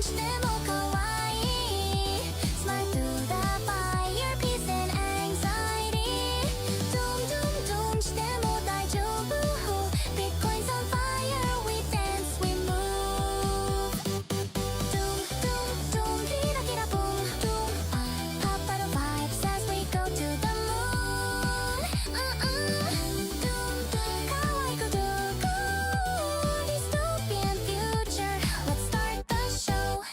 しても可愛い Smile to the fire peace and anxiety Doom doom doom しても大丈夫 Bitcoin's on fire we dance we move Doom doom doom キラキラ boom doom Pop bottle vibes as we go to the moon Doom doom 可愛く do go Dystopian future Let's start the show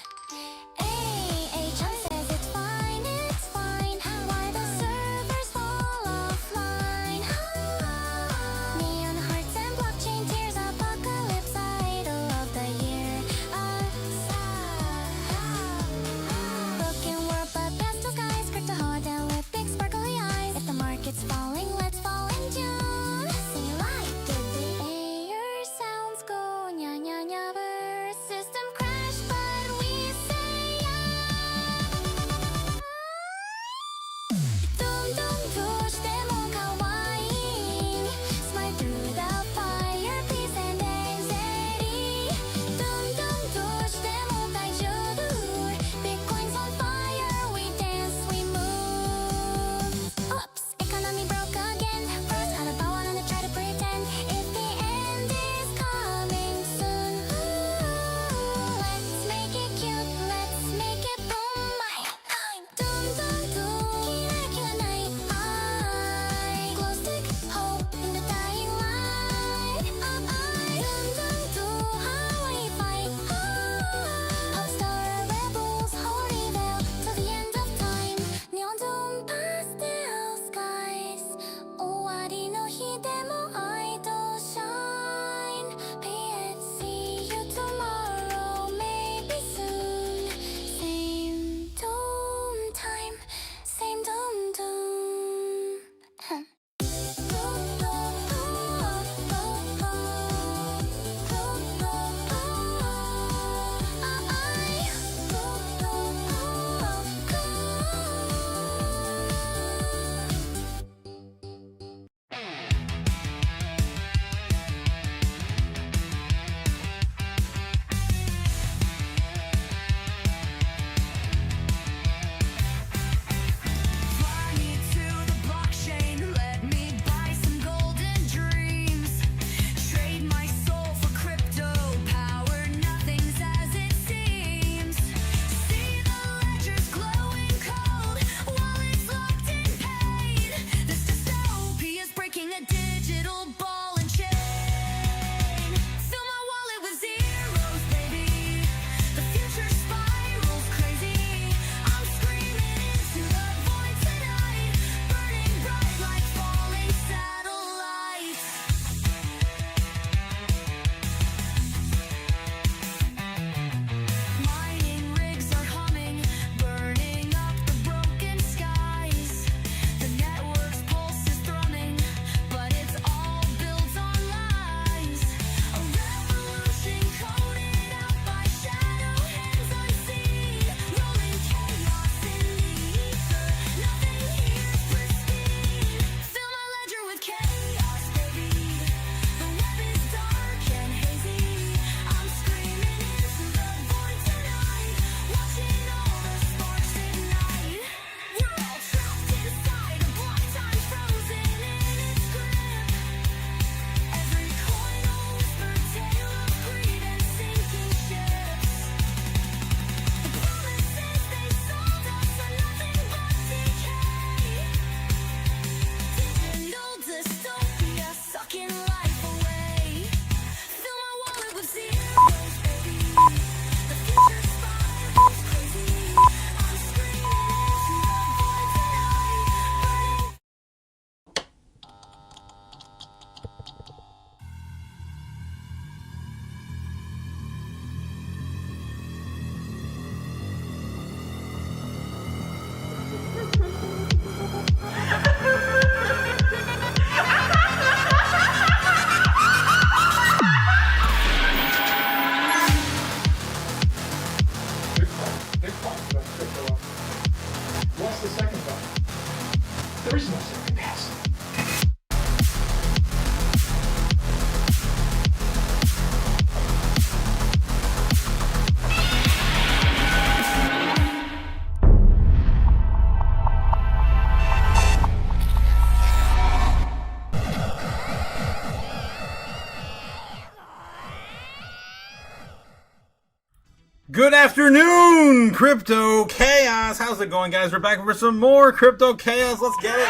Good afternoon, Crypto Chaos. How's it going, guys? We're back for some more Crypto Chaos. Let's get it.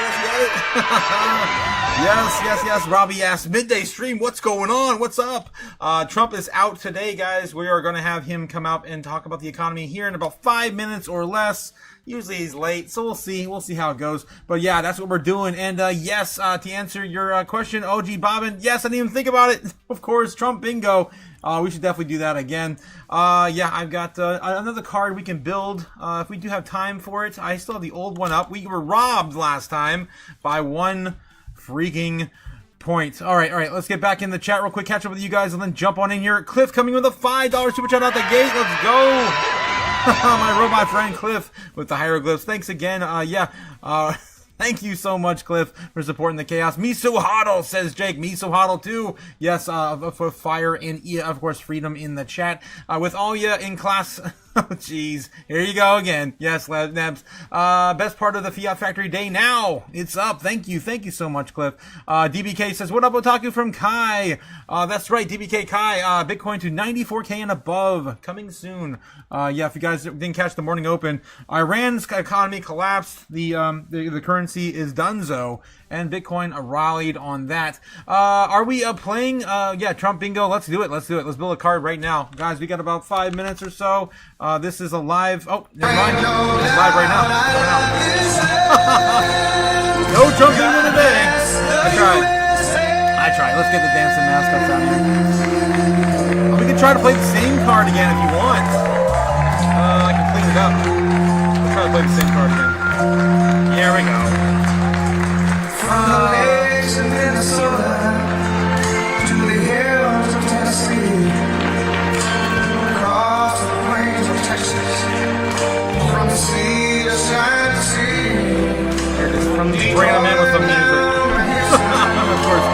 Yes. Robbie asked, midday stream, what's going on? What's up? Trump is out today, guys. We are going to have him come out and talk about the economy here in about 5 minutes or less. Usually he's late, so we'll see. We'll see how it goes. But yeah, that's what we're doing. And yes, to answer your question, OG Bobbin, yes, I didn't even think about it. Of course, Trump bingo. We should definitely do that again. Yeah, I've got another card we can build if we do have time for it. I still have the old one up. We were robbed last time by one freaking point. All right. Let's get back in the chat real quick, catch up with you guys, and then jump on in here. Cliff coming with a $5 super chat out the gate. Let's go. My robot friend Cliff with the hieroglyphs. Thanks again. Thank you so much, Cliff, for supporting the chaos. Miso Hodl, says Jake. Miso Hodl, too. Yes, for fire and, of course, freedom in the chat. With all you in class... Oh, jeez. Here you go again. Yes, Nebs. Best part of the Fiat Factory day now. It's up. Thank you. Thank you so much, Cliff. DBK says, what up, Otaku from Kai? That's right, DBK Kai. Bitcoin to 94K and above. Coming soon. Yeah, if you guys didn't catch the morning open, Iran's economy collapsed. The currency is donezo. And Bitcoin rallied on that. Are we playing? Yeah, Trump bingo. Let's do it. Let's build a card right now. Guys, we got about 5 minutes or so. This is a live. Oh, never mind. It's live right now. No Trump bingo today. I tried. Let's get the dancing mascots out here. We can try to play the same card again if you want. I can clean it up. Let's try to play the same card again. Here we go. From the lakes of Minnesota to the hills of Tennessee, across the plains of Texas, from the sea to side to sea. From bringing them in with some music. Of course,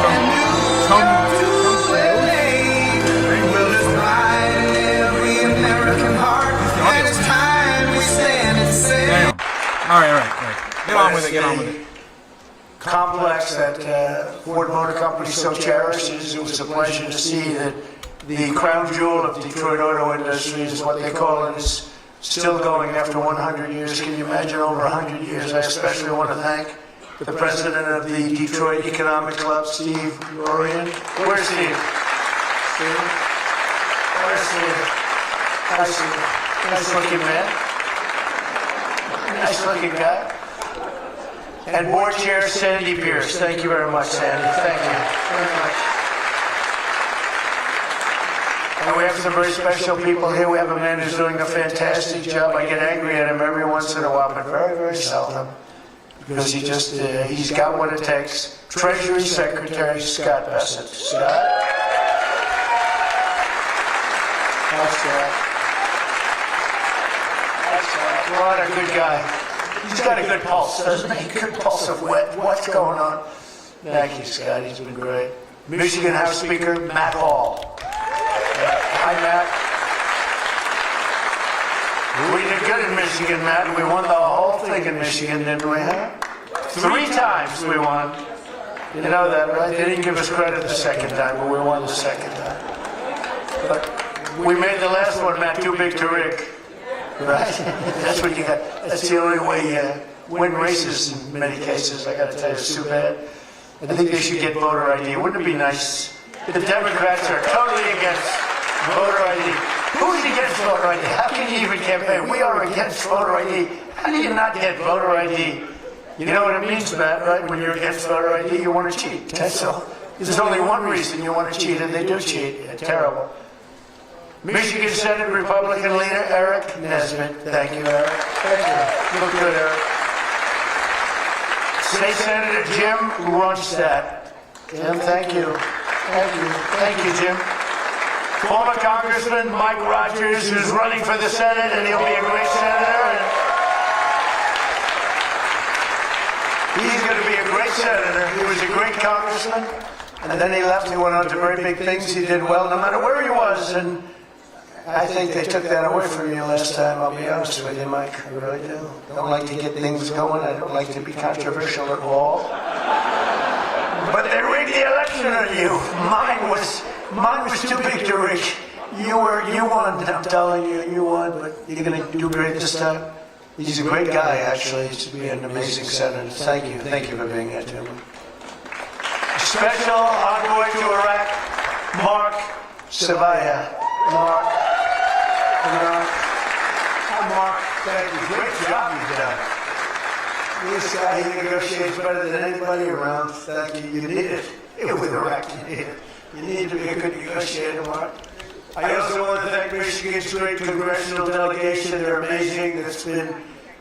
All right. Get on with it. Complex that Ford Motor Company so cherishes. It was a pleasure to see that the crown jewel of Detroit auto industry is what they call it, is still going after 100 years. Can you imagine over 100 years? I especially want to thank the president of the Detroit Economic Club, Steve Rorian. Where's Steve? Where's Steve? How's Steve? Nice looking man. Nice looking guy. And board chair Sandy Pierce. Thank you very much, Sandy. Thank you very much. And we have some very special people here. We have a man who's doing a fantastic job. I get angry at him every once in a while, but very, very seldom. Because he's got what it takes. Treasury Secretary Scott Bessent. Scott? That's Scott. What a good guy. He's got a good pulse, doesn't he? Good pulse of what's going on. Thank you, Scott. He's been great. Michigan House Speaker Matt Hall. Hi, Matt. We did good in Michigan, Matt. We won the whole thing in Michigan, didn't we? Huh? 3 times we won. You know that, right? They didn't give us credit the second time, but we won the second time. But we made the last one, Matt, too big to rig. Right? That's what you got. That's the only way you win races in many cases. I got to tell you, it's too bad. I think they should get voter ID. Wouldn't it be nice? The Democrats are totally against voter ID. Who's against voter ID? How can you even campaign? We are against voter ID. How do you not get voter ID? You know what it means, Matt, right? When you're against voter ID, you want to cheat. That's all. There's only one reason you want to cheat, and they do cheat. Terrible. Michigan Senate Republican leader Eric Nesbitt. Thank you, Eric. Thank you. Look good, Eric. State Senator Jim Ronstadt. Jim, thank you. Thank you. Thank you, Jim. Former Congressman Mike Rogers, who's running for the Senate, and he'll be a great senator. He's going to be a great senator. He was a great congressman, and then he left. He went on to very big things. He did well no matter where he was, and I think they took that away from you last time, I'll be honest with you, Mike. I really do. Don't like to get things going. I don't like to be controversial at all. But they rigged the election on you. Mine was too big to rig. You won. I'm telling you, you won. But you're going to do great this time. He's a great guy, actually. He's be an amazing senator. Thank you for being here, Tim. Special envoy to Iraq, Mark Savaya. Mark. Mark, thank you. Great job you've done. This guy, he negotiates better than anybody around. Thank you. You need it. With Iraq, you need it. You need to be a good negotiator, Mark. I also want to thank Michigan's great congressional delegation. They're amazing. That's been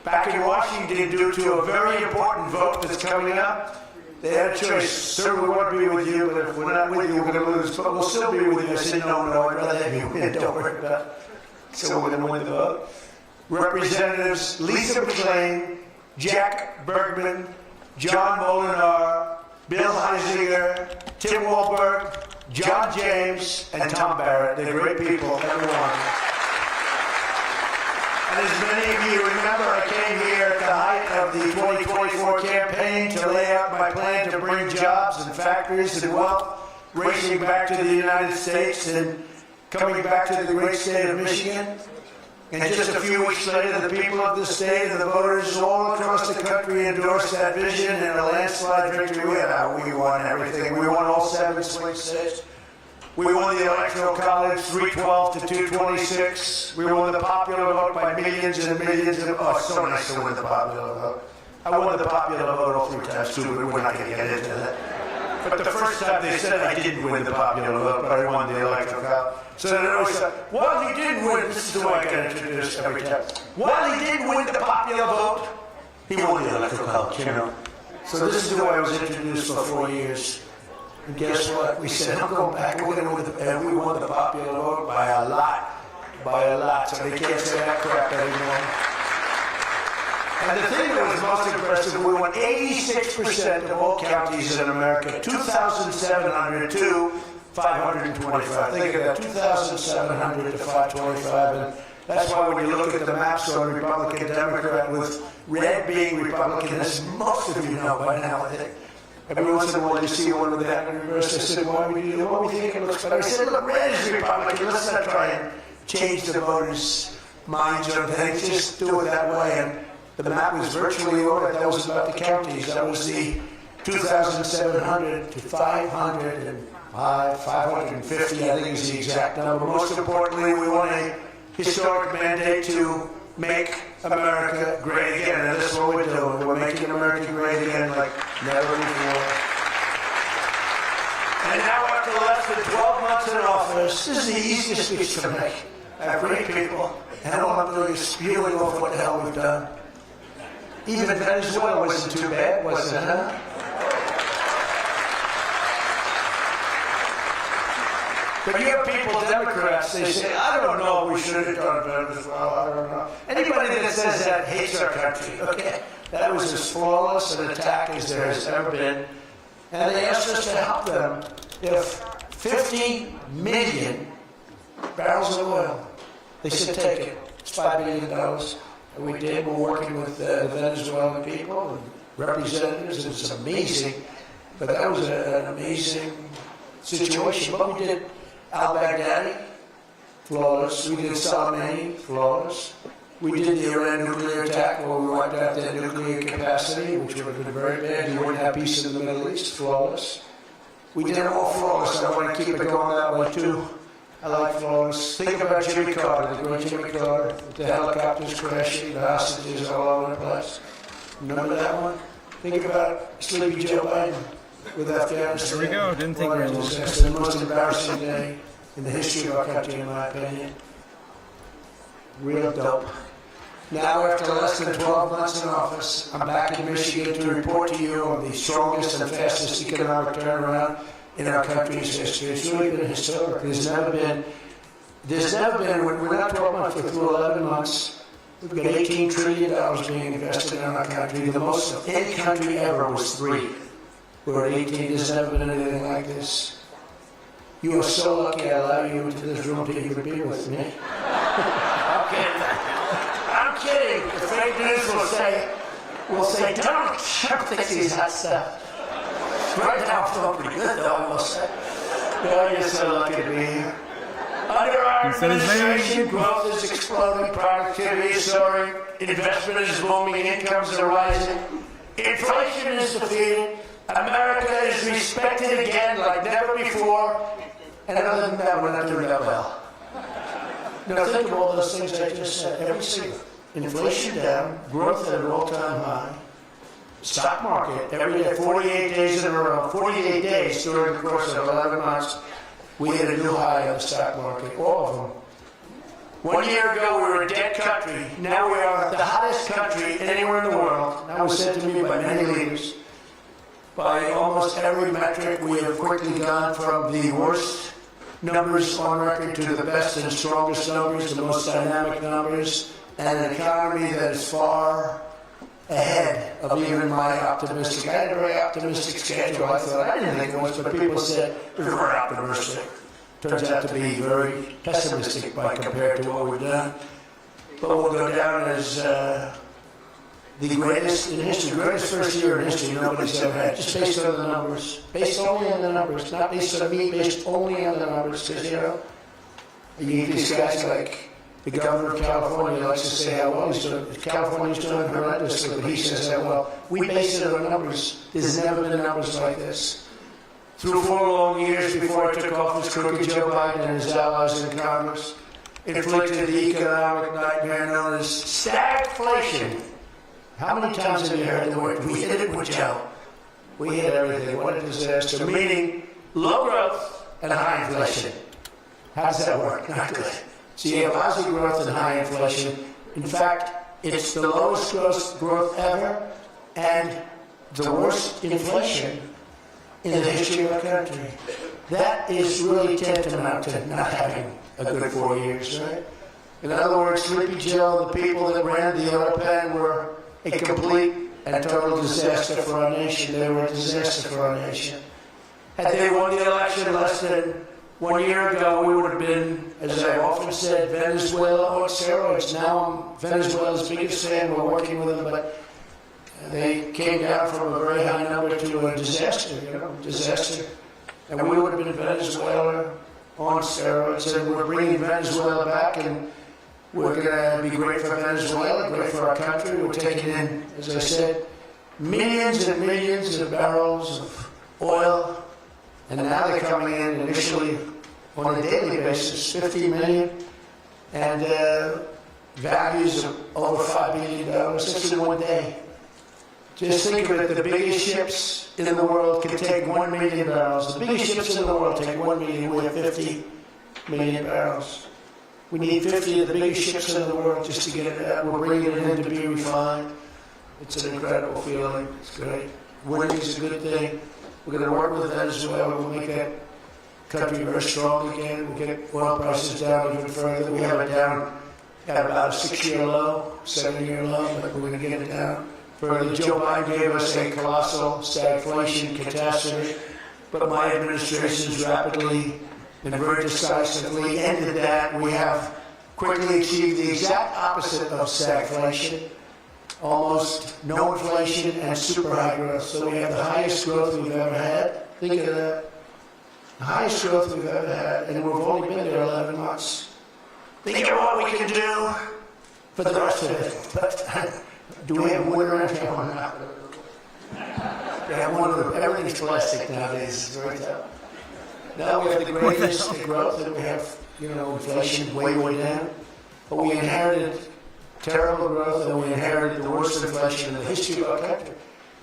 back in Washington due to a very important vote that's coming up. They had a choice. Sir, we want to be with you, but if we're not with you, we're going to lose. But we'll still be with you. I said, no, I'd rather have you win. Don't worry about it. So we're going to win the vote. Representatives Lisa McClain, Jack Bergman, John Molinar, Bill Heisinger, Tim Walberg, John James, and Tom Barrett. They're great people, everyone. And as many of you remember, I came here at the height of the 2024 campaign to lay out my plan to bring jobs and factories and wealth racing back to the United States and coming back to the great state of Michigan. And just a few weeks later, the people of the state and the voters all across the country endorsed that vision in a landslide victory. We won everything. We won all 7 swing states. We won the Electoral College 312 to 226. We won the popular vote by millions and millions. Oh, it's so nice to win the popular vote. I won the popular vote all 3 times, too, but we're not going to get into that. But the first time they said I didn't win the popular vote, but I won the Electoral College. So they always said, well, he didn't win. This is the way I get introduced every time. While he didn't win the popular vote, he won the Electoral College, you know. So this is the way I was introduced for 4 years. And guess what? We said, I'm going back. We're going to win and we won the popular vote by a lot. By a lot. So they can't say that crap anymore. And the thing that was most impressive, we won 86% of all counties in America, 2,700 to 525. Think of that, 2,700 to 525. And that's why when you look at the maps on Republican, Democrat, with red being Republican, as most of you know by now, I think. Every once in a while you see one with that in reverse. I said, why we think it looks better? I said, look, red is Republican. Let's not try and change the voters' minds on things. Just do it that way. And the map was virtually over. That was about the counties. That was the 2,700 to 550, I think is the exact number. Most importantly, we won a historic mandate to make America great again. And that's what we're doing. We're making America great again like never before. And now after less than 12 months in office, this is the easiest speech to make. I have great people, and all I'm doing is spewing off what the hell we've done. Even Venezuela wasn't too bad, was it, huh? But you have people, Democrats, they say, I don't know, we should have done Venezuela, I don't know. Anybody that says that hates our country, okay? That was as flawless an attack as there has ever been. And they asked us to help them if 50 million barrels of oil, they said take it. It's $5 billion. And we did. We're working with the Venezuelan people and representatives. It's amazing. But that was an amazing situation. But we did al-Baghdadi, flawless. We did Soleimani, flawless. We did the Iran nuclear attack where we wiped out their nuclear capacity, which would have been very bad. You wouldn't have peace in the Middle East, flawless. We did it all flawless. I want to keep it going that way too. I like flawless. Think about Jimmy Carter, the great Jimmy Carter, with the helicopters crashing, the hostages all over the place. Remember that one? Think about Sleepy Joe Biden with Afghanistan. There we go. Didn't think we were It's the most embarrassing day in the history of our country, in my opinion. Real dope. Now, after less than 12 months in office, I'm back in Michigan to report to you on the strongest and fastest economic turnaround in our country's history. It's really been historic. There's never been, we're not 12 months, we're through 11 months. We've got $18 trillion being invested in our country. The most of any country ever was 3. We're at 18, there's never been anything like this. You are so lucky I allow you into this room to even be with me. I'm kidding. I'm kidding. The fake news will say, don't fix these hot stuff. Right now I'm feeling pretty good though, I will say. Oh, you're so lucky to be here. Under our He said his name. administration, growth is exploding, productivity is soaring, investment is booming, incomes are rising, inflation is defeated, America is respected again like never before, and other than that, we're not doing that well. Now think of all those things I just said. Every single inflation down, growth at an all-time high, stock market every day, 48 days in a row, 48 days during the course of 11 months, we hit a new high on the stock market, all of them. 1 year ago, we were a dead country. Now we are the hottest country anywhere in the world. That was said to me by many leaders. By almost every metric, we have quickly gone from the worst numbers on record to the best and strongest numbers, the most dynamic numbers, and an economy that is far ahead of even my optimistic. I had a very optimistic schedule. I thought, I didn't think it was, but people said we were optimistic. Turns out to be very pessimistic by compared to what we've done. But we'll go down as the greatest in history, the greatest first year in history nobody's ever had, just based on the numbers. Based only on the numbers, not based on me, based only on the numbers. Because, you know, you get these guys like the governor of California likes to say how well he's doing. California's doing horrendously, but he says that, well, we base it on numbers. There's never been numbers like this. Through 4 long years before I took office, crooked Joe Biden and his allies in Congress inflicted the economic nightmare known as stagflation. How many times have you heard the word? We hit it with Joe. We hit everything. What a disaster. Meaning low growth and high inflation. How does that work? Not good. So you have lousy growth and high inflation. In fact, it's the lowest growth ever and the worst inflation in the history of our country. That is really tantamount to not having a good 4 years, right? In other words, Sleepy Joe, the people that ran the oil pan were a complete and total disaster for our nation. They were a disaster for our nation. Had they won the election less than 1 year ago, we would have been, as I often said, Venezuela on steroids. Now I'm Venezuela's biggest fan. We're working with them, but they came down from a very high number to a disaster, disaster. And we would have been Venezuela on steroids, and we're bringing Venezuela back, and we're going to be great for Venezuela, great for our country. We're taking in, as I said, millions and millions of barrels of oil, and now they're coming in initially on a daily basis, 50 million, and values of over $5 billion. That's in 1 day. Just think of it, the biggest ships in the world can take 1 million barrels. The biggest ships in the world take 1 million, we have 50 million barrels. We need 50 of the biggest ships in the world just to get it out. We're bringing it in to be refined. It's an incredible feeling. It's great. Winning is a good thing. We're going to work with Venezuela. We'll make that country very strong again. We'll get oil prices down even further. We have it down at about a 6-year low, 7-year low, but we're going to get it down further. Joe Biden gave us a colossal stagflation catastrophe, but my administration's rapidly and very decisively ended that. We have quickly achieved the exact opposite of stagflation. Almost no inflation and super high growth. So we have the highest growth we've ever had. Think of that. The highest growth we've ever had, and we've only been there 11 months. Think of what we can do for the rest of it. But do we have wood around here or not? Yeah, everything's plastic nowadays. It's very tough. Now we have the greatest growth, and we have, inflation way down. But we inherited terrible growth, and we inherited the worst inflation in the history of our country.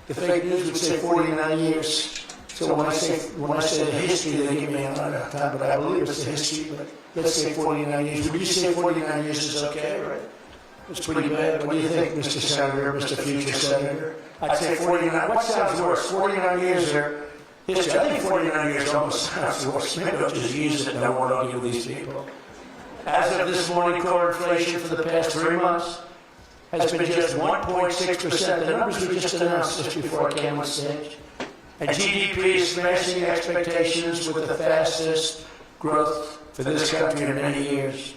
The fake news would say 49 years. So when I say the history, they give me a lot of time, but I believe it's the history. But let's say 49 years. Would you say 49 years is okay, right? It's pretty bad. What do you think, Mr. Senator, Mr. Future Senator? I'd say 49. What sounds worse, 49 years or history? I think 49 years almost sounds worse. Maybe I'll just use it and I won't argue with these people. As of this morning, core inflation for the past 3 months has been just 1.6%. The numbers we just announced just before I came on stage. And GDP is smashing expectations with the fastest growth for this country in many years.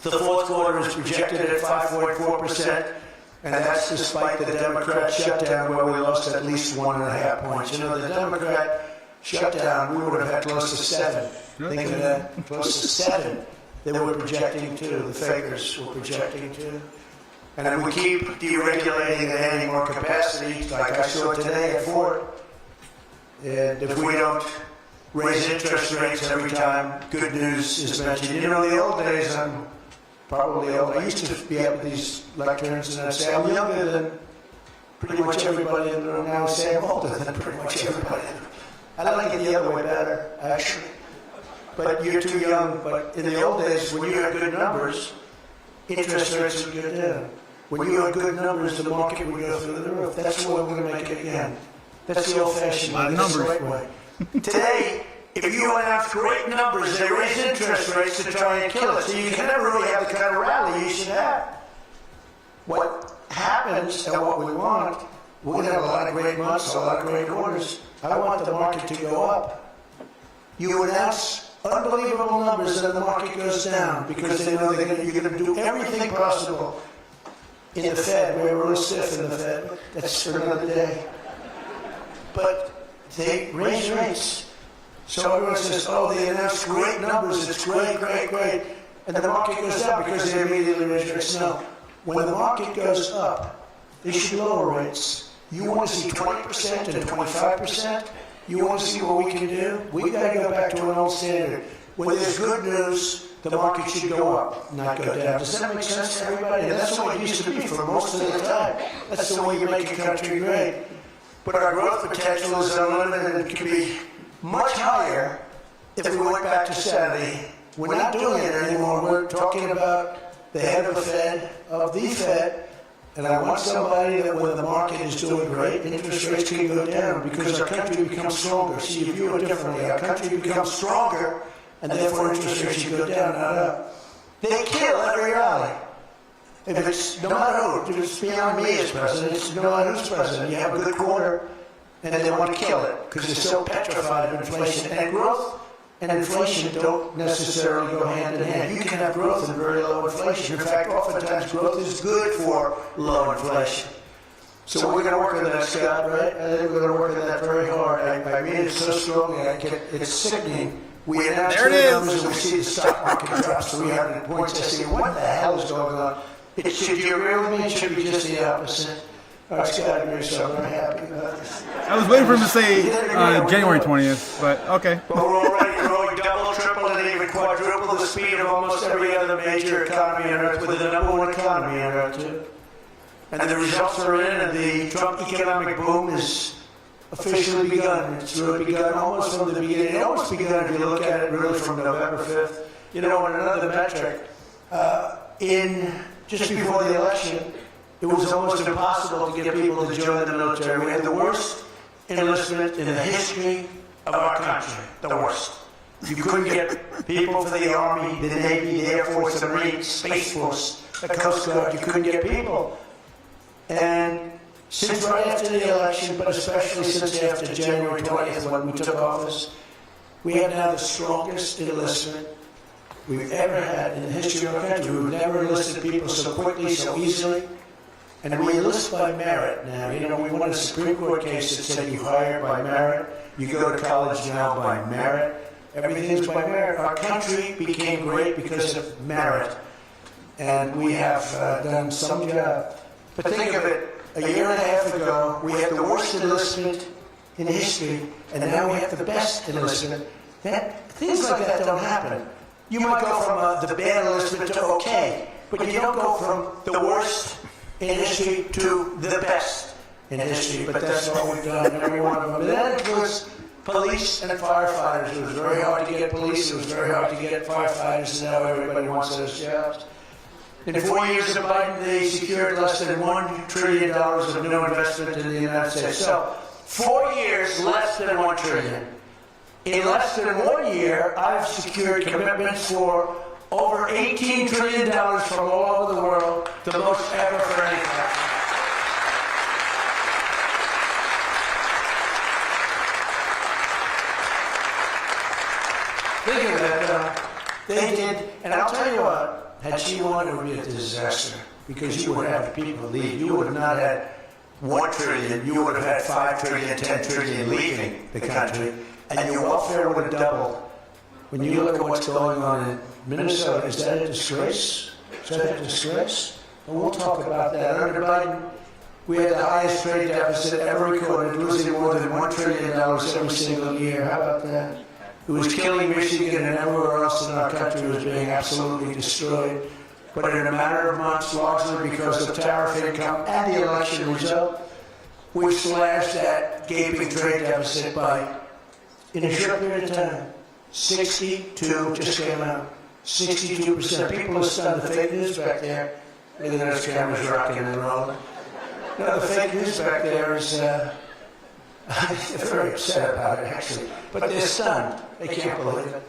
The fourth quarter is projected at 5.4%, and that's despite the Democrat shutdown where we lost at least 1.5 points. The Democrat shutdown, we would have had close to 7. Think of that, close to 7. they were projecting to, the fakers were projecting to. And if we keep deregulating and adding more capacity, like I saw today at Ford, and if we don't raise interest rates every time good news is mentioned. You know, in the old days, I'm probably old. I used to be at these lecterns and I'd say, I'm younger than pretty much everybody in the room. Now I say I'm older than pretty much everybody. I like it the other way better, actually. But you're too young. But in the old days, when you had good numbers, interest rates would go down. When you had good numbers, the market would go through the roof. That's the way we're going to make it again. That's the old-fashioned way. That's the right way. Today, if you announce great numbers, they raise interest rates to try and kill it. So you can never really have the kind of rally you should have. What happens and what we want, we're going to have a lot of great months, a lot of great quarters. I want the market to go up. You announce unbelievable numbers and the market goes down because they know you're going to do everything possible. In the Fed, we're real stiff in the Fed. That's for another day. But they raise rates. So everyone says, oh, they announced great numbers, it's great, great, great. And the market goes down because they immediately raise rates. No. When the market goes up, they should lower rates. You want to see 20% and 25%? You want to see what we can do? We've got to go back to an old standard. When there's good news, the market should go up, not go down. Does that make sense to everybody? And that's the way it used to be for most of the time. That's the way you make a country great. But our growth potential is unlimited and can be much higher if we went back to sanity. We're not doing it anymore. We're talking about the head of the Fed, and I want somebody that when the market is doing great, interest rates can go down because our country becomes stronger. See, you view it differently. Our country becomes stronger, and therefore interest rates should go down, not up. They kill every rally. If it's no matter who, if it's beyond me as president, it's no matter who's president. You have a good quarter, and then they want to kill it because they're so petrified of inflation. And growth and inflation don't necessarily go hand in hand. You can have growth and very low inflation. In fact, oftentimes growth is good for low inflation. So we're going to work on that, Scott, right? I think we're going to work on that very hard. I mean it so strongly, it's sickening. We announced the numbers and we see the stock market drop 300 points. I say, what the hell is going on? Should you agree with me? It should be just the opposite. All right, Scott, I'm very happy about this. I was waiting for him to say January 20th, but okay. But we're already growing double, triple, and even quadruple the speed of almost every other major economy on Earth, with the number one economy on Earth, too. And the results are in, and the Trump economic boom is officially begun. It's really begun almost from the beginning. It almost begun, if you look at it, really from November 5th. You know, on another metric, just before the election, it was almost impossible to get people to join the military. We had the worst enlistment in the history of our country. The worst. You couldn't get people for the Army, the Navy, the Air Force, the Marines, Space Force, the Coast Guard. You couldn't get people. And since right after the election, but especially since after January 20th when we took office, we have now the strongest enlistment we've ever had in the history of our country. We've never enlisted people so quickly, so easily. And we enlist by merit now. You know, we won a Supreme Court case that said you hire by merit, you go to college now by merit. Everything's by merit. Our country became great because of merit. And we have done some job. But think of it, a year and a half ago, we had the worst enlistment in history, and now we have the best enlistment. Things like that don't happen. You might go from the bad enlistment to okay, but you don't go from the worst in history to the best in history. But that's what we've done, every one of them. And that includes police and firefighters. It was very hard to get police, it was very hard to get firefighters, and now everybody wants those jobs. In 4 years of Biden, they secured less than $1 trillion of new investment in the United States. So, 4 years, less than $1 trillion. In less than 1 year, I've secured commitments for over $18 trillion from all over the world, the most ever for any country. Think of that, they did, and I'll tell you what, had she won, it would be a disaster, because you would have people leave. You would have not had $1 trillion, you would have had $5 trillion, $10 trillion leaving the country, and your welfare would have doubled. when you look at what's going on in Minnesota, is that a disgrace? Is that a disgrace? And we'll talk about that. Under Biden, we had the highest trade deficit ever recorded, losing more than $1 trillion every single year. How about that? It was killing Michigan and everywhere else in our country was being absolutely destroyed. But in a matter of months, largely because of tariff income and the election result, we slashed that gaping trade deficit by, in a short period of time, 62 just came out. 62%. People are stunned. The fake news back there. Look at those cameras rocking and rolling. No, the fake news back there is they're very upset about it, actually. But they're stunned. They can't believe it.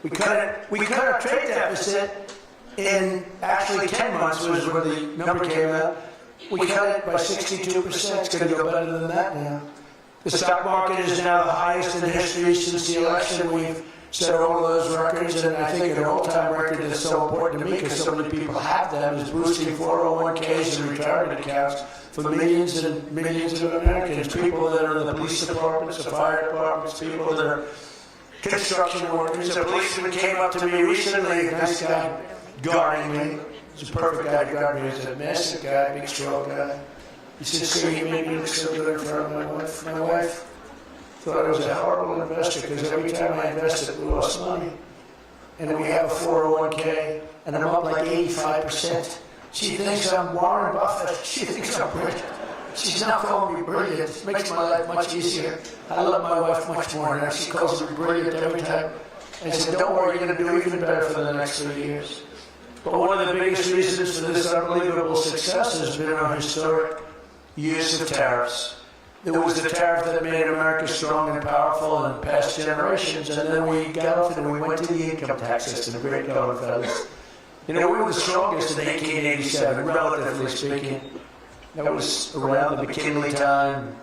We cut our trade deficit in actually 10 months was where the number came out. We cut it by 62%. It's going to go better than that now. The stock market is now the highest in history since the election. We've set all of those records, and I think an all-time record that's so important to me because so many people have them is boosting 401ks and retirement accounts for millions and millions of Americans, people that are in the police departments, the fire departments, people that are construction workers. A policeman came up to me recently, a nice guy guarding me. He's a perfect guy to guard me. He's a massive guy, big, strong guy. He said, "Sir, you made me look so good in front of my wife." My wife thought I was a horrible investor because every time I invested, we lost money. And we have a 401k, and I'm up like 85%. She thinks I'm Warren Buffett. She thinks I'm brilliant. She's not calling me brilliant. It makes my life much easier. I love my wife much more now. She calls me brilliant every time. And I said, "Don't worry, you're going to do even better for the next 3 years." But one of the biggest reasons for this unbelievable success has been our historic use of tariffs. There was the tariff that made America strong and powerful in past generations, and then we got off and we went to the income tax system, great going, fellas. You know, we were the strongest in 1887, relatively speaking. That was around the McKinley time,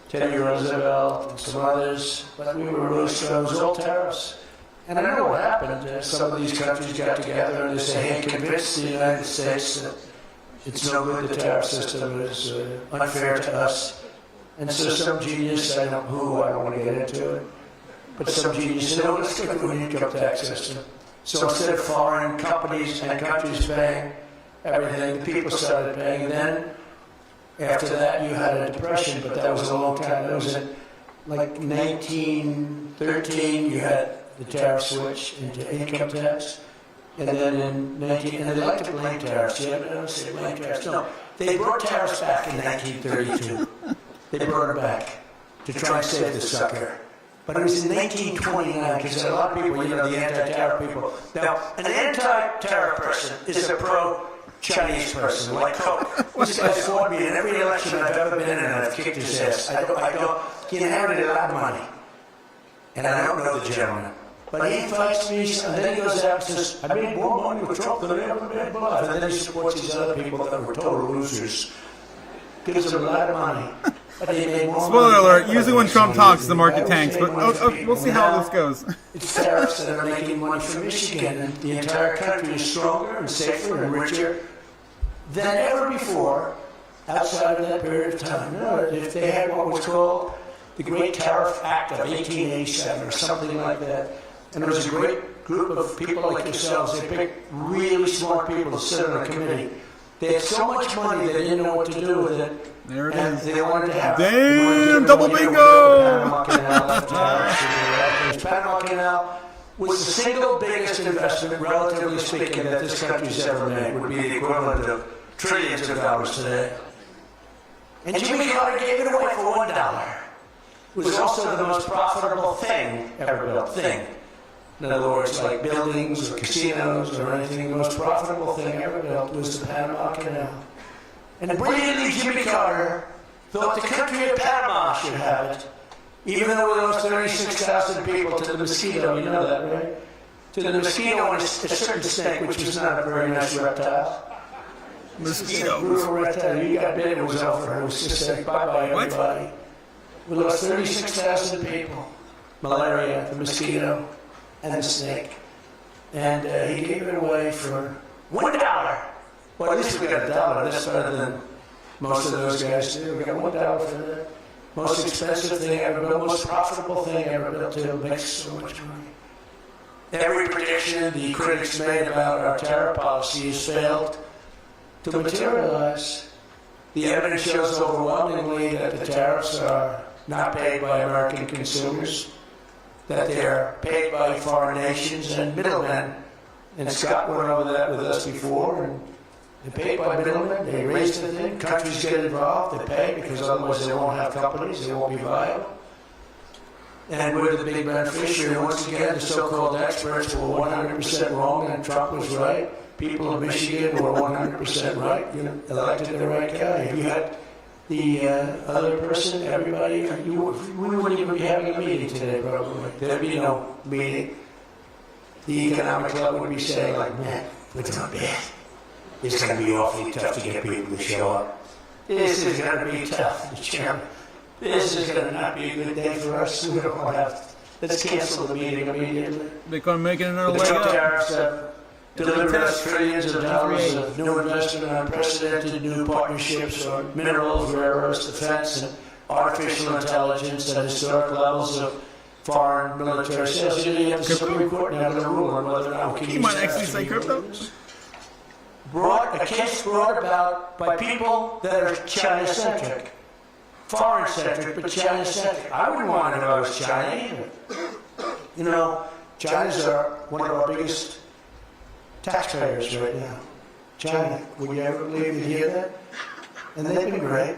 Teddy Roosevelt, and some others, but we were really strong. It was all tariffs. And I know what happened. Some of these countries got together and they say, "Hey, convince the United States that it's no good, the tariff system is unfair to us." And so some genius, I don't know who, I don't want to get into it, but some genius said, "Oh, let's stick with an income tax system." So instead of foreign companies and countries paying everything, the people started paying. And then after that, you had a depression, but that was a long time. That was in like 1913, you had the tariff switch into income tax. And then in and they like to blame tariffs. Yeah, but I don't say blame tariffs. No, they brought tariffs back in 1932. They brought it back to try and save the sucker. But it was in 1929, because a lot of people, you know, the anti-tariff people. Now, an anti-tariff person is a pro-Chinese person, like Coke. This guy's fought me in every election I've ever been in, and I've kicked his ass. He inherited a lot of money. And I don't know the gentleman. But he fights me, and then he goes out and says, "I made more money with Trump than I ever made in my life." And then he supports these other people that were total losers. Gives them a lot of money. But they made more Spoiler money. alert, usually when Trump talks, the market tanks, but we'll see how this goes. It's tariffs that are making money for Michigan, and the entire country is stronger and safer and richer than ever before outside of that period of time. You know, if they had what was called the Great Tariff Act of 1887 or something like that, and there was a great group of people like yourselves, they picked really smart people to sit on a committee. They had so much money they didn't know what to do with it. There it and is. they wanted to have Damn, double bingo! Panama Canal was the single biggest investment, relatively speaking, that this country's ever made. Would be the equivalent of trillions of dollars today. And Jimmy Carter gave it away for $1. It was also the most profitable thing ever built. In other words, like buildings or casinos or anything, the most profitable thing ever built was the Panama Canal. And brilliantly, Jimmy Carter thought the country of Panama should have it, even though we lost 36,000 people to the mosquito. You know that, right? To the mosquito and a certain snake, which was not a very nice reptile. Mosquito. Brutal reptile. You got bit, it was over. It was just like, bye-bye, everybody. We lost 36,000 people. Malaria, the mosquito, and the snake. And he gave it away for $1. Well, at least we got $1. That's better than most of those guys do. We got $1 for that. Most expensive thing ever built, most profitable thing ever built, too. Makes so much money. every prediction the critics made about our tariff policy has failed to materialize. The evidence shows overwhelmingly that the tariffs are not paid by American consumers, that they're paid by foreign nations and middlemen. And Scott went over that with us before. And they're paid by middlemen. They raise the thing. Countries get involved. They pay because otherwise they won't have companies. They won't be viable. And we're the big beneficiary. Once again, the so-called experts were 100% wrong, and Trump was right. People of Michigan were 100% right. You elected the right guy. If you had the other person, everybody, we wouldn't even be having a meeting today, probably. There'd be no meeting. The economic club would be saying, like, man, we're doing bad. It's going to be awfully tough to get people to show up. This is going to be tough, Mr. Chairman. This is going to not be a good day for us. We don't want to have. Let's cancel the meeting immediately. They're going to make it another The leg Trump up. tariffs have delivered us trillions of dollars of new investment, unprecedented new partnerships on minerals, rare earths, defense, and artificial intelligence at historic levels of foreign military sales. You have the Supreme Court now going to rule on whether or not we can You use might tariffs actually to say be crypto. used. A case brought about by people that are China-centric. Foreign-centric, but China-centric. I wouldn't want to know it was China either. You know, China's one of our biggest taxpayers right now. China, would you ever believe you'd hear that? And they've been great.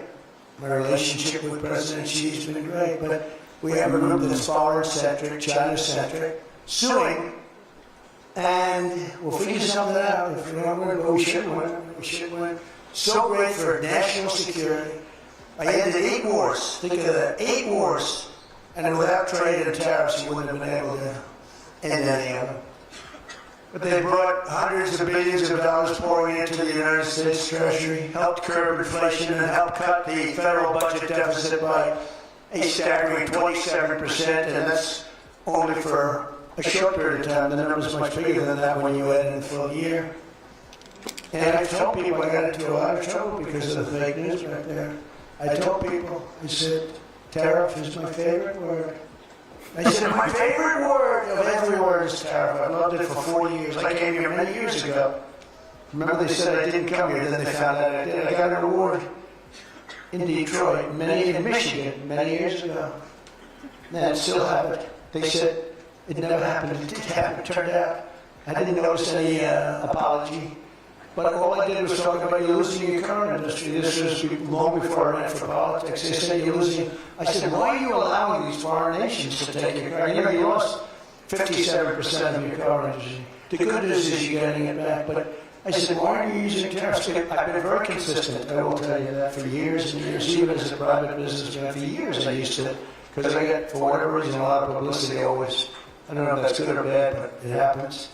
My relationship with President Xi's been great, but we have a group that's foreign-centric, China-centric, suing, and we'll figure something out. If we don't win, but we should win. We should win. So great for national security. I ended 8 wars. Think of that, 8 wars. And without trade and tariffs, you wouldn't have been able to end any of them. But they brought hundreds of billions of dollars pouring into the United States Treasury, helped curb inflation, and helped cut the federal budget deficit by a staggering 27%, and that's only for a short period of time. The number's much bigger than that when you add in the full year. And I told people I got into a lot of trouble because of the fake news right there. I told people, I said, tariff is my favorite word. I said, my favorite word of every word is tariff. I loved it for 40 years. I came here many years ago. Remember they said I didn't come here, then they found out I did. I got an award in Detroit, in Michigan, many years ago. And I still have it. They said it never happened. It did happen, it turned out. I didn't notice any apology. But all I did was talk about you losing your car industry. This was long before I ran for politics. They said you're losing. I said, why are you allowing these foreign nations to take your car? You know, you lost 57% of your car industry. The good news is you're getting it back. But I said, why are you using tariffs? I've been very consistent. I will tell you that for years and years, even as a private businessman. For years I used to, because I get, for whatever reason, a lot of publicity always. I don't know if that's good or bad, but it happens.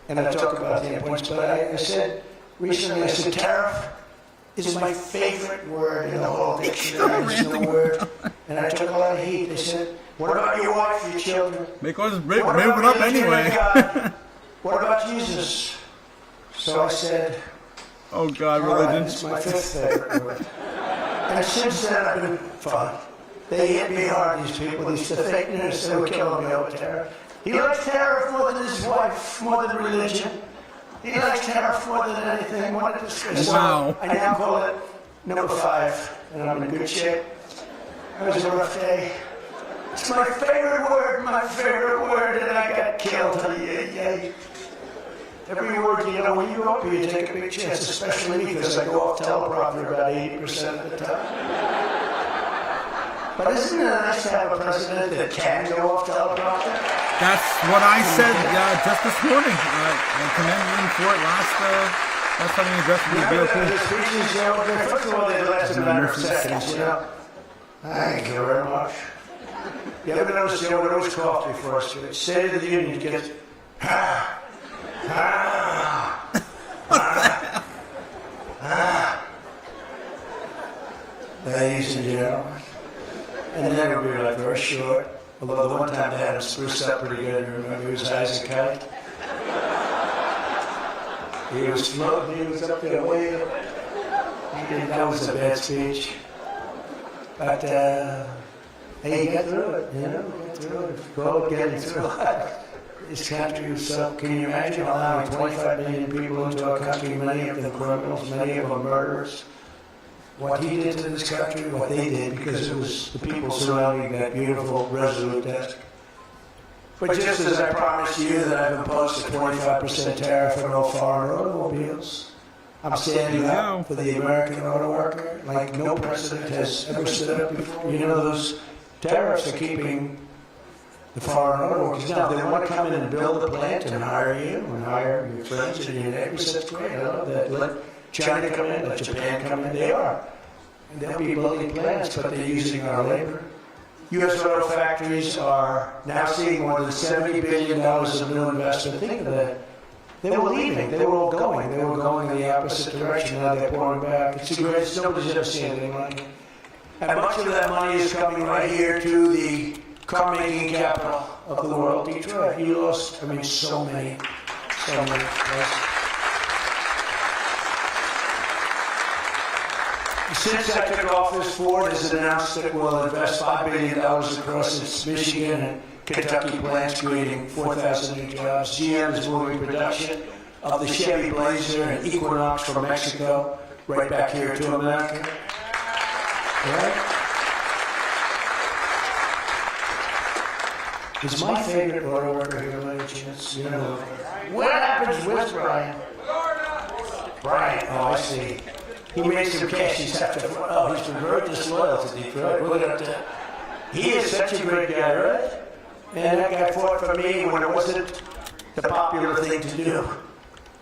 And I talk about the importance. But I said, recently, I said, tariff is my favorite word in the whole dictionary. It's no word. And I took a lot of heat. They said, what about your wife, your children? Because What about moving up the anyway. God? What about Jesus? So I said, Oh God, all right, religion. it's my 5th favorite word. And since then, I've been fine. They hit me hard, these people. The fake news, they were killing me over tariff. He likes tariff more than his wife, more than religion. He likes tariff more than anything. More than this. Wow. I now call it number 5, and I'm in good shape. It was a rough day. It's my favorite word, and I got killed. Yay. Every word, you know, when you go up here, you take a big chance, especially me, because I go off teleprompter about 80% of the time. But isn't it nice to have a president that can go off teleprompter? That's what I said just this morning. I commend him for it last time he addressed the The GOP. speeches, you know, first of all, they last a matter of seconds, you know. Thank you very much. You ever notice, you know, what always coffee for us? State of the Union gets, ladies and gentlemen. And then it'll be like very short. Although the one time they had him spruced up pretty good, remember, he was high as a kite. He was floating, he was up there way up. That was a bad speech. But, hey, you got through it, you know, got through it. Go getting through it. this country was so, can you imagine allowing 25 million people into our country, many of them criminals, many of them murderers? What he did to this country, what they did, because it was the people surrounding that beautiful, resolute desk. But just as I promised you that I've imposed a 25% tariff on all foreign automobiles, I'm standing up for the American auto worker like no president has ever stood up before. You know, those tariffs are keeping the foreign auto workers. Now, they want to come in and build a plant and hire you and hire your friends and your neighbors. That's great. I love that. Let China come in, let Japan come in. They are. And they'll be building plants, but they're using our labor. U.S. auto factories are now seeing more than $70 billion of new investment. Think of that. They were leaving. They were all going. They were going in the opposite direction. Now they're pouring back. It's the greatest. Nobody's ever seen anything like it. And much of that money is coming right here to the car-making capital of the world, Detroit. You lost, so many. Since I took office, Ford has announced that it will invest $5 billion across its Michigan and Kentucky plants, creating 4,000 new jobs. GM is moving production of the Chevy Blazer and Equinox from Mexico right back here to America. Right? Is my favorite auto worker here by any chance? You know, what happens with Brian? Brian, oh, I see. He made some cash. He's been very disloyal to Detroit. Look at that. He is such a great guy, right? And that guy fought for me when it wasn't the popular thing to do.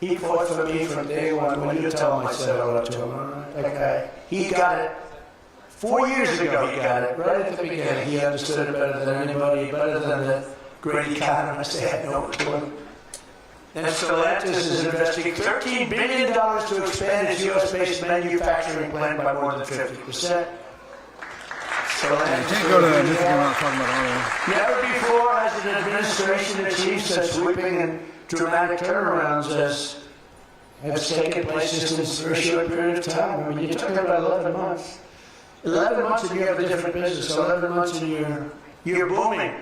He fought for me from day one. When you tell him I said hello to him, that guy, he got it. 4 years ago, he got it. Right at the beginning, he understood it better than anybody, better than the great economist they had no clue. And Stellantis is investing $13 billion to expand its U.S.-based manufacturing plant by more than 50%. You can't go to Michigan without talking about auto. Never before has an administration achieved such sweeping and dramatic turnarounds as has taken place just in this very short period of time. You're talking about 11 months. 11 months and you have a different business. 11 months and you're booming.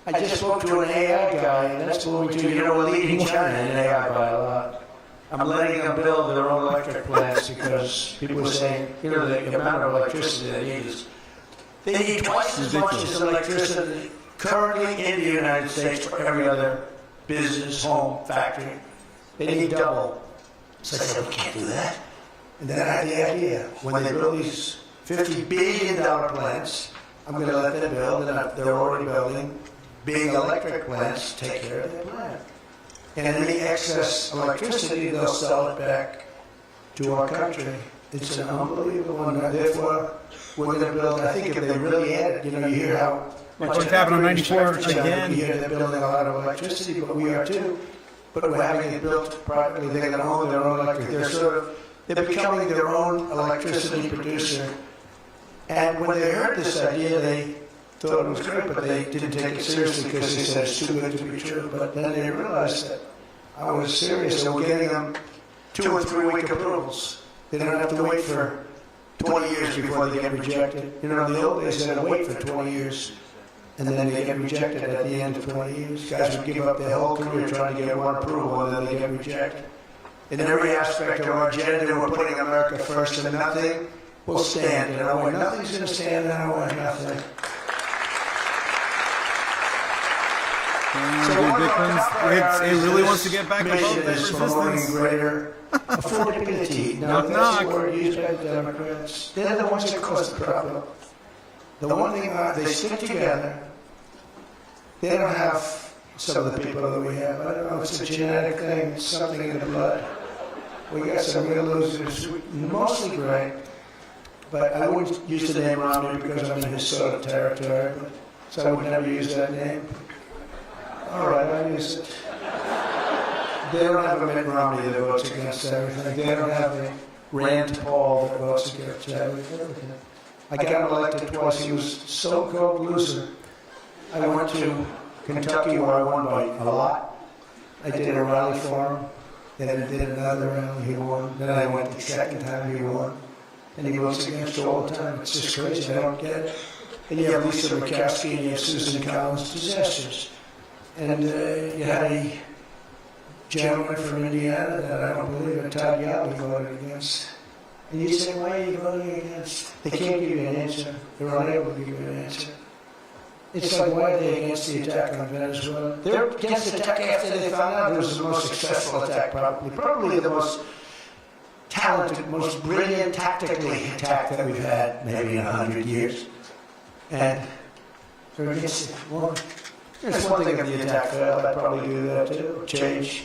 I just spoke to an AI guy, and that's booming too. You know, we're leading China in AI by a lot. I'm letting them build their own electric plants because people are saying, the amount of electricity they need is. They need twice as much as electricity currently in the United States for every other business, home, factory. They need double. So I said, we can't do that. And then I had the idea. When they build these $50 billion plants, I'm going to let them build, and they're already building big electric plants to take care of their plant. And any excess electricity, they'll sell it back to our country. It's an unbelievable one. Therefore, we're going to build, I think if they really had it, you hear how much What's happening on 94 again? You hear they're building a lot of electricity, but we are too. But we're having it built privately. They're going to own their own electric. They're becoming their own electricity producer. And when they heard this idea, they thought it was great, but they didn't take it seriously because they said it's too good to be true. But then they realized that I was serious. They were getting them 2 or 3 week approvals. They don't have to wait for 20 years before they get rejected. In the old days, they had to wait for 20 years, and then they get rejected at the end of 20 years. Guys would give up their whole career trying to get one approval, and then they get rejected. In every aspect of our agenda, we're putting America first, and nothing will stand in our way. Nothing's going to stand in our way, nothing. So it really wants to get back above that resistance. Greater affordability. Now, that's the word used by the Democrats. They're the ones that cause the problem. The one thing they stick together. They don't have some of the people that we have. I don't know. It's a genetic thing. It's something in the blood. We got some real losers, mostly great. But I wouldn't use the name Romney because I'm in his sort of territory. So I would never use that name. All right, I use it. They don't have a Mitt Romney that votes against everything. They don't have a Rand Paul that votes against everything. I got him elected twice. He was a so-called loser. I went to Kentucky where I won by a lot. I did a rally for him. Then I did another rally, he won. Then I went the second time, he won. And he votes against all the time. It's just crazy. I don't get it. And you have Lisa Murkowski and you have Susan Collins, disasters. And you had a gentleman from Indiana that I don't believe it, Todd Yelby voted against. And you say, why are you voting against? They can't give you an answer. They're unable to give you an answer. It's like, why are they against the attack on Venezuela? They're against the attack after they found out it was the most successful attack, probably the most talented, most brilliant tactically attack that we've had maybe in 100 years. And they're against it. Well, there's one thing if the attack failed, I'd probably do that too, change.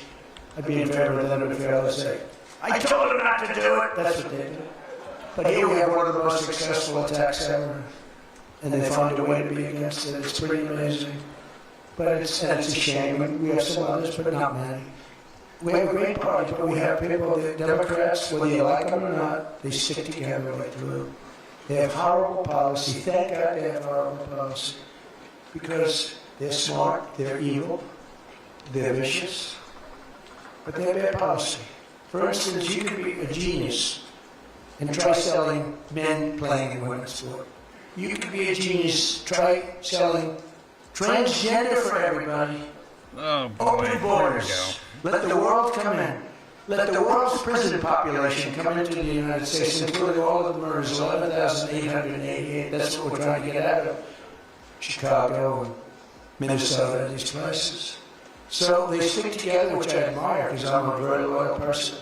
I'd be in favor of them to fail to say, I told them not to do it. That's what they do. But here we have one of the most successful attacks ever. And they find a way to be against it. It's pretty amazing. But it's a shame. We have some others, but not many. We have a great party, but we have people, the Democrats, whether you like them or not, they stick together right through. They have horrible policy. Thank God they have horrible policy. Because they're smart, they're evil, they're vicious, but they have bad policy. For instance, you could be a genius and try selling men playing in women's sport. You could be a genius, try selling transgender for everybody. Oh boy, Open borders. Let the world come in. Let the world's prison population come into the United States, including all of the murders, 11,888. That's what we're trying to get out of Chicago and Minnesota and these places. So they stick together, which I admire because I'm a very loyal person.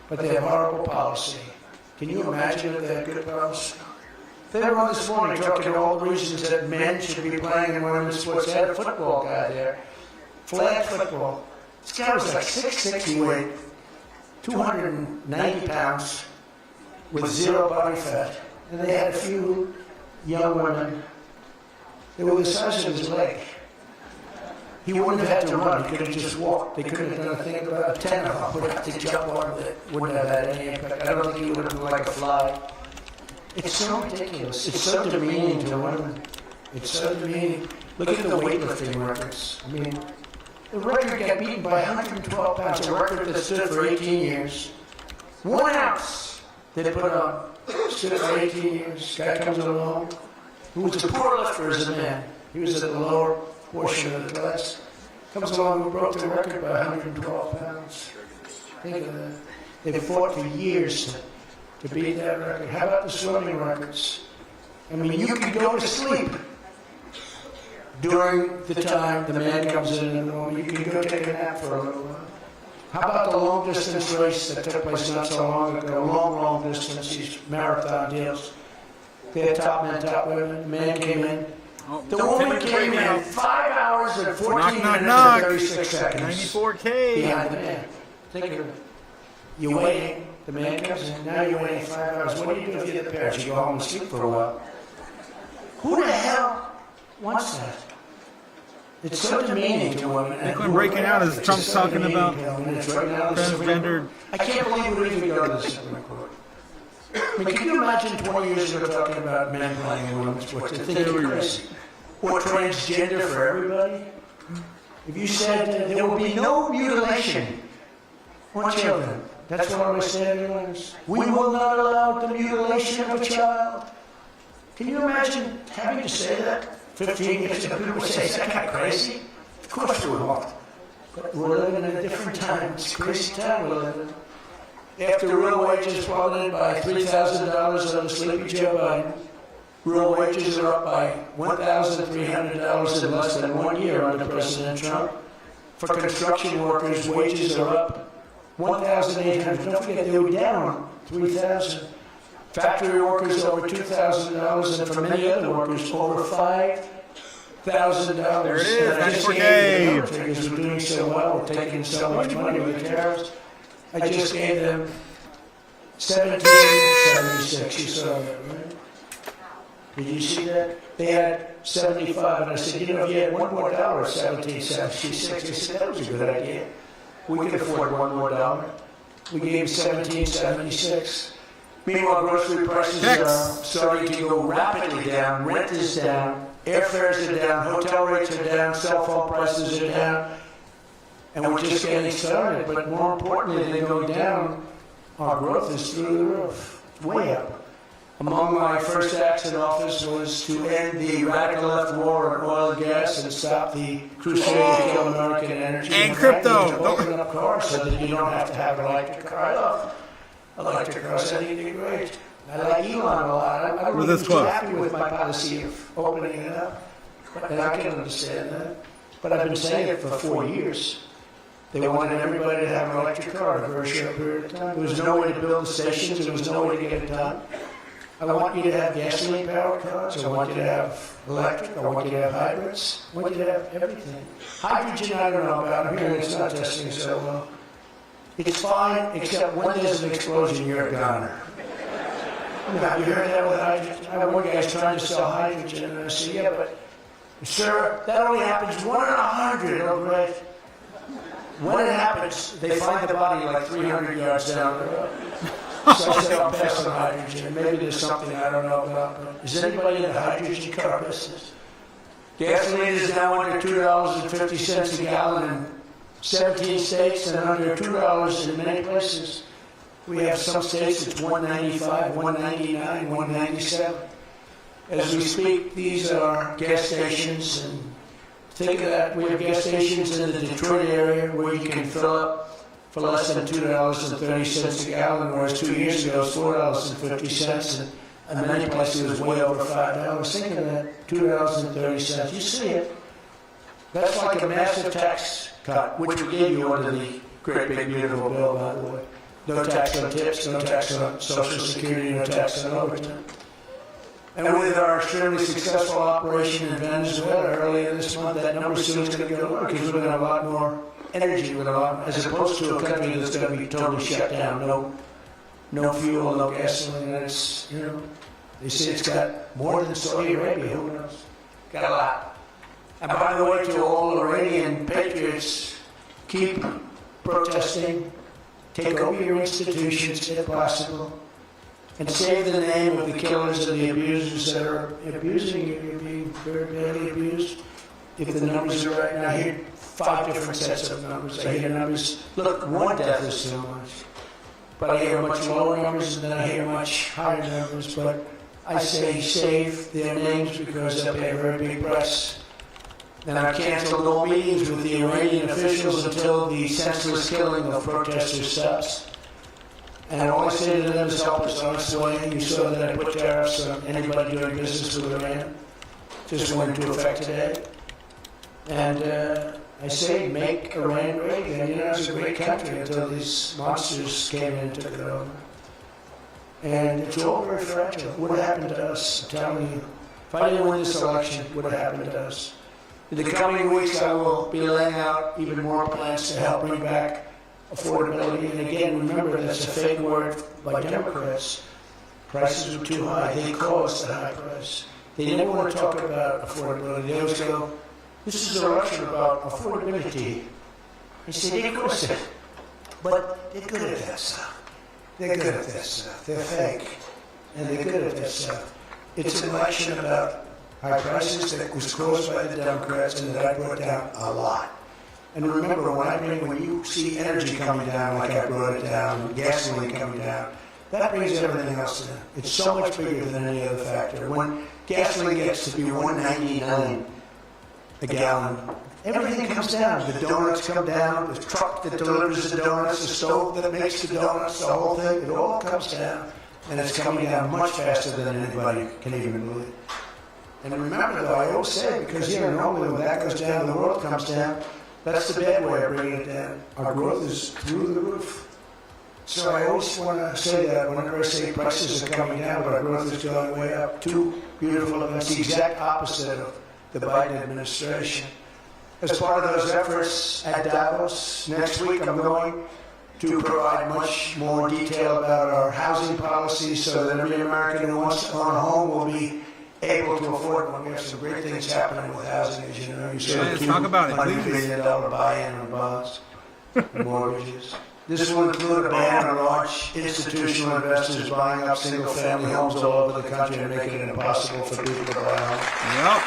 But they have horrible policy. Can you imagine if they had good policy? They were on this morning talking all the reasons that men should be playing in women's sports. They had a football guy there, flag football. This guy was like 6'6", he weighed 290 pounds with zero body fat. And they had a few young women. They were the size of his leg. He wouldn't have had to run, he could have just walked. They couldn't have done a thing about a 10-hop, would have to jump on it, wouldn't have had any impact. I don't think he would have been like a fly. It's so ridiculous. It's so demeaning to women. It's so demeaning. Look at the weightlifting records. I mean, the record got beaten by 112 pounds, a record that stood for 18 years. 1 ounce they put on, stood for 18 years. Guy comes along, who was a poor lifter as a man. He was at the lower portion of the class. Comes along and broke the record by 112 pounds. Think of that. They fought for years to beat that record. How about the swimming records? I mean, you could go to sleep during the time the man comes in the morning. You could go take a nap for a little while. How about the long distance race that took place not so long ago? Long distance, these marathon deals. They had top men, top women. The man came in. The woman came in 5 hours and 14 minutes and 36 seconds. 94K. Behind the man. Think of it. You're waiting. The man comes in. Now you're waiting 5 hours. What do you do if you're the parents? You go home and sleep for a while. Who the hell wants that? It's so demeaning to women. I think I'm breaking out as Trump's talking about transgendered. I can't believe we even go to the Supreme Court. I mean, can you imagine 20 years ago talking about men playing in women's sports? I think you're crazy. Or transgender for everybody? If you said there will be no mutilation on children, that's one of my standing lines. We will not allow the mutilation of a child. Can you imagine having to say that? 15 years ago, people would say, is that guy crazy? Of course we won't. But we're living in a different time. It's a crazy time we're living. After real wages plummeted by $3,000 under Sleepy Joe Biden, real wages are up by $1,300 in less than 1 year under President Trump. For construction workers, wages are up $1,800. Don't forget, they were down $3,000. Factory workers over $2,000, and for many other workers, over $5,000. There it is, nice for Gabe. Because we're doing so well, we're taking so much money with the tariffs. I just gave them 1776. You saw that, right? Did you see that? They had 75, and I said, you know, if you had $1 more, 1776. They said, that was a good idea. We could afford $1 more. We gave 1776. Meanwhile, grocery prices are starting to go rapidly down. Rent is down. Airfares are down. Hotel rates are down. Cell phone prices are down. And we're just getting started. But more importantly than going down, our growth is through the roof. Way up. Among my first acts in office was to end the radical left war on oil and gas and stop the crusade to kill American energy. And crypto. To open up cars so that you don't have to have an electric car. I love electric cars. I think they're great. I like Elon a lot. I With was this too quote. happy with my policy of opening it up. And I can understand that. But I've been saying it for 4 years. They wanted everybody to have an electric car in a very short period of time. There was no way to build the stations. There was no way to get it done. I want you to have gasoline-powered cars. I want you to have electric. I want you to have hybrids. I want you to have everything. Hydrogen, I don't know about. I'm hearing it's not testing so well. It's fine, except when there's an explosion, you're a goner. Have you heard that with hydrogen? I have one guy's trying to sell hydrogen, and I say, yeah, but, sir, that only happens 1 in 100, oh, great. When it happens, they find the body like 300 yards down the road. So I said, I'll pass on hydrogen. Maybe there's something I don't know about. But is anybody in the hydrogen car business? Gasoline is now under $2.50 a gallon in 17 states and under $2 in many places. We have some states it's $1.95, $1.99, $1.97. As we speak, these are gas stations, and think of that. We have gas stations in the Detroit area where you can fill up for less than $2.30 a gallon, whereas 2 years ago it was $4.50, and in many places it was way over $5. Think of that, $2.30. You see it. That's like a massive tax cut, which we gave you under the great big beautiful bill, by the way. No tax on tips, no tax on Social Security, no tax on overtime. And with our extremely successful operation in Venezuela earlier this month, that number soon is going to go up because we're going to have a lot more energy, with a lot, as opposed to a country that's going to be totally shut down. No fuel, no gasoline. And it's, you know, they say it's got more than Saudi Arabia. Who knows? Got a lot. And by the way, to all Iranian patriots, keep protesting. Take over your institutions if possible, and save the name of the killers and the abusers that are abusing you. You're being very badly abused. If the numbers are right, now I hear 5 different sets of numbers. I hear numbers, look, 1 death is so much. But I hear much lower numbers, and then I hear much higher numbers. But I say save their names because they'll pay a very big price. And I've canceled all meetings with the Iranian officials until the senseless killing of protesters stops. And all I say to them is help us honestly. You saw that I put tariffs on anybody doing business with Iran. Just went into effect today. And I say make Iran great again. You know, it's a great country until these monsters came in and took it over. And it's all very fragile. What happened to us? I'm telling you. If I didn't win this election, what would happen to us? In the coming weeks, I will be laying out even more plans to help bring back affordability. And again, remember, that's a fake word by Democrats. Prices were too high. They caused the high price. They never want to talk about affordability. They always go, this is an election about affordability. They say, of course it. But they're good at that stuff. They're good at that stuff. They're fake. And they're good at that stuff. It's an election about high prices that was caused by the Democrats and that I brought down a lot. And remember, when you see energy coming down like I brought it down, gasoline coming down, that brings everything else down. It's so much bigger than any other factor. When gasoline gets to be $1.99 a gallon, everything comes down. The donuts come down, the truck that delivers the donuts, the stove that makes the donuts, the whole thing, it all comes down. And it's coming down much faster than anybody can even believe. And remember, though, I always say, because here normally when that goes down, the world comes down, that's the bad way of bringing it down. Our growth is through the roof. So I always want to say that whenever I say prices are coming down, but our growth is going way up. 2 beautiful events, the exact opposite of the Biden administration. As part of those efforts at Davos, next week I'm going to provide much more detail about our housing policy so that every American who wants to own a home will be able to afford one. We have some great things happening with housing, as you know. You saw Let's talk about it, $100 please. billion buy-in on bonds and mortgages. This will include a ban on large institutional investors buying up single-family homes all over the country and making it impossible for people to buy homes. Yep.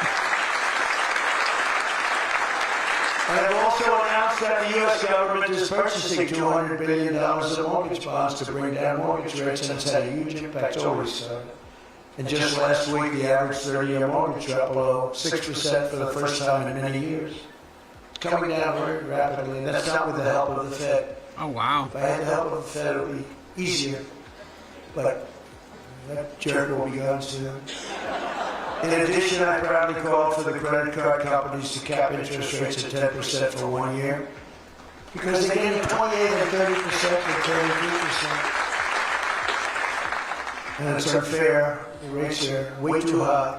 And I've also announced that the U.S. government is purchasing $200 billion of mortgage bonds to bring down mortgage rates, and it's had a huge impact. It's always so. And just last week, the average 30-year mortgage dropped below 6% for the first time in many years. It's coming down very rapidly, and that's not with the help of the Fed. Oh, wow. If I had the help of the Fed, it would be easier. But that jerk will be gone soon. In addition, I proudly called for the credit card companies to cap interest rates at 10% for 1 year, because they're getting 28 and 30% and 32%. And it's unfair. The rates are way too high.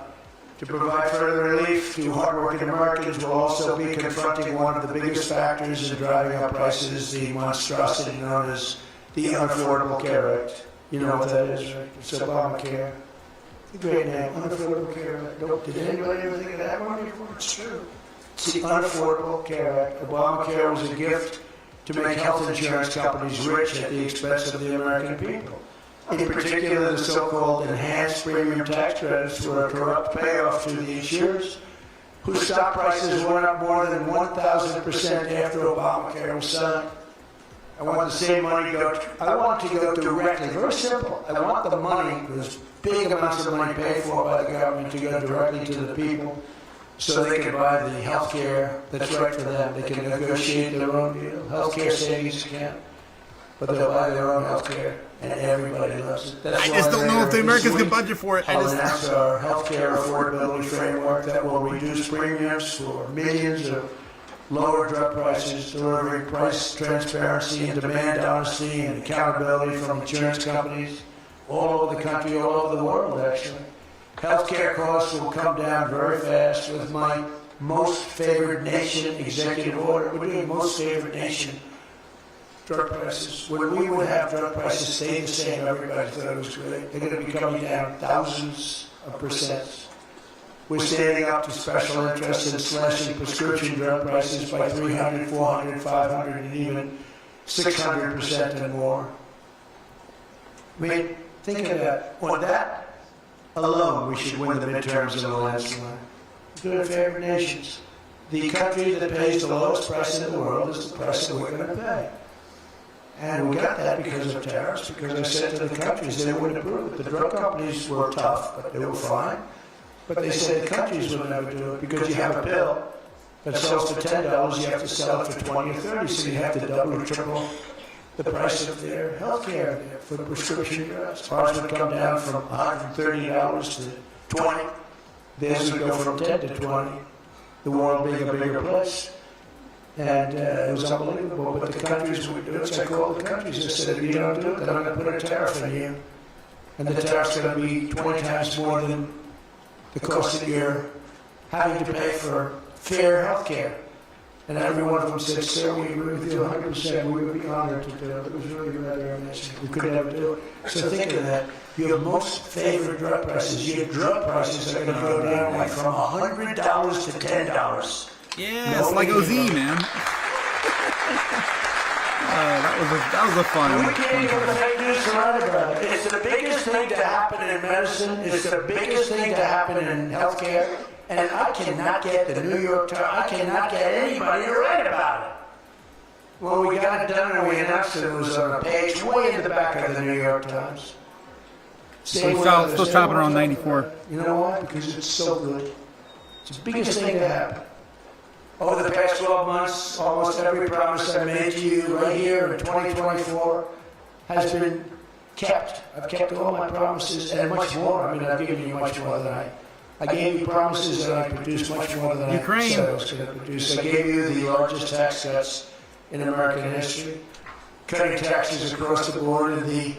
To provide further relief to hardworking Americans will also be confronting one of the biggest factors in driving up prices, the monstrosity known as the Unaffordable Care Act. You know what that is, right? It's Obamacare. Great name, Unaffordable Care Act. Did anybody ever think of that one before? It's true. It's the Unaffordable Care Act. Obamacare was a gift to make health insurance companies rich at the expense of the American people. In particular, the so-called enhanced premium tax credits were a corrupt payoff to the insurers, whose stock prices went up more than 1,000% after Obamacare was signed. I want the same money I want it to go directly, very simple. I want the money, those big amounts of money paid for by the government, to go directly to the people so they can buy the health care that's right for them. They can negotiate their own deal, health care savings account, but they'll buy their own health care, and everybody loves it. I just don't know if the Americans can budget for it. I'll announce our health care affordability framework that will reduce premiums for millions of lower drug prices, delivering price transparency and demand honesty and accountability from insurance companies all over the country, all over the world, actually. Healthcare costs will come down very fast with my most favored nation executive order. We're doing most favored nation drug prices. When we would have drug prices stay the same, everybody thought it was great. They're going to be coming down thousands of percent. We're standing up to special interests in slashing prescription drug prices by 300, 400, 500, and even 600% and more. I mean, think of that. On that alone, we should win the midterms in the landslide. Good favored nations. The country that pays the lowest price in the world is the price that we're going to pay. And we got that because of tariffs, because I said to the countries they wouldn't approve it. The drug companies were tough, but they were fine. But they said the countries would never do it because you have a pill that sells for $10, you have to sell it for 20 or 30, so you have to double or triple the price of their health care for prescription drugs. Ours would come down from $130 to 20. Theirs would go from 10 to 20. The world being a bigger place. And it was unbelievable, but the countries would do it. So I called the countries and said, if you don't do it, then I'm going to put a tariff on you. And the tariff's going to be 20 times more than the cost that you're having to pay for fair health care. And every one of them said, sir, we agree with you 100%. We would be honored to do it. It was really rather amazing. We could never do it. So think of that. Your most favorite drug prices. Your drug prices are going to go down like from $100 to $10. Yeah, it's like OZ, man. That was a fun. We can't even fake news surrounded by it. It's the biggest thing to happen in medicine. It's the biggest thing to happen in healthcare. And I cannot get the New York Times. I cannot get anybody to write about it. Well, we got it done and we announced it. It was on a page way in the back of the New York Times. Still chopping around 94. You know why? Because it's so good. It's the biggest thing to happen. Over the past 12 months, almost every promise I made to you right here in 2024 has been kept. I've kept all my promises and much more. I mean, I've given you much more than I gave you promises that I produced much more than I said I was going to produce. I gave you the largest tax cuts in American history, cutting taxes across the board in the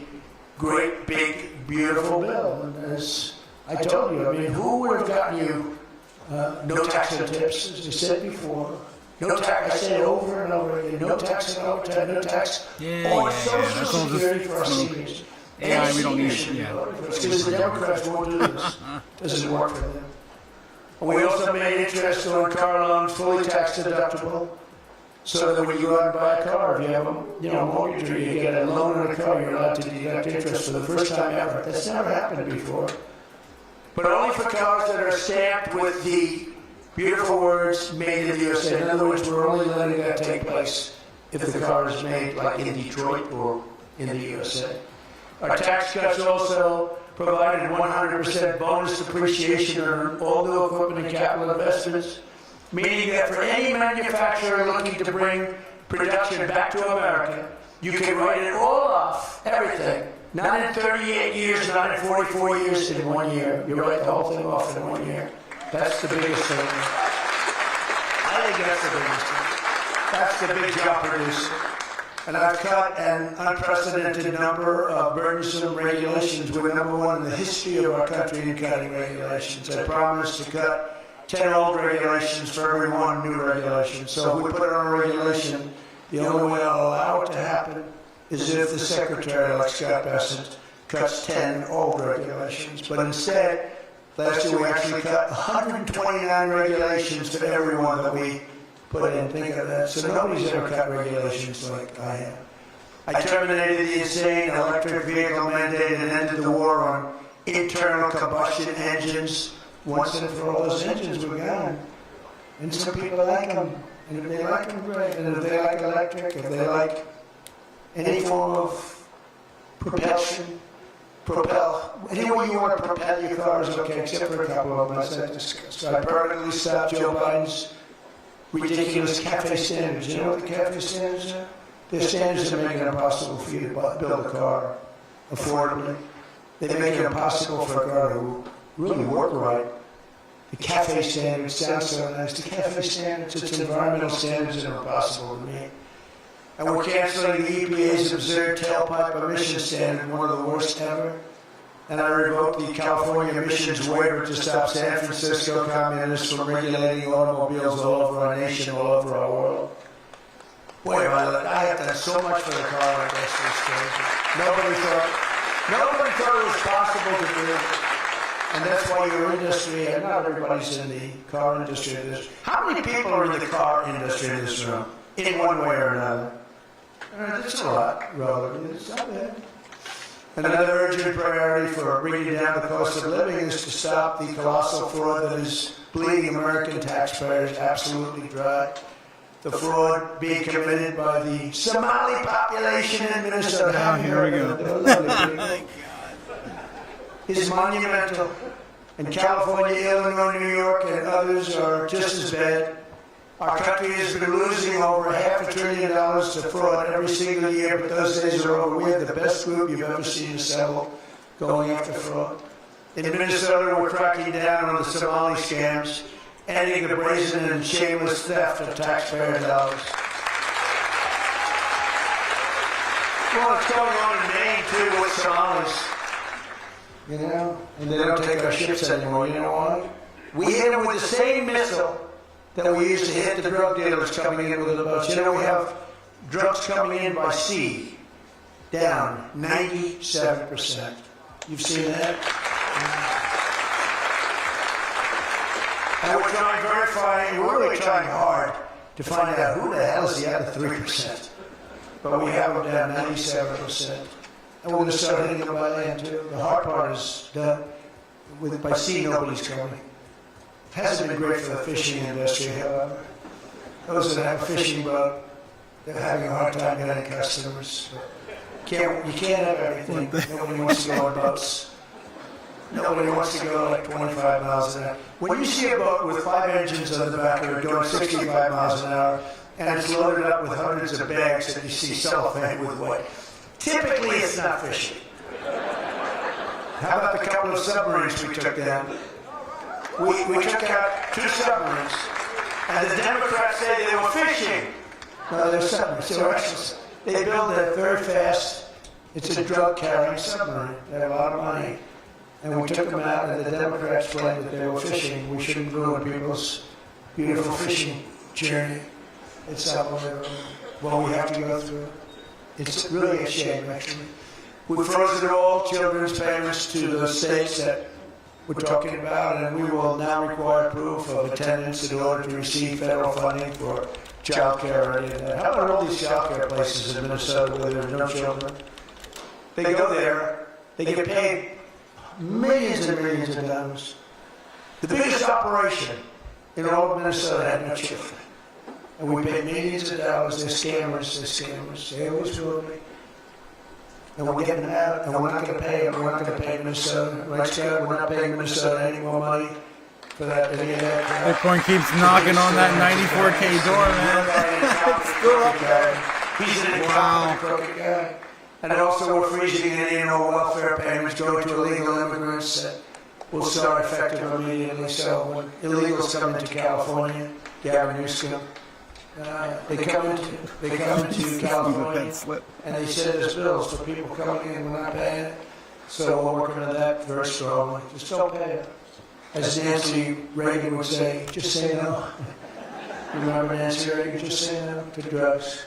great, big, beautiful bill. And as I told you, I mean, who would have gotten you no tax on tips, as I said before. No tax, I said over and over again, no tax on overtime, no tax on Social Security for our seniors. Yeah, we don't need it. Because the Democrats won't do this. Doesn't work for them. We also made interest on car loans fully tax deductible, so that when you go out and buy a car, if you have a mortgage or you get a loan on a car, you're allowed to deduct interest for the first time ever. That's never happened before. But only for cars that are stamped with the beautiful words "Made in the USA." In other words, we're only letting that take place if the car is made like in Detroit or in the USA. Our tax cuts also provided 100% bonus depreciation on all new equipment and capital investments, meaning that for any manufacturer looking to bring production back to America, you can write it all off, everything. Not in 38 years, not in 44 years, in 1 year. You write the whole thing off in 1 year. That's the biggest thing. I think that's the biggest thing. That's the big job producer. And I've cut an unprecedented number of burdensome regulations. We're #1 in the history of our country in cutting regulations. I promised to cut 10 old regulations for every 1 new regulation. So if we put it on a regulation, the only way I'll allow it to happen is if the Secretary, like Scott Bessent, cuts 10 old regulations. But instead, last year we actually cut 129 regulations for everyone that we put in. Think of that. So nobody's ever cut regulations like I have. I terminated the insane electric vehicle mandate and ended the war on internal combustion engines. Once and for all, those engines were gone. And some people like them. And if they like them, great. And if they like electric, if they like any form of propulsion, any way you want to propel your car is okay, except for a couple of them. So I permanently stopped Joe Biden's ridiculous cafe standards. You know what the cafe standards are? They're standards that make it impossible for you to build a car affordably. They make it impossible for a car to really work right. The cafe standards sound so nice. The cafe standards, it's environmental standards that are impossible to meet. And we're canceling the EPA's absurd tailpipe emission standard, one of the worst ever. And I revoked the California emissions waiver to stop San Francisco communists from regulating automobiles all over our nation, all over our world. Boy, I have done so much for the car industry. Nobody thought it was possible to do. And that's why your industry, and not everybody's in the car industry. How many people are in the car industry in this room, in one way or another? That's a lot, relatively. It's not bad. Another urgent priority for bringing down the cost of living is to stop the colossal fraud that is bleeding American taxpayers absolutely dry. The fraud being committed by the Somali population in Minnesota. Oh, here we go. Is monumental. And California, Illinois, New York, and others are just as bad. Our country has been losing over $500 billion to fraud every single year, but those days are over. We have the best group you've ever seen assemble going after fraud. In Minnesota, we're cracking down on the Somali scams, ending the brazen and shameless theft of taxpayer dollars. Well, it's going on in Maine, too, with Somalis. You know, and they don't take our ships anymore. You know why? We hit them with the same missile that we used to hit the drug dealers coming in with the boats. You know, we have drugs coming in by sea, down 97%. You've seen that? And we're really trying hard to find out who the hell is the other 3%. But we have them down 97%. And we're going to start hitting them by land, too. The hard part is done. By sea, nobody's coming. Hasn't been great for the fishing industry, however. Those that have a fishing boat, they're having a hard time getting customers. You can't have everything. Nobody wants to go on boats. Nobody wants to go like 25 miles an hour. When you see a boat with 5 engines on the back of it going 65 miles an hour, and it's loaded up with hundreds of bags that you see cellophane with wood, typically it's not fishing. How about the couple of submarines we took down? We took out 2 submarines, and the Democrats say they were fishing. No, they're submarines. They build that very fast. It's a drug-carrying submarine. They have a lot of money. And we took them out, and the Democrats claimed that they were fishing. We shouldn't ruin people's beautiful fishing journey. It's unbelievable. Well, we have to go through it. It's really a shame, actually. We've frozen all children's payments to the states that we're talking about, and we will now require proof of attendance in order to receive federal funding for child care or any of that. How about all these child care places in Minnesota where there are no children? They go there, they get paid millions and millions of dollars. The biggest operation in all of Minnesota had no children. And we pay millions of dollars. They're scammers. They always will be. and we're getting out, and we're not going to pay them. We're not going to pay Minnesota. Right, Scott? We're not paying Minnesota any more money for that. Any of that. Bitcoin keeps knocking on that 94K door, man. It's still up there. He's an incompetent, crooked guy. And also we're freezing any welfare payments go to illegal immigrants that will start effective immediately. So when illegals come into California, Gavin Newsom, they come into California and they send us bills for people coming in and we're not paying it. So we're working on that very strongly. Just don't pay it. As Nancy Reagan would say, just say no. You remember Nancy Reagan? Just say no to drugs.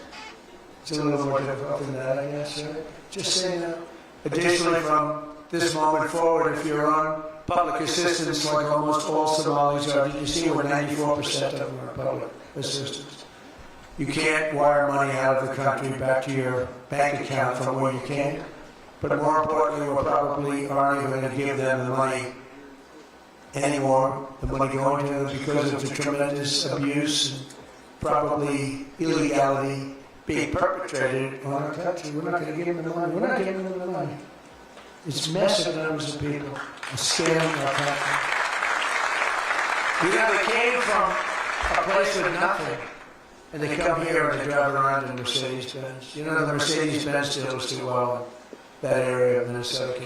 It's a little more difficult than that, I guess, right? Just say no. Additionally, from this moment forward, if you're on public assistance, like almost all Somalis are, did you see where 94% of them are public assistance? You can't wire money out of the country back to your bank account from where you came. But more importantly, we probably aren't even going to give them the money anymore. The money going to them because of the tremendous abuse and probably illegality being perpetrated on our country. We're not going to give them the money. We're not giving them the money. It's massive numbers of people are scamming our country. They came from a place with nothing, and they come here and they drive around in Mercedes-Benz. You know, the Mercedes-Benz dealers do well in that area of Minnesota.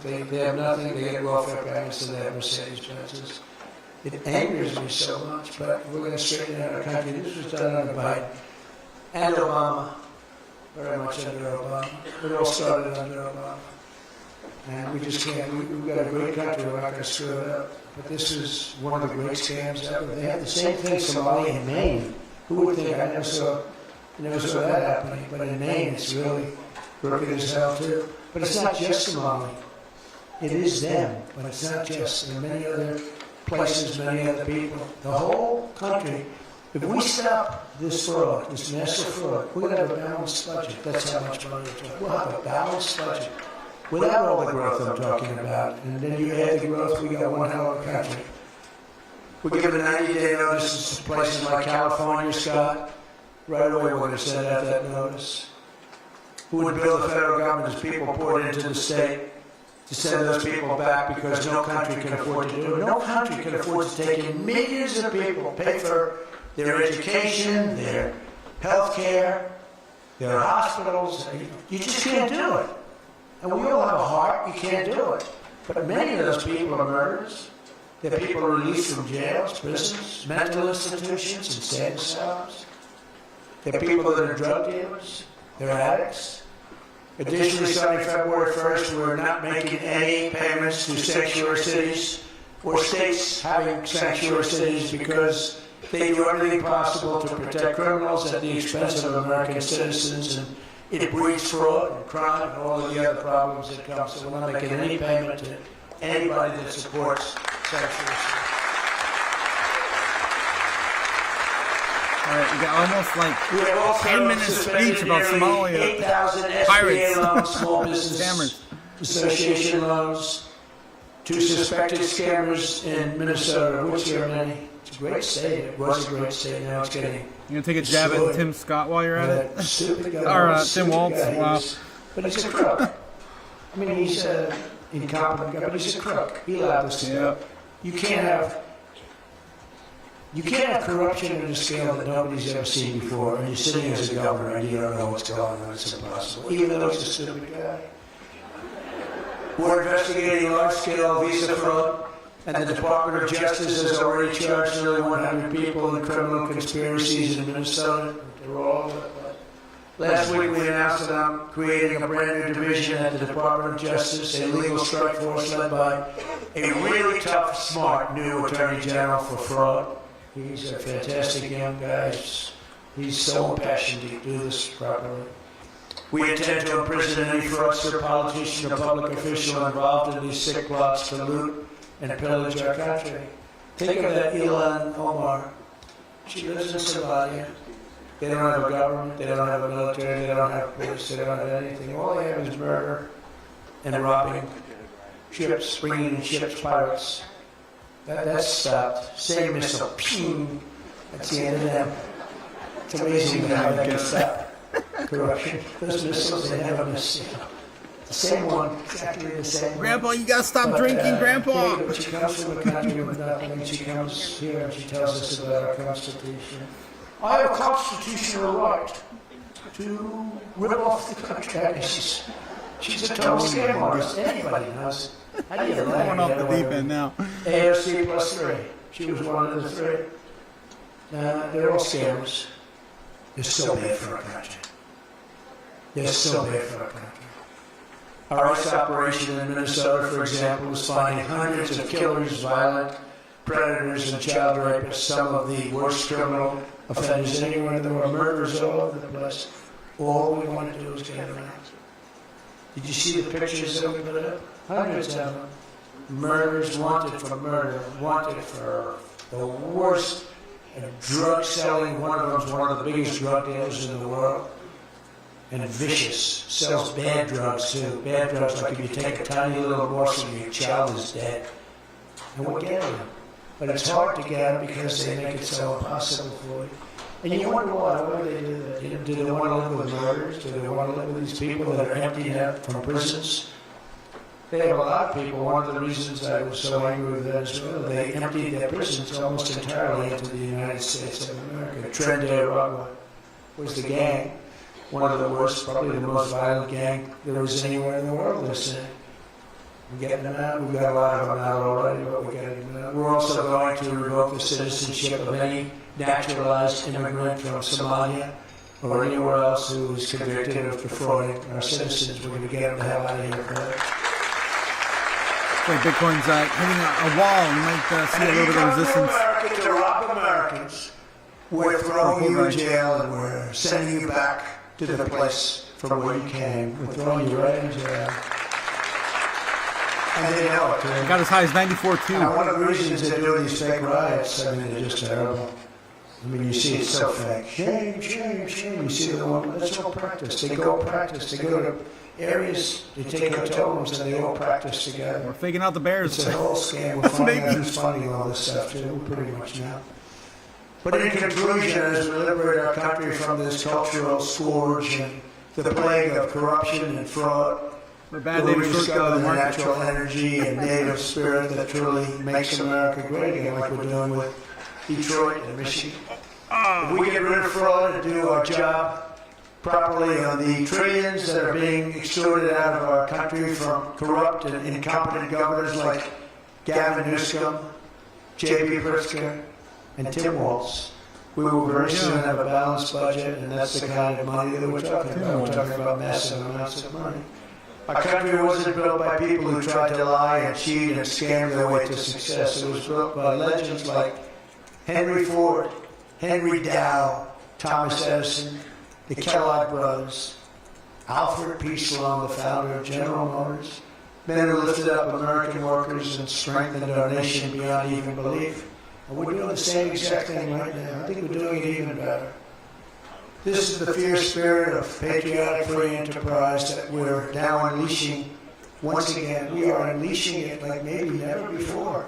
They have nothing. They get welfare payments and they have Mercedes-Benzes. It angers me so much, but we're going to straighten out our country. This was done under Biden and Obama, very much under Obama. It all started under Obama. And we just can't, we've got a great country, we're not going to screw it up. But this is one of the great scams ever. They had the same thing in Somalia and Maine. Who would think? I never saw that happening. But in Maine, it's really crooked as hell too. But it's not just Somalia. It is them, but it's not just. There are many other places, many other people. The whole country. If we stop this fraud, this massive fraud, we're going to have a balanced budget. That's how much money we're talking. We'll have a balanced budget without all the growth I'm talking about. And then you add the growth, we got one hell of a country. We're giving 90-day notices to places like California, Scott. Right away we're going to send out that notice. Who would bill the federal government as people poured into the state to send those people back because no country can afford to do it? No country can afford to take in millions of people, pay for their education, their health care, their hospitals. You just can't do it. And we all have a heart, you can't do it. But many of those people are murderers. They're people released from jails, prisons, mental institutions, insane asylums. They're people that are drug dealers. They're addicts. Additionally, starting February 1st, we're not making any payments to sanctuary cities or states having sanctuary cities because they do everything possible to protect criminals at the expense of American citizens, and it breeds fraud and crime and all of the other problems that come. So we're not making any payment to anybody that supports sanctuary cities. All right, we got almost like 10 minutes speech about Somalia. 8,000 SBA Pirates. loans, small business Scammers. association loans to suspected scammers in Minnesota, which are many. It's a great state. It was a great state. Now it's getting. You gonna take a jab at Tim Scott while you're at it? Stupid guy. Or Tim Stupid Waltz? guy. Wow. But he's a crook. I mean, he's an incompetent guy, but he's a crook. He allowed this to go. You can't have corruption at a scale that nobody's ever seen before, and you're sitting as a governor and you don't know what's going on. It's impossible. Even though he's a stupid guy. We're investigating large-scale visa fraud, and the Department of Justice has already charged nearly 100 people in criminal conspiracies in Minnesota. They're all. Last week we announced that I'm creating a brand new division at the Department of Justice, a legal strike force led by a really tough, smart new Attorney General for fraud. He's a fantastic young guy. He's so impassioned to do this properly. We intend to imprison any fraudster, politician, or public official involved in these sick plots to loot and pillage our country. Think of that Ilan Omar. She lives in Somalia. They don't have a government, they don't have a military, they don't have police, they don't have anything. All they have is murder and robbing ships, bringing in ships, pirates. That's stopped. Same missile, ping. That's the end of them. It's amazing how they can stop corruption. Those missiles, they never miss. same one, exactly the same. Grandpa, you gotta stop drinking, Grandpa. But she comes from a country with nothing, and she comes here and she tells us about our Constitution. I have a constitutional right to rip off the country. She's a total scam artist. Anybody knows. How do you let Going off the deep end now. AOC plus 3. She was one of the 3. They're all scammers. They're so bad for our country. They're so bad for our country. Our ICE operation in Minnesota, for example, was finding hundreds of killers, violent predators, and child rapists, some of the worst criminal offenders anywhere in the world, murderers all over the place. All we want to do is get them out. Did you see the pictures that we put up? Hundreds of them. Murderers wanted for murder, wanted for the worst drug selling. One of them is one of the biggest drug dealers in the world. And vicious, sells bad drugs too. Bad drugs, like if you take a tiny little morsel, your child is dead. And we're getting them. But it's hard to get them because they make it so impossible for you. And you wonder why do they do that? Do they want to live with murderers? Do they want to live with these people that are emptied out from prisons? They have a lot of people. One of the reasons I was so angry with Venezuela, they emptied their prisons almost entirely into the United States of America. Trinidad was the gang. One of the worst, probably the most violent gang there was anywhere in the world, they're saying. We're getting them out. We've got a lot of them out already, but we're getting them out. We're also going to revoke the citizenship of any naturalized immigrant from Somalia or anywhere else who is convicted of defrauding our citizens. We're going to get them the hell out of here. Like Bitcoin's hitting a wall. You might see a little bit of resistance. America to rob Americans, we're throwing you in jail and we're sending you back to the place from where you came. We're throwing you right in jail. And they know it, too. It got as high as 94.2. And one of the reasons they're doing these fake riots, I mean, they're just terrible. I mean, you see it's so fake. Shame, shame, shame. You see the one, that's all practice. They go practice. They go to areas, they take hotel rooms, and they all practice together. We're faking out the bears. It's a whole scam. We're finding out who's funding all this stuff, too. We pretty much know. But in conclusion, as we liberate our country from this cultural scourge and the plague of corruption and fraud, we'll rediscover the natural energy and native spirit that truly makes America great again, like we're doing with Detroit and Michigan. If we get rid of fraud and do our job properly on the trillions that are being extorted out of our country from corrupt and incompetent governors like Gavin Newsom, J.B. Pritzker, and Tim Walz, we will very soon have a balanced budget, and that's the kind of money that we're talking about. We're talking about massive amounts of money. Our country wasn't built by people who tried to lie and cheat and scam their way to success. It was built by legends like Henry Ford, Henry Dow, Thomas Edison, the Kellogg brothers, Alfred P. Sloan, the founder of General Motors, men who lifted up American workers and strengthened our nation beyond even belief. And we're doing the same exact thing right now. I think we're doing it even better. This is the fierce spirit of patriotic free enterprise that we're now unleashing. Once again, we are unleashing it like maybe never before.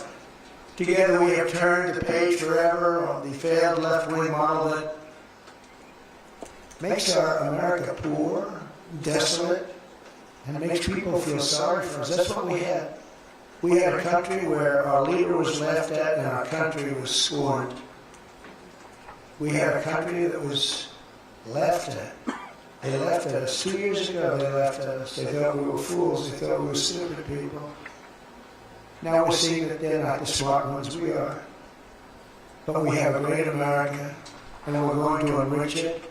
Together we have turned the page forever on the failed left-wing model that makes our America poor, desolate, and makes people feel sorry for us. That's what we had. We had a country where our leader was laughed at and our country was scorned. We had a country that was laughed at. They laughed at us. 2 years ago, they laughed at us. They thought we were fools. They thought we were stupid people. Now we're seeing that they're not the smart ones. We are. But we have a great America, and we're going to enrich it.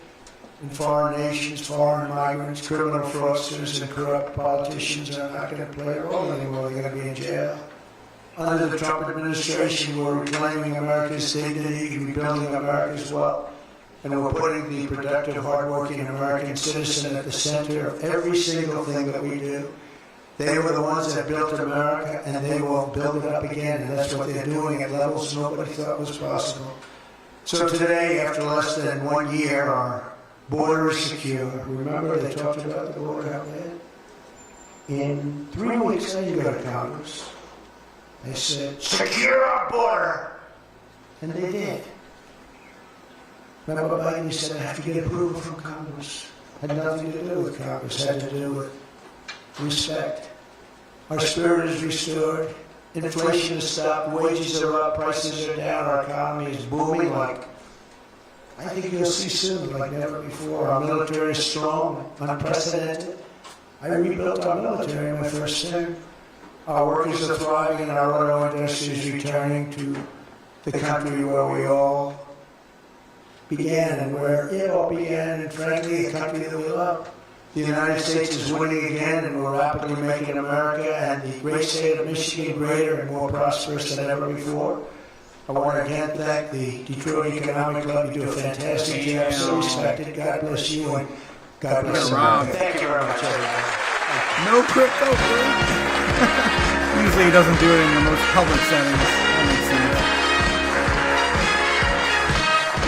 And foreign nations, foreign migrants, criminal fraudsters, and corrupt politicians are not going to play a role anymore. They're going to be in jail. Under the Trump administration, we're reclaiming America's dignity, rebuilding America's wealth, and we're putting the productive, hardworking American citizen at the center of every single thing that we do. They were the ones that built America, and they will build it up again, and that's what they're doing at levels nobody thought was possible. So today, after less than 1 year, our border is secure. Remember, they talked about the border out there? In 3 weeks, then you go to Congress. They said, secure our border. And they did. Remember Biden said, I have to get approval from Congress. Had nothing to do with Congress. Had to do with respect. Our spirit is restored. Inflation has stopped. Wages are up. Prices are down. Our economy is booming like I think you'll see soon, like never before. Our military is strong, unprecedented. I rebuilt our military in my first term. Our workers are thriving and our auto industry is returning to the country where we all began and where it all began, and frankly, the country that we love. The United States is winning again, and we're rapidly making America and the great state of Michigan greater and more prosperous than ever before. I want to again thank the Detroit Economic Club. You do a fantastic job, so respected. God bless you, and God bless America. Thank you very much, everybody. No crypto, please. Usually he doesn't do it in the most public settings. That makes sense.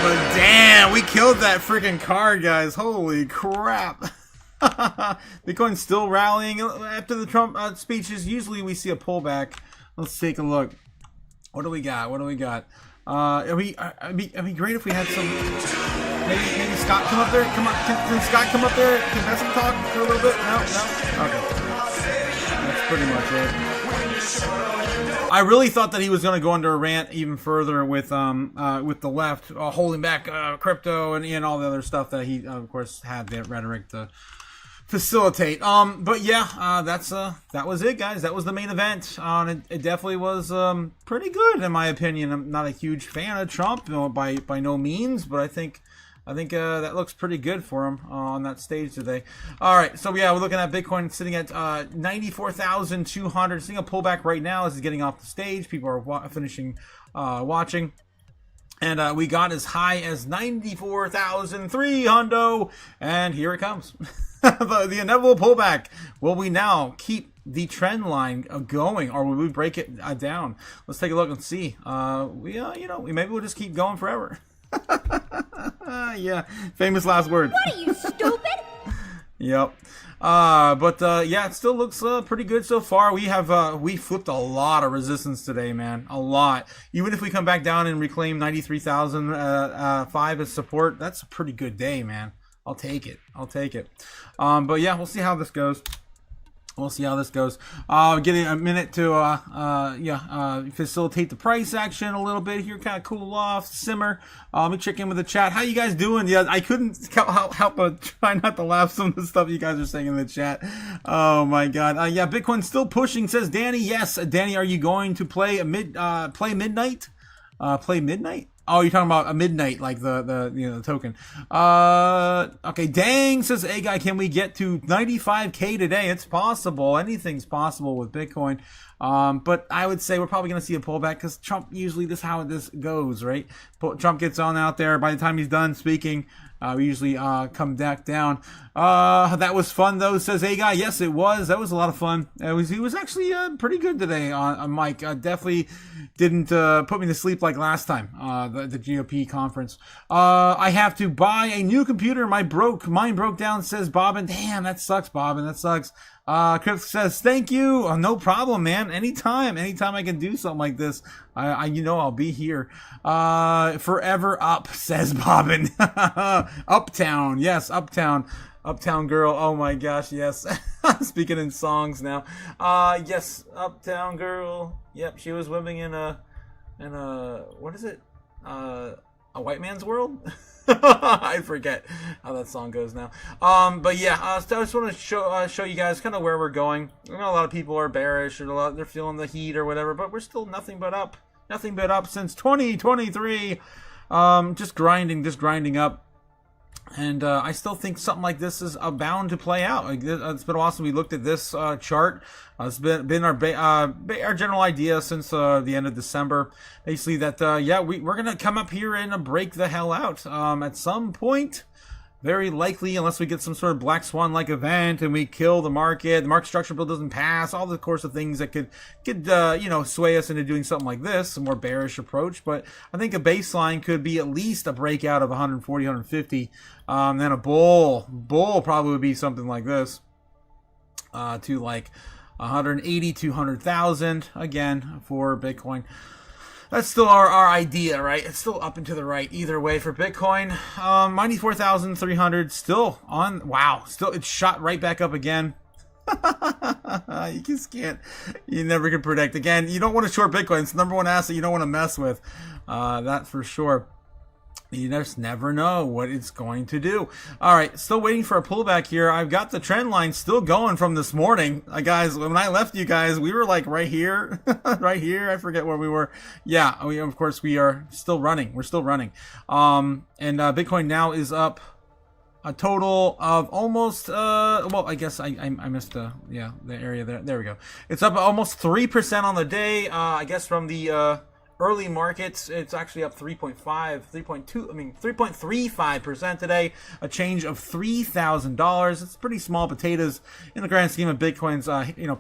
But damn, we killed that freaking card, guys. Holy crap. Bitcoin's still rallying after the Trump speeches. Usually we see a pullback. Let's take a look. What do we got? It'd be great if we had some. Maybe Scott come up there. Come on, can Scott come up there? Can Besson talk for a little bit? No. Okay, that's pretty much it. I really thought that he was going to go into a rant even further with the left holding back crypto and all the other stuff that he of course had the rhetoric to facilitate. But yeah, that was it, guys. That was the main event. It definitely was pretty good in my opinion. I'm not a huge fan of Trump, by no means, but I think that looks pretty good for him on that stage today. All right, so yeah, we're looking at Bitcoin sitting at 94,200. Seeing a pullback right now as it's getting off the stage. People are finishing watching. And we got as high as 94,300, and here it comes. the inevitable pullback. Will we now keep the trend line going, or will we break it down? Let's take a look and see. Maybe we'll just keep going forever. Yeah, famous last words. What are you, stupid? Yep. It still looks pretty good so far. We flipped a lot of resistance today, man. A lot. Even if we come back down and reclaim 93,005 as support, that's a pretty good day, man. I'll take it. But yeah, we'll see how this goes. Getting a minute to facilitate the price action a little bit here, kind of cool off, simmer. Let me check in with the chat. How you guys doing? Yeah, I couldn't help but try not to laugh some of the stuff you guys are saying in the chat. Oh my god. Bitcoin's still pushing, says Danny. Yes, Danny, are you going to play midnight? Play midnight? Oh, you're talking about a midnight, like the token. Okay, dang, says A guy, can we get to 95K today? It's possible. Anything's possible with Bitcoin. But I would say we're probably going to see a pullback because Trump usually this is how this goes, right? Trump gets on out there. By the time he's done speaking, we usually come back down. That was fun though, says A guy. Yes, it was. That was a lot of fun. He was actually pretty good today on mic. Definitely didn't put me to sleep like last time. The GOP conference. I have to buy a new computer. Mine broke down, says Bobbin. Damn, that sucks, Bobbin. That sucks. Chris says, thank you. No problem, man. Anytime I can do something like this, I'll be here. Forever up, says Bobbin. Uptown. Yes, Uptown. Uptown Girl. Oh my gosh, yes. Speaking in songs now. Yes, Uptown Girl. Yep, she was living in a what is it? A white man's world? I forget how that song goes now. So I just want to show you guys kind of where we're going. I know a lot of people are bearish or they're feeling the heat or whatever, but we're still nothing but up since 2023. Just grinding up. And I still think something like this is bound to play out. It's been a while since we looked at this chart. It's been our general idea since the end of December. Basically that, we're going to come up here and break the hell out at some point. Very likely, unless we get some sort of black swan-like event and we kill the market structure bill doesn't pass, all the course of things that could sway us into doing something like this, a more bearish approach. But I think a baseline could be at least a breakout of 140, 150. Then a bull probably would be something like this, to like 180, 200,000 again for Bitcoin. That's still our idea, right? It's still up and to the right either way for Bitcoin. 94,300 still on. Wow, still it's shot right back up again. You just can't. You never can predict. Again, you don't want to short Bitcoin. It's the number one asset you don't want to mess with. That's for sure. You just never know what it's going to do. All right, still waiting for a pullback here. I've got the trend line still going from this morning. Guys, when I left you guys, we were like right here, right here. I forget where we were. Yeah, of course, we are still running. We're still running. And Bitcoin now is up a total of almost, well, I guess I missed the area there. There we go. It's up almost 3% on the day. I guess from the early markets, it's actually up 3.35% today, a change of $3,000. It's pretty small potatoes in the grand scheme of Bitcoin's,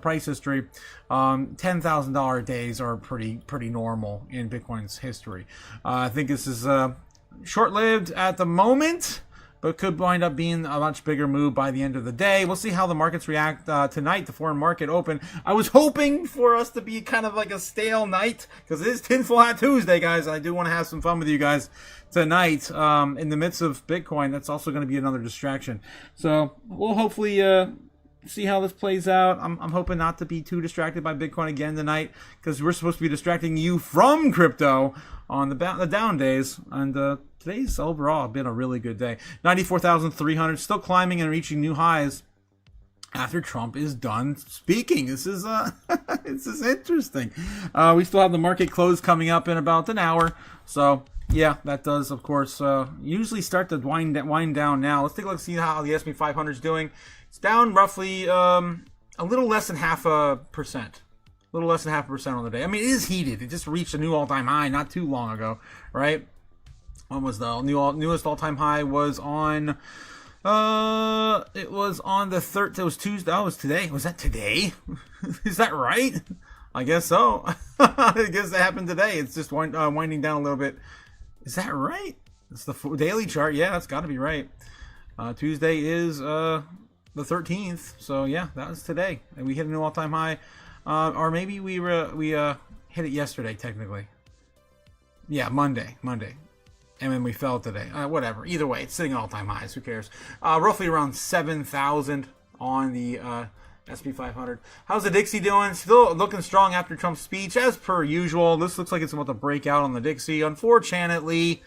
price history. $10,000 days are pretty normal in Bitcoin's history. I think this is short-lived at the moment, but could wind up being a much bigger move by the end of the day. We'll see how the markets react tonight, the foreign market open. I was hoping for us to be kind of like a stale night, because it is Tinfoil Hat Tuesday, guys, and I do want to have some fun with you guys tonight in the midst of Bitcoin. That's also going to be another distraction. So we'll hopefully see how this plays out. I'm hoping not to be too distracted by Bitcoin again tonight, because we're supposed to be distracting you from crypto on the down days, and today's overall been a really good day. 94,300, still climbing and reaching new highs after Trump is done speaking. This is this is interesting. We still have the market close coming up in about an hour, so yeah, that does of course usually start to wind down now. Let's take a look, see how the S&P 500 is doing. It's down roughly a little less than 0.5%. A little less than 0.5% on the day. I mean, it is heated. It just reached a new all-time high not too long ago, right? When was the newest all-time high? Was on it was on the third. It was Tuesday. Oh, it was today. Was that today? Is that right? I guess so. I guess that happened today. It's just winding down a little bit. Is that right? It's the daily chart. Yeah, that's got to be right. Tuesday is the 13th. So yeah, that was today, and we hit a new all-time high. Or maybe we hit it yesterday, technically. Yeah, Monday. And then we fell today. Whatever. Either way, it's sitting at all-time highs. Who cares? Roughly around 7,000 on the S&P 500. How's the Dixie doing? Still looking strong after Trump's speech, as per usual. This looks like it's about to break out on the Dixie, unfortunately.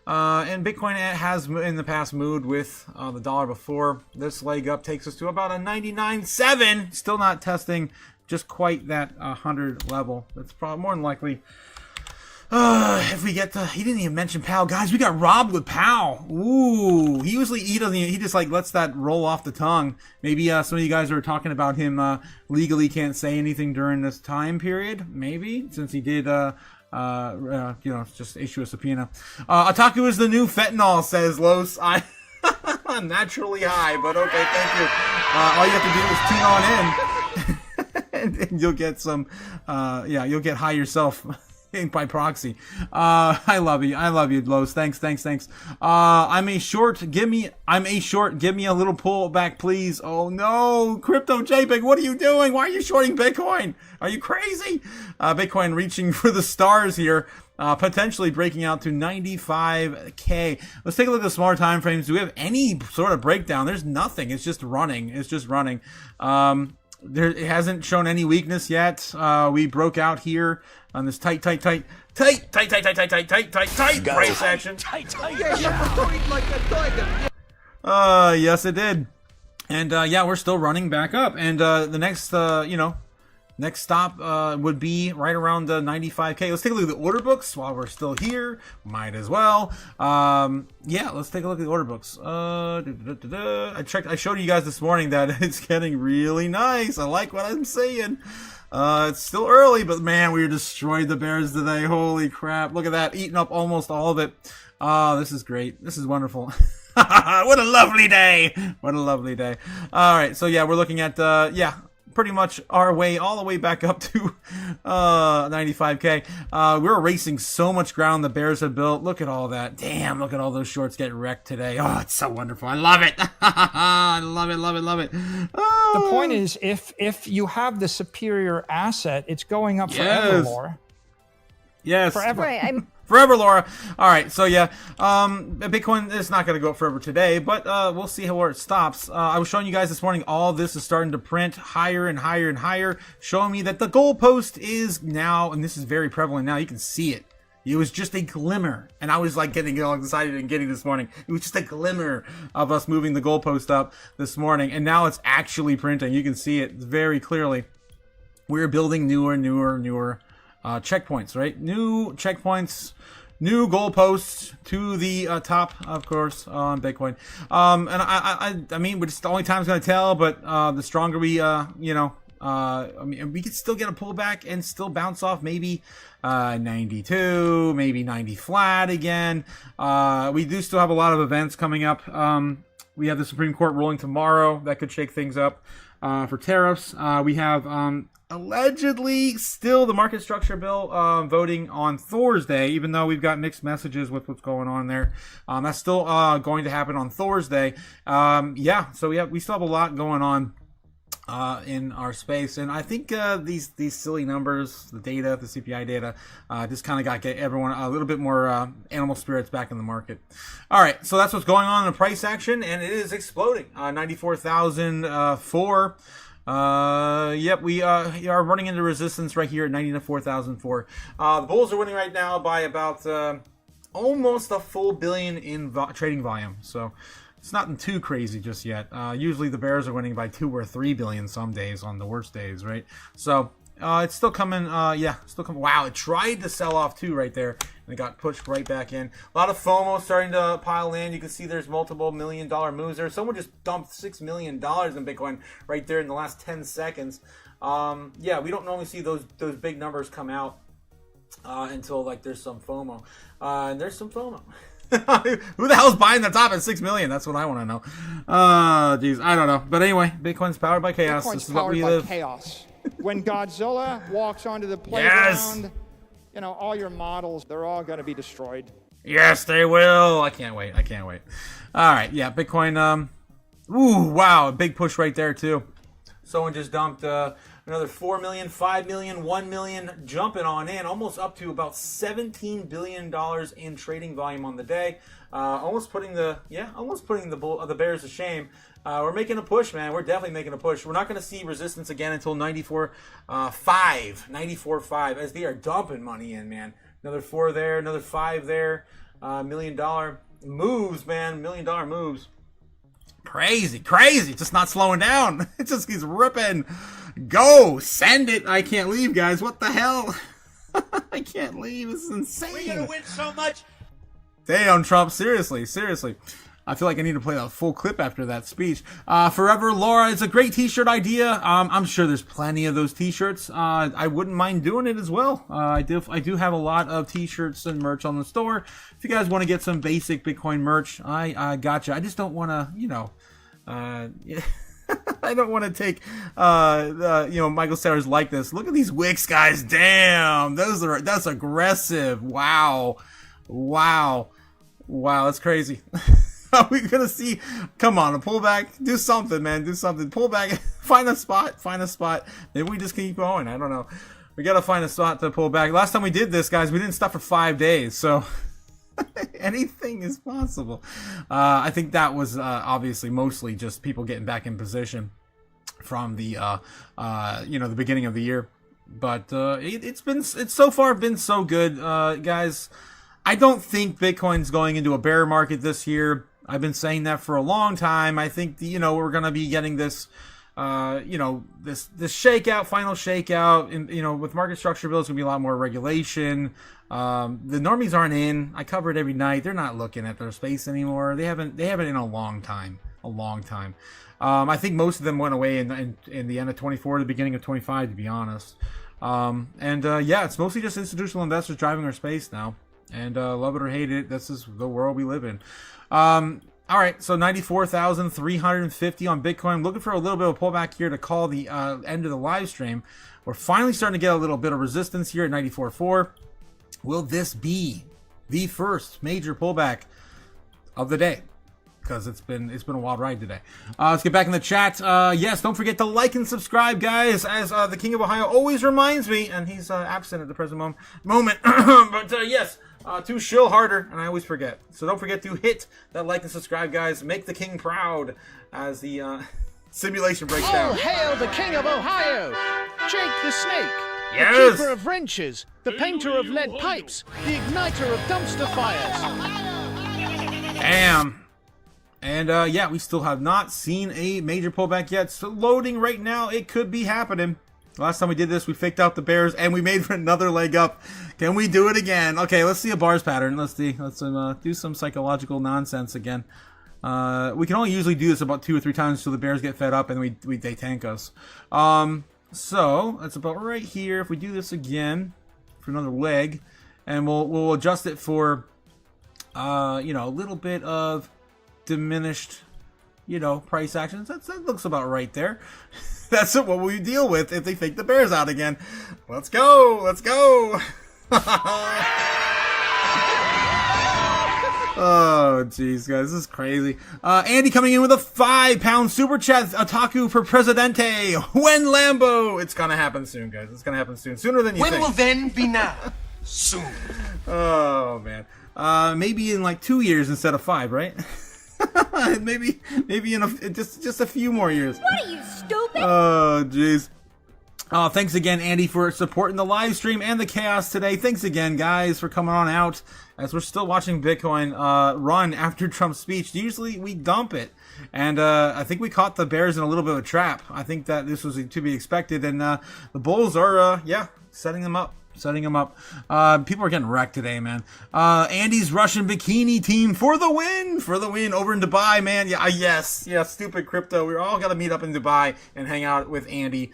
And Bitcoin has in the past moved with the dollar before. This leg up takes us to about a 99.7. Still not testing just quite that 100 level. That's probably more than likely. If we get he didn't even mention Powell. Guys, we got robbed with Powell. Ooh, he just like lets that roll off the tongue. Maybe some of you guys are talking about him legally can't say anything during this time period. Maybe, since he did just issue a subpoena. Otaku is the new fentanyl, says Los. Naturally high, but okay, thank you. All you have to do is tune on in. And you'll get some, you'll get high yourself by proxy. I love you, Los. Thanks. I'm a short. Give me a little pullback, please. Oh no, Crypto JPEG, what are you doing? Why are you shorting Bitcoin? Are you crazy? Bitcoin reaching for the stars here. Potentially breaking out to 95K. Let's take a look at the smaller time frames. Do we have any sort of breakdown? There's nothing. It's just running. It hasn't shown any weakness yet. We broke out here on this tight price action. Yes, it did. And we're still running back up. And the next next stop would be right around 95K. Let's take a look at the order books while we're still here. Might as well. Let's take a look at the order books. I showed you guys this morning that it's getting really nice. I like what I'm seeing. It's still early, but man, we destroyed the bears today. Holy crap. Look at that. Eating up almost all of it. This is great. This is wonderful. What a lovely day. All right. So yeah, we're looking at, pretty much our way all the way back up to 95K. We're erasing so much ground the bears have built. Look at all that. Damn, look at all those shorts get wrecked today. Oh, it's so wonderful. I love it. I love it. Oh. The point is, if you have the superior asset, it's going up forevermore. Yes. Forever. Right. Forever, Laura. All right, so yeah, Bitcoin is not going to go up forever today, but we'll see where it stops. I was showing you guys this morning, all this is starting to print higher and higher and higher, showing me that the goalpost is now, and this is very prevalent now, you can see it. It was just a glimmer, and I was like getting all excited and getting this morning. It was just a glimmer of us moving the goalpost up this morning, and now it's actually printing. You can see it very clearly. We're building newer checkpoints, right? New checkpoints, new goalposts to the top, of course, on Bitcoin. And I mean, it's the only time it's going to tell, but the stronger we, I mean, we could still get a pullback and still bounce off maybe 92, maybe 90 flat again. We do still have a lot of events coming up. We have the Supreme Court ruling tomorrow that could shake things up for tariffs. We have allegedly still the market structure bill voting on Thursday, even though we've got mixed messages with what's going on there. That's still going to happen on Thursday. Yeah, so we still have a lot going on in our space, and I think these silly numbers, the data, the CPI data, just kind of got get everyone a little bit more animal spirits back in the market. All right, so that's what's going on in the price action, and it is exploding. 94,004. Yep, we are running into resistance right here at 94,004. The bulls are winning right now by about almost a full billion in trading volume. So it's not too crazy just yet. Usually the bears are winning by 2 or 3 billion some days on the worst days, right? So it's still coming. Yeah, still coming. Wow, it tried to sell off too right there, and it got pushed right back in. A lot of FOMO starting to pile in. You can see there's multiple $1 million moves there. Someone just dumped $6 million in Bitcoin right there in the last 10 seconds. Yeah, we don't normally see those big numbers come out until like there's some FOMO, and there's some FOMO. Who the hell's buying the top at 6 million? That's what I want to know. Geez, I don't know. But anyway, Bitcoin's powered by chaos. Bitcoin's this is what powered we by live. chaos. When Godzilla walks onto the playground, Yes. you know, all your models, they're all going to be destroyed. Yes, they will. I can't wait. All right, yeah, Bitcoin. Ooh, wow, a big push right there too. Someone just dumped another 4 million, 5 million, 1 million, jumping on in, almost up to about $17 billion in trading volume on the day. Almost putting the bears to shame. We're making a push, man. We're definitely making a push. We're not going to see resistance again until 94.5, as they are dumping money in, man. Another 4 there, another 5 there. $1 million moves, man. $1 million moves. Crazy. It's just not slowing down. It just keeps ripping. Go, send it. I can't leave, guys. What the hell? I can't leave. This is insane. We're gonna win so much. Damn, Trump. Seriously. I feel like I need to play a full clip after that speech. Forever Laura, it's a great t-shirt idea. I'm sure there's plenty of those t-shirts. I wouldn't mind doing it as well. I do have a lot of t-shirts and merch on the store. If you guys want to get some basic Bitcoin merch, I gotcha. I just don't want to, I don't want to take, Michael Sarah's like this. Look at these wicks, guys. Damn, that's aggressive. Wow, that's crazy. Are we gonna see? Come on, a pullback. Do something, man. Do something. Pull back. Find a spot. Maybe we just keep going. I don't know. We gotta find a spot to pull back. Last time we did this, guys, we didn't stop for 5 days. So anything is possible. I think that was obviously mostly just people getting back in position from the the beginning of the year. But it's so far been so good, guys. I don't think Bitcoin's going into a bear market this year. I've been saying that for a long time. I think we're going to be getting this this shakeout, final shakeout, and with market structure bills, going to be a lot more regulation. The normies aren't in. I cover it every night. They're not looking at their space anymore. They haven't in a long time. I think most of them went away in the end of 24, the beginning of 25, to be honest. It's mostly just institutional investors driving our space now. And love it or hate it, this is the world we live in. All right, so 94,350 on Bitcoin. Looking for a little bit of a pullback here to call the end of the live stream. We're finally starting to get a little bit of resistance here at 94.4. Will this be the first major pullback of the day? because it's been a wild ride today. Let's get back in the chat. Yes, don't forget to like and subscribe, guys, as the King of Ohio always reminds me, and he's absent at the present moment. But yes, to shill harder, and I always forget. So don't forget to hit that like and subscribe, guys. Make the king proud as the simulation breaks down. All hail the King of Ohio, Jake the Snake. Yes! The keeper of wrenches, the painter of lead pipes, the igniter of dumpster fires. Damn. And yeah, we still have not seen a major pullback yet. So loading right now, it could be happening. Last time we did this, we faked out the bears and we made for another leg up. Can we do it again? Okay, let's see a bars pattern. Let's do some psychological nonsense again. We can only usually do this about 2 or 3 times until the bears get fed up and they tank us. So that's about right here. If we do this again for another leg, and we'll adjust it for you know, a little bit of diminished, you know, price actions. That looks about right there. That's what we deal with if they fake the bears out again. Let's go. Let's go. Oh, jeez, guys, this is crazy. Andy coming in with a £5 super chat. Otaku for Presidente. When Lambo? It's gonna happen soon, guys. It's gonna happen soon. Sooner than you think. When will then be now? Soon. Oh, man. Maybe in like 2 years instead of 5, right? maybe in just a few more years. What are you, stupid? Oh, jeez. Thanks again, Andy, for supporting the live stream and the chaos today. Thanks again, guys, for coming on out as we're still watching Bitcoin run after Trump's speech. Usually we dump it. And I think we caught the bears in a little bit of a trap. I think that this was to be expected. And the bulls are, yeah, setting them up. People are getting wrecked today, man. Andy's Russian bikini team for the win over in Dubai, man. Yeah, yes, stupid crypto. We're all gonna meet up in Dubai and hang out with Andy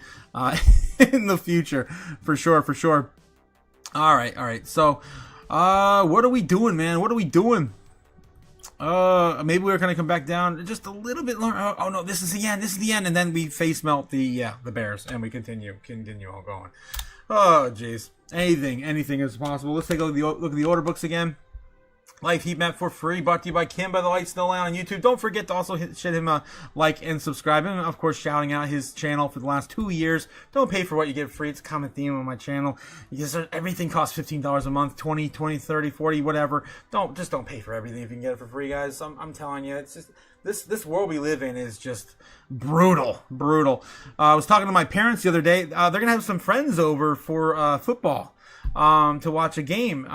in the future, for sure. All right. So, what are we doing, man? What are we doing? Maybe we're gonna come back down just a little bit longer. Oh no, this is the end, and then we face melt the bears, and we continue on going. Oh, jeez. Anything is possible. Let's take a look at the order books again. Live heat map for free, brought to you by Kim by the Light Snow Land on YouTube. Don't forget to also hit him a like and subscribe. And of course, shouting out his channel for the last 2 years. Don't pay for what you get free. It's a common theme on my channel. Because everything costs $15 a month, 20, 30, 40, whatever. Don't pay for everything if you can get it for free, guys. I'm telling you, it's just this world we live in is just brutal. I was talking to my parents the other day. They're gonna have some friends over for football. To watch a game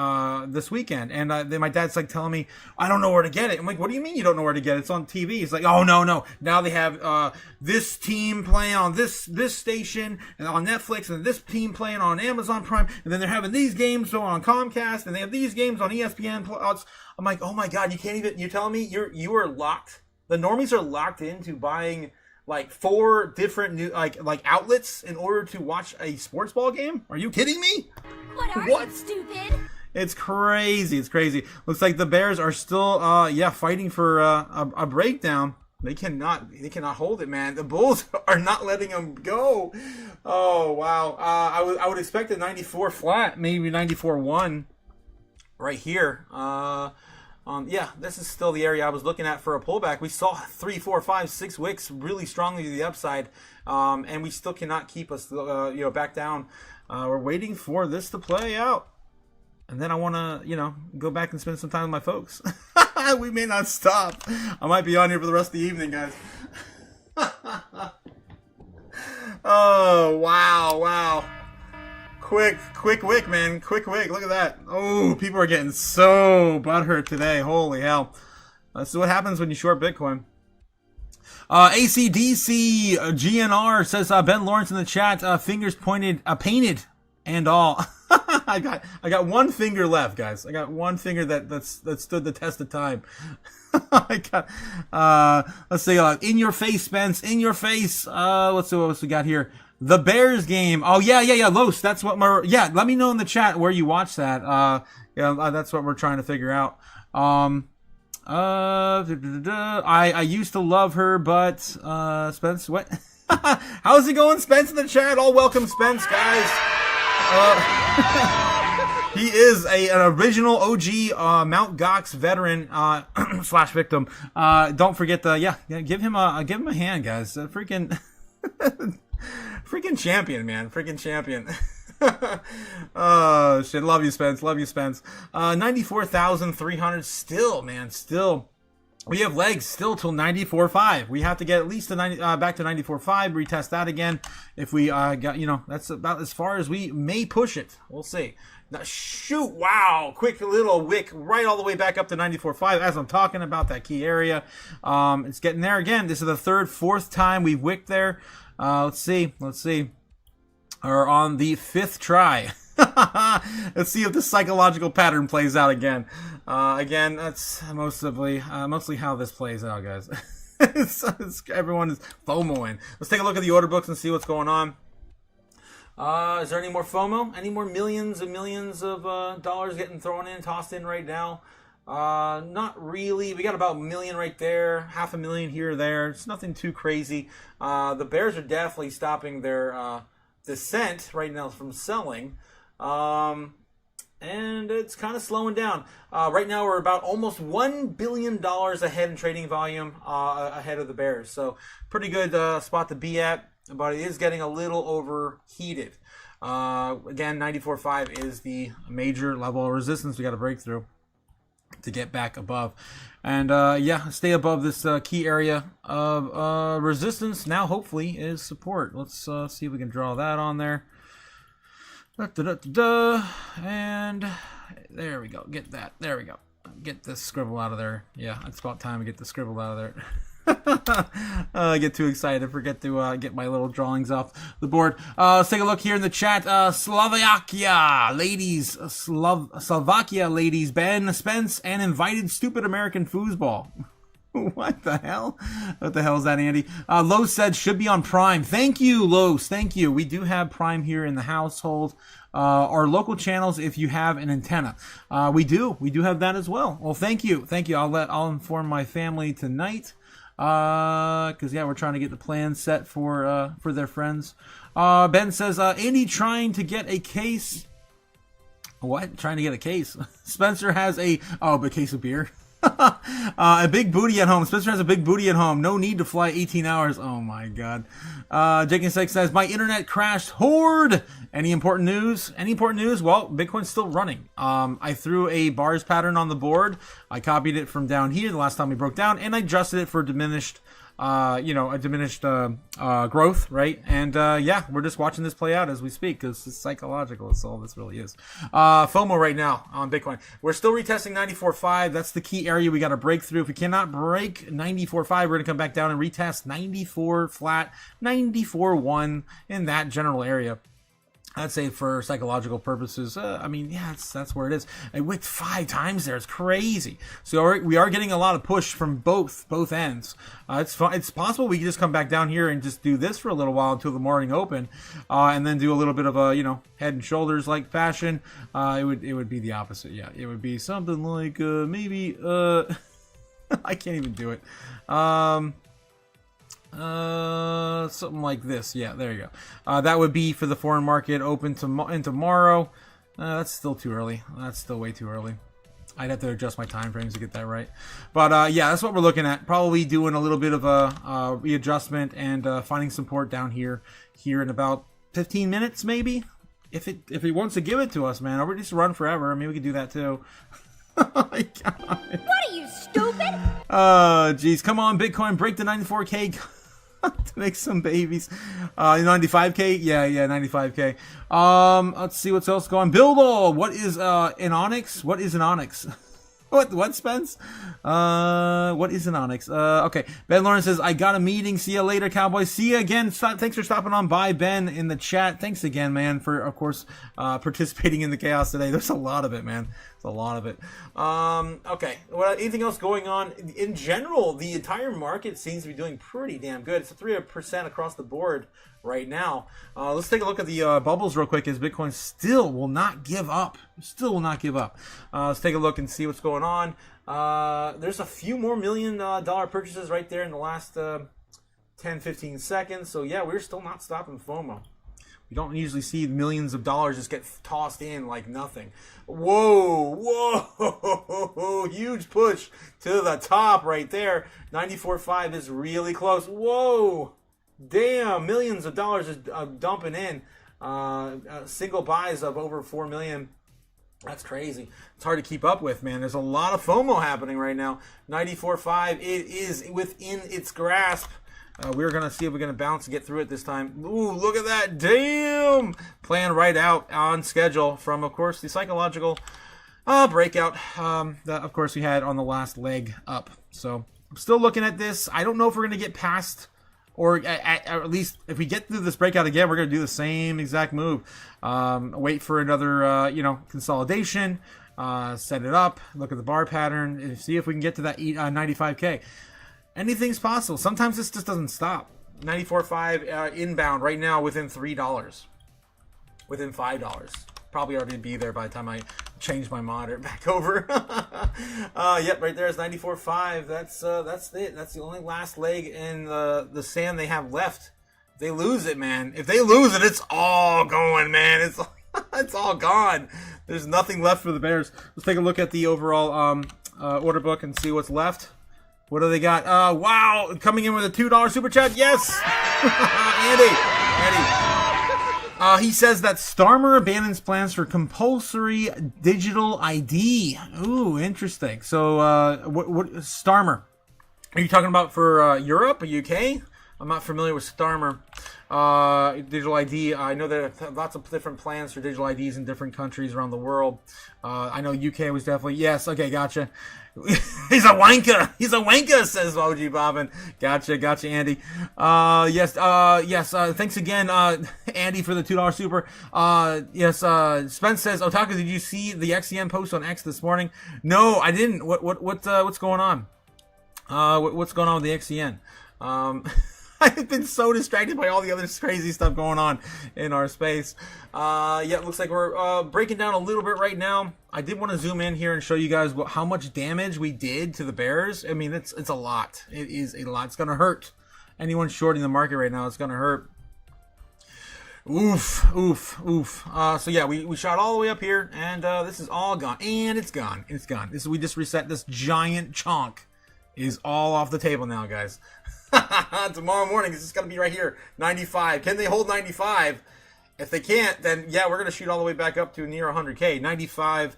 this weekend, and then my dad's like telling me I don't know where to get it. I'm like, what do you mean you don't know where to get it? It's on TV. He's like, oh no, now they have this team playing on this station and on Netflix, and this team playing on Amazon Prime, and then they're having these games on Comcast, and they have these games on ESPN Plus. I'm like, oh my god, you can't even. You're telling me you are locked. The normies are locked into buying like 4 different new like outlets in order to watch a sports ball game. Are you kidding me? What are you, stupid? It's crazy. Looks like the Bears are still fighting for a breakdown. They cannot hold it, man. The Bulls are not letting them go. Oh wow. I would expect a 94 flat, maybe 94.1 right here. Yeah, this is still the area I was looking at for a pullback. We saw 3, 4, 5, 6 wicks really strongly to the upside, and we still cannot keep us, back down. We're waiting for this to play out, and then I want to, go back and spend some time with my folks. We may not stop. I might be on here for the rest of the evening, guys. Oh wow. Quick wick, man. Quick wick. Look at that. Oh, people are getting so butthurt today. Holy hell. This is what happens when you short Bitcoin. ACDC GNR says, Ben Lawrence in the chat, fingers painted and all. I got one finger left, guys. I got one finger that stood the test of time. Let's see, in your face, Spence, in your face. Let's see what else we got here. The Bears game. Oh yeah. Los, that's what let me know in the chat where you watch that. That's what we're trying to figure out. I used to love her, but Spence, what? How's it going, Spence, in the chat? All welcome, Spence, guys. He is an original OG Mount Gox veteran slash victim. Don't forget the give him a hand, guys. Freaking champion, man. Freaking champion. Oh shit, love you, Spence. 94,300 still, man. Still, we have legs still till 94.5. We have to get at least to back to 94.5. Retest that again. If we got, that's about as far as we may push it. We'll see. Now, shoot! Wow, quick little wick right all the way back up to 94.5. As I'm talking about that key area, it's getting there again. This is the fourth time we've wicked there. Let's see. Or on the 5th try. Let's see if the psychological pattern plays out again. Again, that's mostly how this plays out, guys. Everyone is FOMOing. Let's take a look at the order books and see what's going on. Is there any more FOMO? Any more millions and millions of dollars getting tossed in right now? Not really. We got about $1 million right there, $500,000 here or there. It's nothing too crazy. The bears are definitely stopping their descent right now from selling. And it's kind of slowing down. Right now we're about almost $1 billion ahead in trading volume ahead of the bears. So pretty good spot to be at. But it is getting a little overheated. Again, 94.5 is the major level of resistance we got to break through to get back above. And stay above this key area of resistance. Now, hopefully, is support. Let's see if we can draw that on there. And there we go. Get that. There we go. Get this scribble out of there. Yeah, it's about time to get the scribble out of there. I get too excited. Forget to get my little drawings off the board. Let's take a look here in the chat. Slovakia ladies, Ben, Spence, and invited stupid American foosball. What the hell? What the hell is that, Andy? Los said should be on Prime. Thank you, Los. Thank you. We do have Prime here in the household. Our local channels, if you have an antenna, we do have that as well. Well, thank you. I'll inform my family tonight. Because we're trying to get the plan set for their friends. Ben says, Andy trying to get a case. What? Trying to get a case? Spencer has a case of beer. A big booty at home. Spencer has a big booty at home. No need to fly 18 hours. Oh my god. Jake and Six says, my internet crashed. Horde. Any important news? Well, Bitcoin's still running. I threw a bars pattern on the board. I copied it from down here the last time we broke down, and I adjusted it for diminished growth, right? And we're just watching this play out as we speak because it's psychological. That's all this really is. FOMO right now on Bitcoin. We're still retesting 94.5. That's the key area we got to break through. If we cannot break 94.5, we're going to come back down and retest 94 flat, 94.1 in that general area. I'd say for psychological purposes, that's where it is. I wicked 5 times there. It's crazy. So we are getting a lot of push from both ends. It's possible we can just come back down here and just do this for a little while until the morning open, and then do a little bit of a head and shoulders like fashion. It would be the opposite. Yeah, it would be something like maybe I can't even do it. Something like this. Yeah, there you go. That would be for the foreign market open tomorrow. That's still too early. That's still way too early. I'd have to adjust my time frames to get that right. But that's what we're looking at. Probably doing a little bit of a readjustment and finding support down here in about 15 minutes, maybe. If it wants to give it to us, man, or we just run forever. I mean, we could do that too. Oh my god. What are you, stupid? Geez, come on, Bitcoin, break the 94K. To make some babies. 95K? Yeah, 95K. Let's see what's else going on. Build all. What is an onyx? What is an onyx? What, Spence? What is an onyx? Okay. Ben Lawrence says, I got a meeting. See you later, Cowboys. See you again. Thanks for stopping on by, Ben, in the chat. Thanks again, man, for, of course, participating in the chaos today. There's a lot of it, man. There's a lot of it. Okay. Well, anything else going on? In general, the entire market seems to be doing pretty damn good. It's 3% across the board right now. Let's take a look at the bubbles real quick as Bitcoin still will not give up. Let's take a look and see what's going on. There's a few more $1 million purchases right there in the last 10-15 seconds. So yeah, we're still not stopping FOMO. You don't usually see millions of dollars just get tossed in like nothing. Whoa, whoa, huge push to the top right there. 94.5 is really close. Whoa, damn, millions of dollars is dumping in. Single buys of over 4 million. That's crazy. It's hard to keep up with, man. There's a lot of FOMO happening right now. 94.5, it is within its grasp. We're going to see if we're going to bounce and get through it this time. Ooh, look at that. Damn. Playing right out on schedule from, of course, the psychological breakout that, of course, we had on the last leg up. So I'm still looking at this. I don't know if we're going to get past, or at least if we get through this breakout again, we're going to do the same exact move. Wait for another, consolidation, set it up, look at the bar pattern, and see if we can get to that 95K. Anything's possible. Sometimes this just doesn't stop. 94.5 inbound right now within $3. Within $5. Probably already be there by the time I change my monitor back over. Yep, right there is 94.5. That's it. That's the only last leg in the sand they have left. If they lose it, man. If they lose it, it's all going, man. It's all gone. There's nothing left for the Bears. Let's take a look at the overall order book and see what's left. What do they got? Wow, coming in with a $2 super chat. Yes, Andy. He says that Starmer abandons plans for compulsory digital ID. Ooh, interesting. So, what Starmer? Are you talking about for Europe or UK? I'm not familiar with Starmer. Digital ID. I know there are lots of different plans for digital IDs in different countries around the world. I know UK was definitely, yes. Okay, gotcha. He's a wanker. He's a wanker, says OG Bobbin. Gotcha, Andy. Yes. Thanks again, Andy, for the $2 super. Yes. Spence says, Otaku, did you see the XCM post on X this morning? No, I didn't. What's going on? What's going on with the XCN? I've been so distracted by all the other crazy stuff going on in our space. Yeah, it looks like we're breaking down a little bit right now. I did want to zoom in here and show you guys how much damage we did to the Bears. I mean, it's a lot. It is a lot. It's going to hurt. Anyone shorting the market right now, it's going to hurt. Oof. So yeah, we shot all the way up here, and this is all gone. And it's gone. We just reset. This giant chunk is all off the table now, guys. Tomorrow morning, it's just going to be right here, 95. Can they hold 95? If they can't, then yeah, we're going to shoot all the way back up to near 100K. 95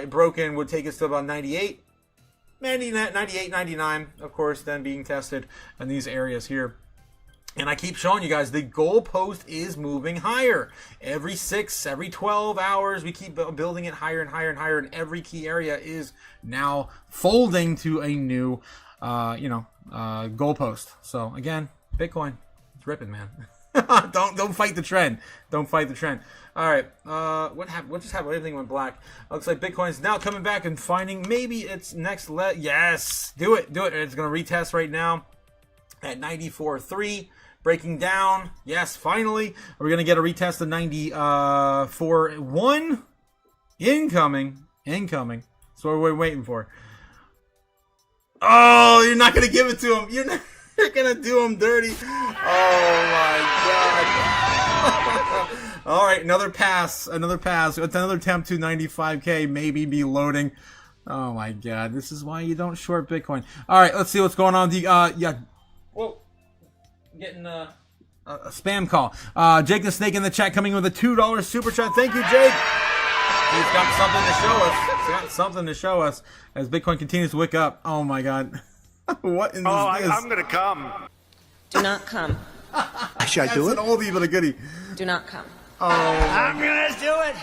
broken would take us to about 98. 98, 99, of course, then being tested in these areas here. And I keep showing you guys, the goalpost is moving higher. Every 12 hours, we keep building it higher and higher and higher, and every key area is now folding to a new, goalpost. So again, Bitcoin, it's ripping, man. Don't fight the trend. Don't fight the trend. All right. What just happened? Everything went black. Looks like Bitcoin's now coming back and finding maybe its next Yes, do it. It's gonna retest right now at 94.3. Breaking down. Yes, finally. We're going to get a retest of 94.1. Incoming. That's what we're waiting for. Oh, you're not going to give it to him. You're going to do him dirty. Oh, my God. All right, another pass. It's another attempt to 95K. Maybe be loading. Oh, my God. This is why you don't short Bitcoin. All right, let's see what's going on. Whoa. Getting a spam call. Jake the Snake in the chat coming with a $2 super chat. Thank you, Jake. He's got something to show us. As Bitcoin continues to wake up. Oh my God. What in this? I'm gonna come. Do not come. Should I do it? That's an oldie but a goodie. Do not come. Oh, I'm gonna do it.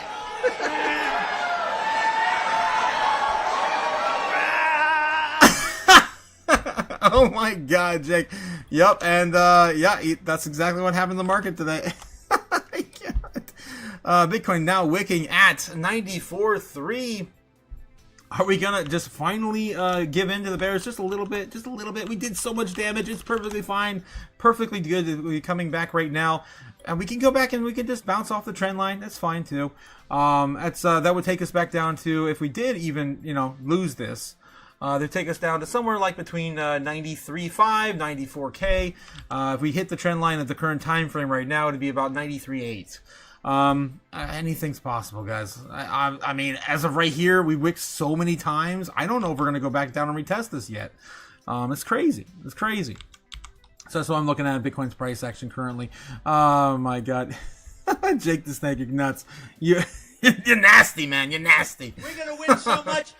Oh my God, Jake. Yep, and that's exactly what happened in the market today. Bitcoin now wicking at 94.3. Are we gonna just finally give in to the Bears just a little bit? We did so much damage. It's perfectly fine, perfectly good. We're coming back right now, and we can go back and we can just bounce off the trend line. That's fine too. That would take us back down to, if we did even lose this. They take us down to somewhere like between 93.5, 94K. If we hit the trend line at the current time frame right now, it'd be about 93.8. Anything's possible, guys. I mean, as of right here, we wicked so many times. I don't know if we're gonna go back down and retest this yet. It's crazy. It's crazy. So that's what I'm looking at Bitcoin's price action currently. Oh my God, Jake the Snake, you're nuts. You're nasty, man. You're nasty. We're gonna win so much.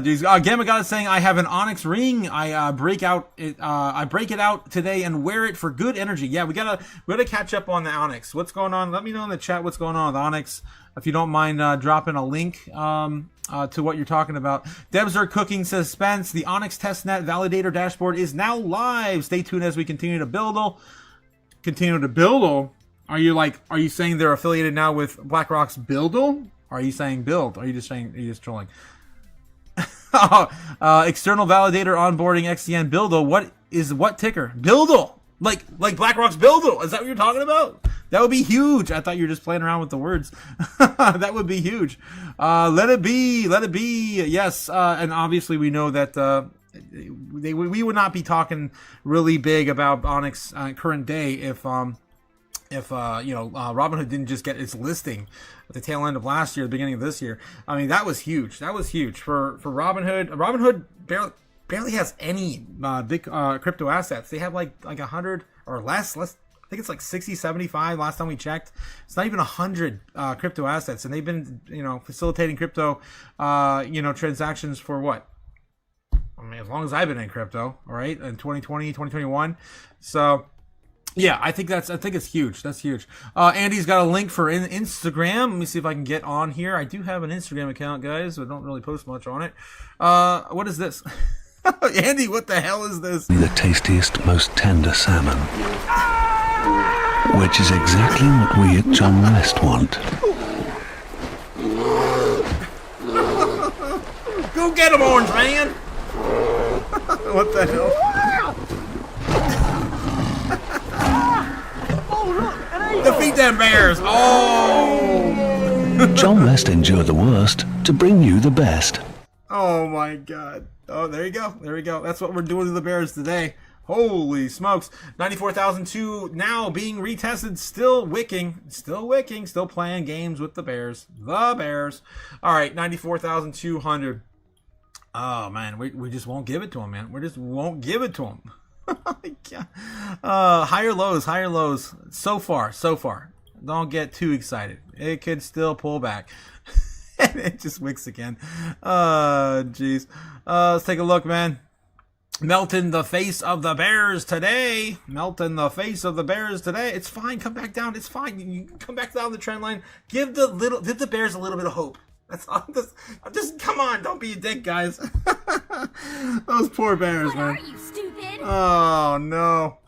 Geez. Gamma God is saying I have an onyx ring. I break it out today and wear it for good energy. Yeah, we gotta catch up on the onyx. What's going on? Let me know in the chat what's going on with onyx. If you don't mind dropping a link to what you're talking about. Devs are cooking suspense. The onyx testnet validator dashboard is now live. Stay tuned as we continue to build. Are you saying they're affiliated now with BlackRock's Buildle? Are you saying build? Are you just trolling? External validator onboarding XCN Buildle. What ticker? Buildle. Like BlackRock's Buildle. Is that what you're talking about? That would be huge. I thought you were just playing around with the words. That would be huge. Let it be. Let it be. Yes. And obviously we know that we would not be talking really big about Onyx current day if Robinhood didn't just get its listing at the tail end of last year, the beginning of this year. I mean, that was huge. That was huge for Robinhood. Robinhood barely has any big crypto assets. They have like 100 or less. I think it's like 60, 75 last time we checked. It's not even 100 crypto assets, and they've been facilitating crypto transactions for what? I mean, as long as I've been in crypto, all right, in 2020, 2021. So. Yeah, I think it's huge. That's huge. Andy's got a link for Instagram. Let me see if I can get on here. I do have an Instagram account, guys, but don't really post much on it. What is this? Andy, what the hell is this? The tastiest, most tender salmon, which is exactly what we at John West want. Go get him, Orange Man! What the hell? Defeat them bears! Oh! John West endured the worst to bring you the best. Oh my God. Oh, there you go. There we go. That's what we're doing to the bears today. Holy smokes. 94,002 now being retested. Still wicking. Still playing games with the bears. The bears. All right, 94,200. Oh, man. We just won't give it to them, man. We just won't give it to them. Higher lows. So far. Don't get too excited. It could still pull back. And it just wicks again. Jeez. Let's take a look, man. Melting the face of the bears today. It's fine. Come back down. It's fine. You come back down the trend line. Give the bears a little bit of hope. That's all. Just come on. Don't be a dick, guys. Those poor bears, man. What are you, stupid? Oh no.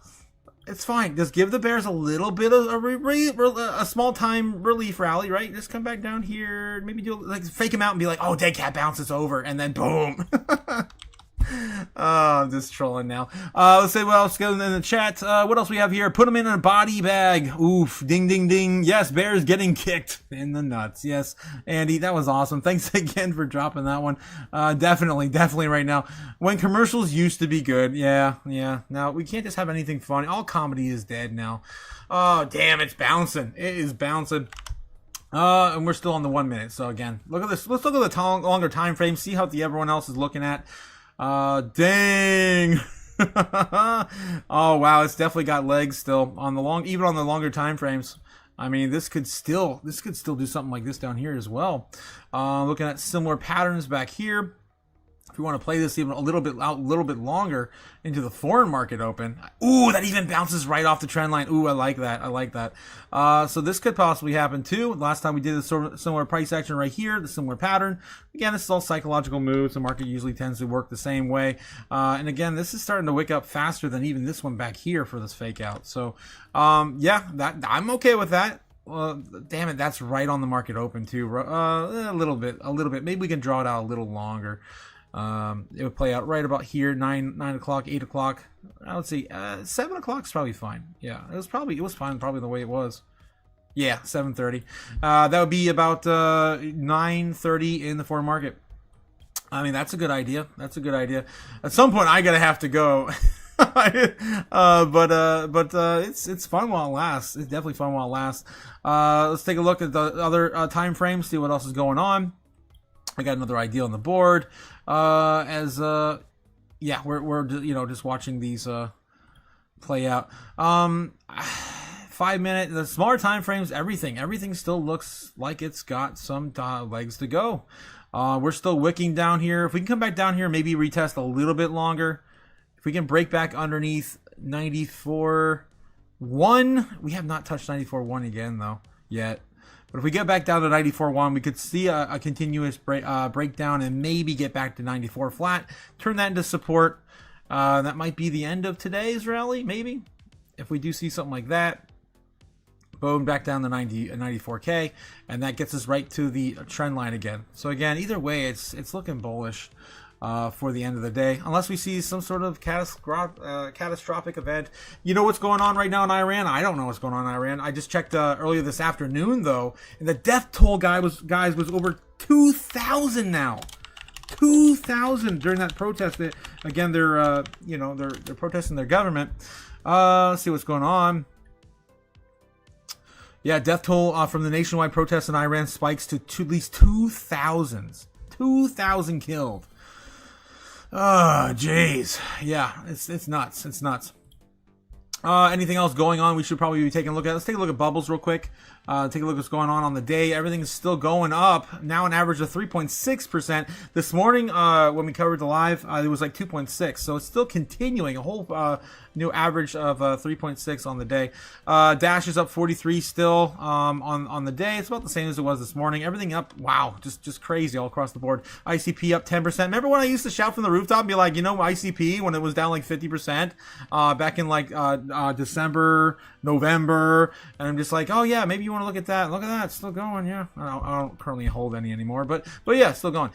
It's fine. Just give the bears a little bit of a small time relief rally, right? Just come back down here. Maybe do fake them out and be like, "Oh, dead cat bounce, it's over," and then boom. I'm just trolling now. Let's say what else goes in the chat. What else we have here? Put them in a body bag. Oof. Ding, ding, ding. Yes, bears getting kicked in the nuts. Yes, Andy, that was awesome. Thanks again for dropping that one. Definitely right now. When commercials used to be good. Yeah. Now, we can't just have anything funny. All comedy is dead now. Oh, damn, it's bouncing. It is bouncing. And we're still on the 1 minute. So, again, look at this. Let's look at the longer time frame. See how everyone else is looking at. Dang. Oh wow, it's definitely got legs still on the even on the longer time frames. I mean, this could still do something like this down here as well. Looking at similar patterns back here. If you want to play this even a little bit longer into the foreign market open. Ooh, that even bounces right off the trend line. Ooh, I like that. So this could possibly happen too. Last time we did a similar price action right here, the similar pattern. Again, this is all psychological moves. The market usually tends to work the same way. And again, this is starting to wick up faster than even this one back here for this fake out. So, yeah, I'm okay with that. Damn it, that's right on the market open too. A little bit. Maybe we can draw it out a little longer. It would play out right about here, 9 o'clock, 8 o'clock. Let's see, 7 o'clock is probably fine. Yeah, it was fine, probably the way it was. Yeah, 7:30. That would be about 9:30 in the foreign market. I mean, that's a good idea. That's a good idea. At some point, I gotta have to go. But it's fun while it lasts. It's definitely fun while it lasts. Let's take a look at the other time frames, see what else is going on. I got another idea on the board. We're just watching these play out. 5 minute, the smaller time frames, everything still looks like it's got some legs to go. We're still wicking down here. If we can come back down here, maybe retest a little bit longer. If we can break back underneath 94.1, we have not touched 94.1 again though yet. But if we get back down to 94.1, we could see a continuous breakdown and maybe get back to 94 flat. Turn that into support. That might be the end of today's rally, maybe. If we do see something like that. Boom, back down to 94K, and that gets us right to the trend line again. So again, either way, it's looking bullish for the end of the day, unless we see some sort of catastrophic event. You know what's going on right now in Iran? I don't know what's going on in Iran. I just checked earlier this afternoon, though, and the death toll was over 2,000 now. 2,000 during that protest. Again, they're protesting their government. Let's see what's going on. Yeah, death toll from the nationwide protests in Iran spikes to at least 2,000. 2,000 killed. Oh, jeez. Yeah, it's nuts. It's nuts. Anything else going on we should probably be taking a look at? Let's take a look at bubbles real quick. Take a look at what's going on the day. Everything is still going up. Now an average of 3.6%. This morning, when we covered the live, it was like 2.6. So it's still continuing. A whole new average of 3.6 on the day. Dash is up 43 still on the day. It's about the same as it was this morning. Everything up. Wow, just crazy all across the board. ICP up 10%. Remember when I used to shout from the rooftop and be like, ICP when it was down like 50% back in like December, November, and I'm just like, oh yeah, maybe you want to look at that. Look at that, it's still going. Yeah, I don't currently hold any anymore, but yeah, it's still going.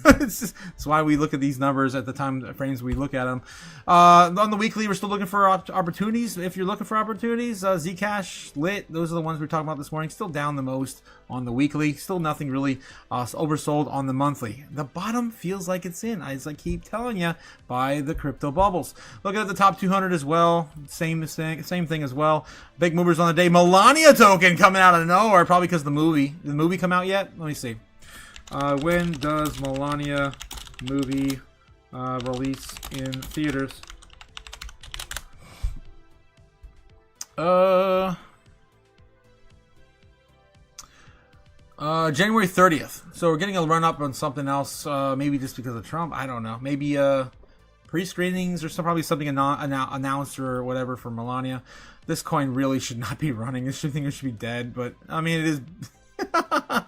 It's why we look at these numbers at the time frames we look at them. On the weekly, we're still looking for opportunities. If you're looking for opportunities, Zcash, Lit, those are the ones we're talking about this morning. Still down the most on the weekly. Still nothing really oversold on the monthly. The bottom feels like it's in, as I keep telling you, by the crypto bubbles. Looking at the top 200 as well. Same thing as well. Big movers on the day. Melania token coming out of nowhere, probably because the movie. Did the movie come out yet? Let me see. When does Melania movie release in theaters? January 30th. So we're getting a run up on something else. Maybe just because of Trump. I don't know. Maybe pre-screenings or probably something announced or whatever for Melania. This coin really should not be running. This thing should be dead. But I mean, it is.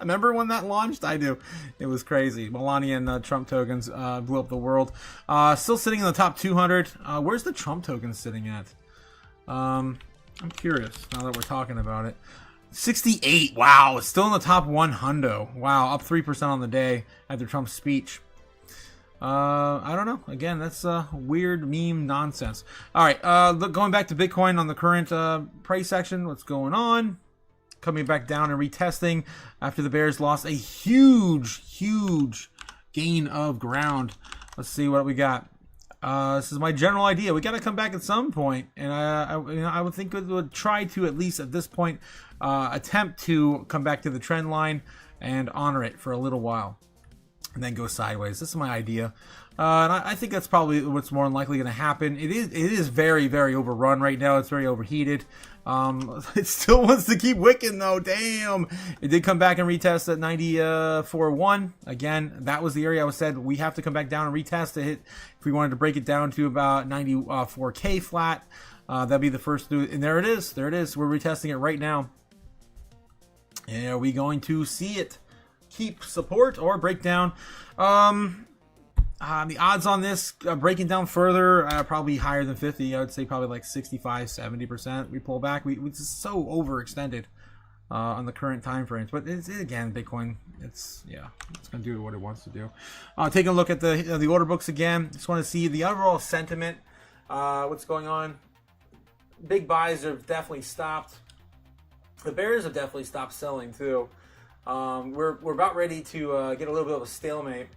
Remember when that launched? I do. It was crazy. Melania and Trump tokens blew up the world. Still sitting in the top 200. Where's the Trump token sitting at? I'm curious now that we're talking about it. 68. Wow. It's still in the top 100. Wow. Up 3% on the day after Trump's speech. I don't know. Again, that's weird meme nonsense. All right. Going back to Bitcoin on the current price section. What's going on? Coming back down and retesting after the bears lost a huge gain of ground. Let's see what we got. This is my general idea. We got to come back at some point, and I would think it would try to, at least at this point, attempt to come back to the trend line and honor it for a little while, and then go sideways. This is my idea, and I think that's probably what's more than likely going to happen. It is very overrun right now. It's very overheated. It still wants to keep wicking though. Damn. It did come back and retest at 94.1. Again, that was the area I said we have to come back down and retest to hit. If we wanted to break it down to about 94K flat, that'd be the first through. And there it is. There it is. We're retesting it right now. And are we going to see it keep support or break down? The odds on this breaking down further, probably higher than 50. I would say probably like 65-70%. We pull back. We just so overextended on the current time frames. But again, Bitcoin, it's going to do what it wants to do. Taking a look at the order books again. Just want to see the overall sentiment. What's going on? Big buys have definitely stopped. The bears have definitely stopped selling too. We're about ready to get a little bit of a stalemate.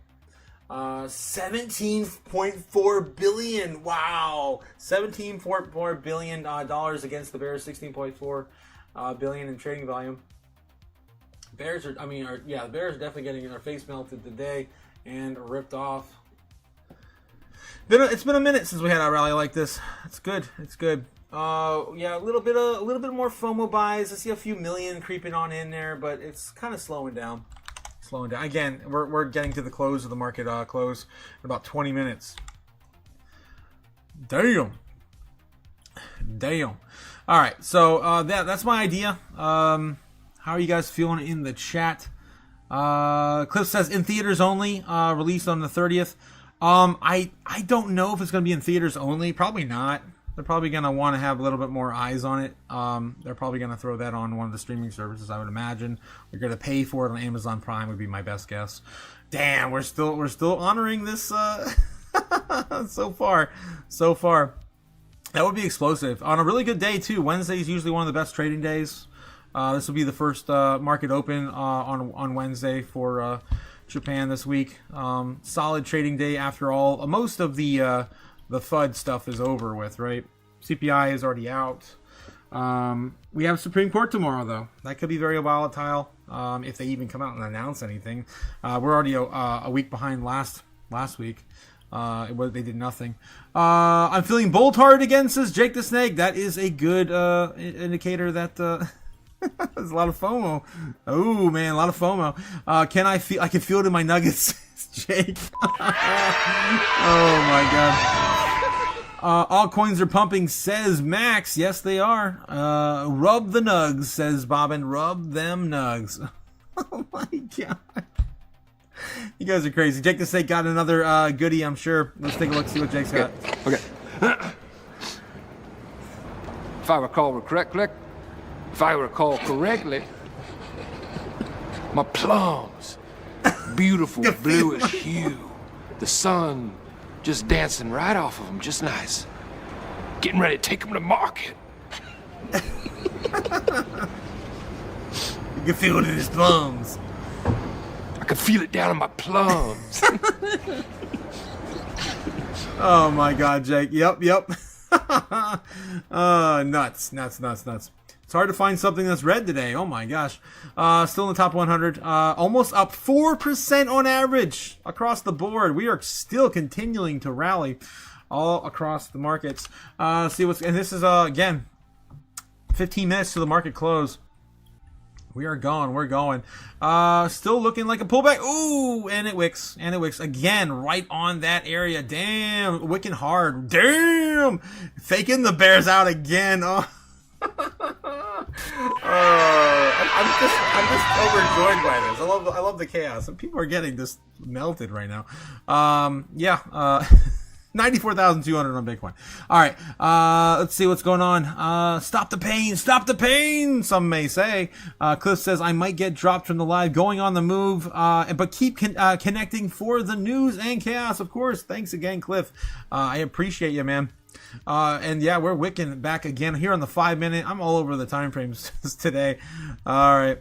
$17.4 billion. Wow, $17.4 billion dollars against the Bears. $16.4 billion in trading volume. Bears are, the Bears are definitely getting their face melted today and ripped off. It's been a minute since we had a rally like this. It's good. It's good. A little bit more FOMO buys. I see a few million creeping on in there, but it's kind of slowing down. Again, we're getting to the close of the market. Close in about 20 minutes. Damn. All right, so that's my idea. How are you guys feeling in the chat? Cliff says in theaters only. Released on the 30th. I don't know if it's going to be in theaters only. Probably not. They're probably going to want to have a little bit more eyes on it. They're probably going to throw that on one of the streaming services, I would imagine. They're going to pay for it on Amazon Prime would be my best guess. Damn, we're still honoring this so far. That would be explosive. On a really good day, too. Wednesday is usually one of the best trading days. This will be the first market open on Wednesday for Japan this week. Solid trading day after all. Most of the FUD stuff is over with, right? CPI is already out. We have Supreme Court tomorrow, though. That could be very volatile if they even come out and announce anything. We're already a week behind last week. They did nothing. I'm feeling bolt-hard again, says Jake the Snake. That is a good indicator that there's a lot of FOMO. Oh man, a lot of FOMO. I can feel it in my nuggets, Jake. Oh my god. All coins are pumping, says Max. Yes, they are. Rub the nugs, says Bobbin. Rub them nugs. Oh my god. You guys are crazy. Jake the Snake got another goodie, I'm sure. Let's take a look, see what Jake's got. Okay. If I recall correctly, my plums, beautiful bluish hue, the sun just dancing right off of them, just nice. Getting ready to take them to market. You can feel it in his plums. I can feel it down in my plums. Oh my god, Jake. Yep. Nuts. It's hard to find something that's red today. Oh my gosh. Still in the top 100. Almost up 4% on average across the board. We are still continuing to rally all across the markets. And this is, again, 15 minutes to the market close. We're going. Still looking like a pullback. Ooh, and it wicks. Again, right on that area. Damn, wicking hard. Damn, faking the bears out again. Oh. I'm just overjoyed by this. I love the chaos. And people are getting this melted right now. 94,200 on Bitcoin. All right, let's see what's going on. Stop the pain, some may say. Cliff says, I might get dropped from the live, going on the move, but keep connecting for the news and chaos, of course. Thanks again, Cliff. I appreciate you, man. And yeah, we're wicking back again here on the 5 minute. I'm all over the time frames today. All right.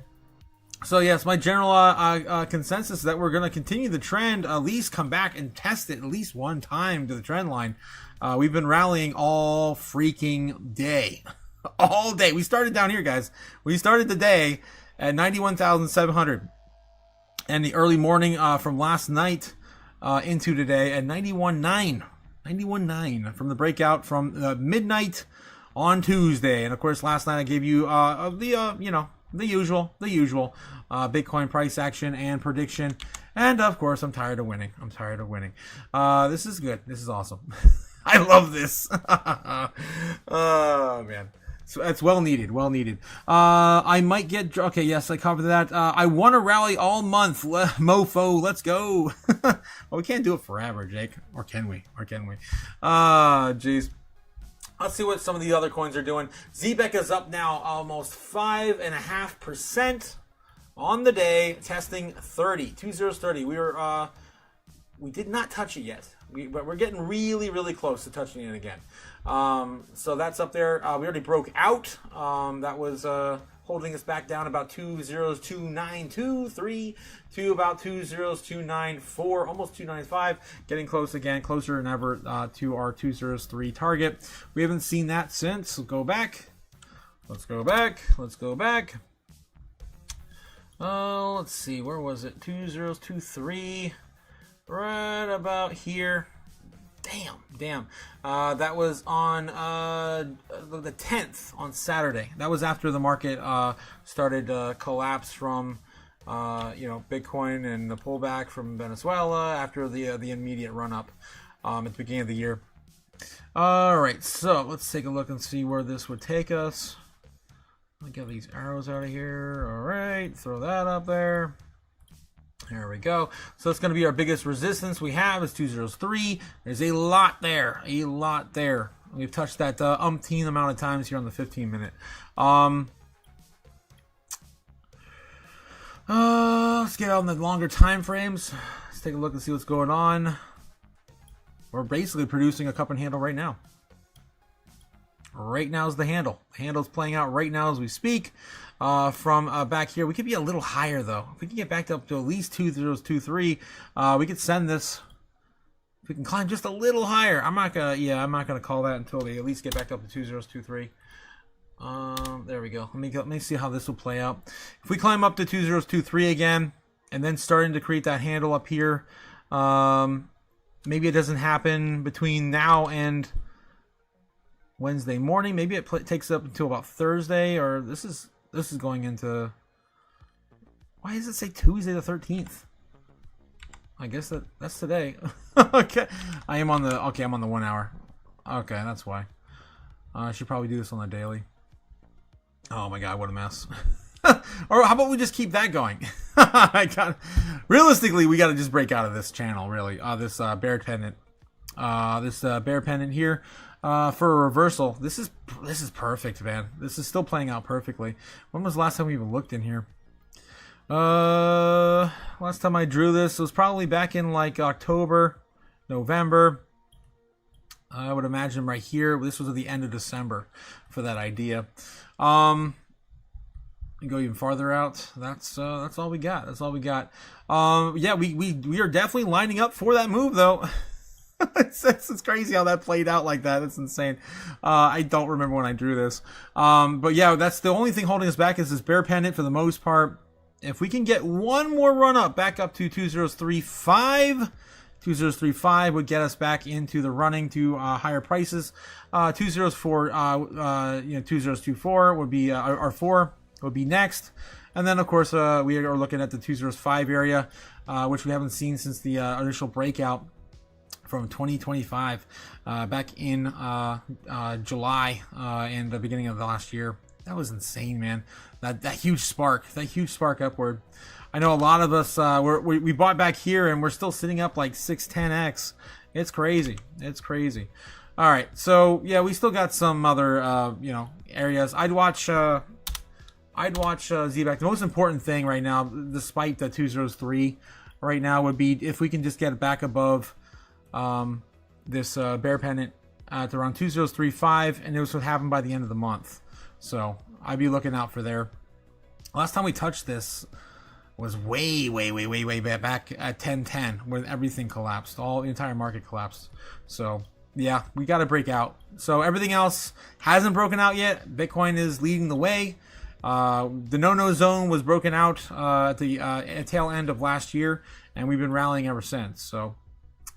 So yes, my general consensus is that we're going to continue the trend, at least come back and test it at least one time to the trend line. We've been rallying all freaking day. All day. We started down here, guys. We started the day at 91,700. And the early morning from last night into today at 91.9. 91.9 from the breakout from midnight on Tuesday. And of course, last night I gave you the usual Bitcoin price action and prediction. And of course, I'm tired of winning. This is good. This is awesome. I love this. Oh man. So that's well needed. I might get, okay, yes, I covered that. I want to rally all month. Mofo, let's go. Well, we can't do it forever, Jake. Or can we? Jeez. Let's see what some of the other coins are doing. Zbeck is up now almost 5.5% on the day, testing 2030. We did not touch it yet, but we're getting really, really close to touching it again. So that's up there. We already broke out. That was holding us back down about 202.923 to about 202.94, almost 295, getting close again, closer than ever to our 203 target. We haven't seen that since. Let's go back. Let's go back. Let's go back. Let's see, where was it? 2023, right about here. Damn. That was on the 10th, on Saturday. That was after the market started to collapse from, Bitcoin and the pullback from Venezuela after the immediate run-up at the beginning of the year. All right, so let's take a look and see where this would take us. I'll get these arrows out of here. All right, throw that up there. There we go. So it's going to be our biggest resistance we have is 203. There's a lot there. We've touched that umpteen amount of times here on the 15-minute. Let's get on the longer time frames. Let's take a look and see what's going on. We're basically producing a cup and handle right now. Right now is the handle. The handle's playing out right now as we speak. From back here, we could be a little higher though. If we can get back up to at least 2023, we could send this. If we can climb just a little higher, I'm not gonna call that until they at least get back up to 2023. There we go. Let me see how this will play out. If we climb up to 2023 again, and then starting to create that handle up here, maybe it doesn't happen between now and Wednesday morning. Maybe it takes up until about Thursday, or this is going into. Why does it say Tuesday the 13th? I guess that's today. Okay, I'm on the 1 hour. Okay, that's why. I should probably do this on the daily. Oh my god, what a mess. Or how about we just keep that going? Realistically, we got to just break out of this channel, really. This bear pendant. This bear pendant here. For a reversal. This is perfect, man. This is still playing out perfectly. When was the last time we even looked in here? Last time I drew this was probably back in like October, November. I would imagine right here. This was at the end of December for that idea. You go even farther out. That's all we got. That's all we got. Yeah, we are definitely lining up for that move though. It's crazy how that played out like that. It's insane. I don't remember when I drew this. But yeah, that's the only thing holding us back is this bear pendant for the most part. If we can get one more run up back up to 2035, 2035 would get us back into the running to higher prices. 2004, 2024 would be our 4 would be next. And then, of course, we are looking at the 205 area, which we haven't seen since the initial breakout from 2025 back in July and the beginning of the last year. That was insane, man. That huge spark upward. I know a lot of us we bought back here and we're still sitting up like 610x. It's crazy. All right, so yeah, we still got some other areas. I'd watch ZBack. The most important thing right now, despite the 203 right now, would be if we can just get it back above this bear pendant at around 2035, and it was what happened by the end of the month. So I'd be looking out for there. Last time we touched this was way back at 1010 when everything collapsed. The entire market collapsed. So yeah, we got to break out. So everything else hasn't broken out yet. Bitcoin is leading the way. The no zone was broken out at the tail end of last year, and we've been rallying ever since. So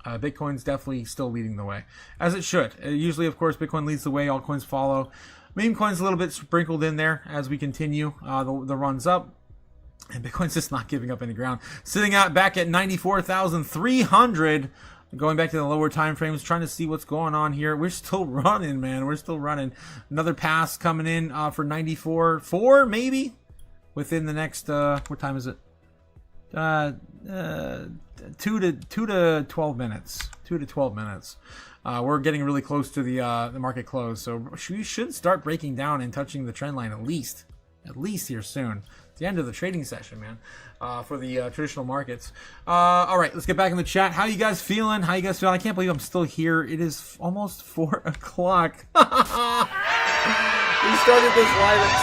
Bitcoin's definitely still leading the way, as it should. Usually, of course, Bitcoin leads the way, all coins follow. Meme coins a little bit sprinkled in there as we continue the runs up. And Bitcoin's just not giving up any ground. Sitting out back at 94,300. Going back to the lower time frames, trying to see what's going on here. We're still running, man. We're still running. Another pass coming in for 94.4 maybe within the next what time is it? 2 to 12 minutes. 2 to 12 minutes. We're getting really close to the market close, so we should start breaking down and touching the trend line at least here soon. The end of the trading session, man, for the traditional markets. All right, let's get back in the chat. How you guys feeling? I can't believe I'm still here. It is almost 4 o'clock. We started this live at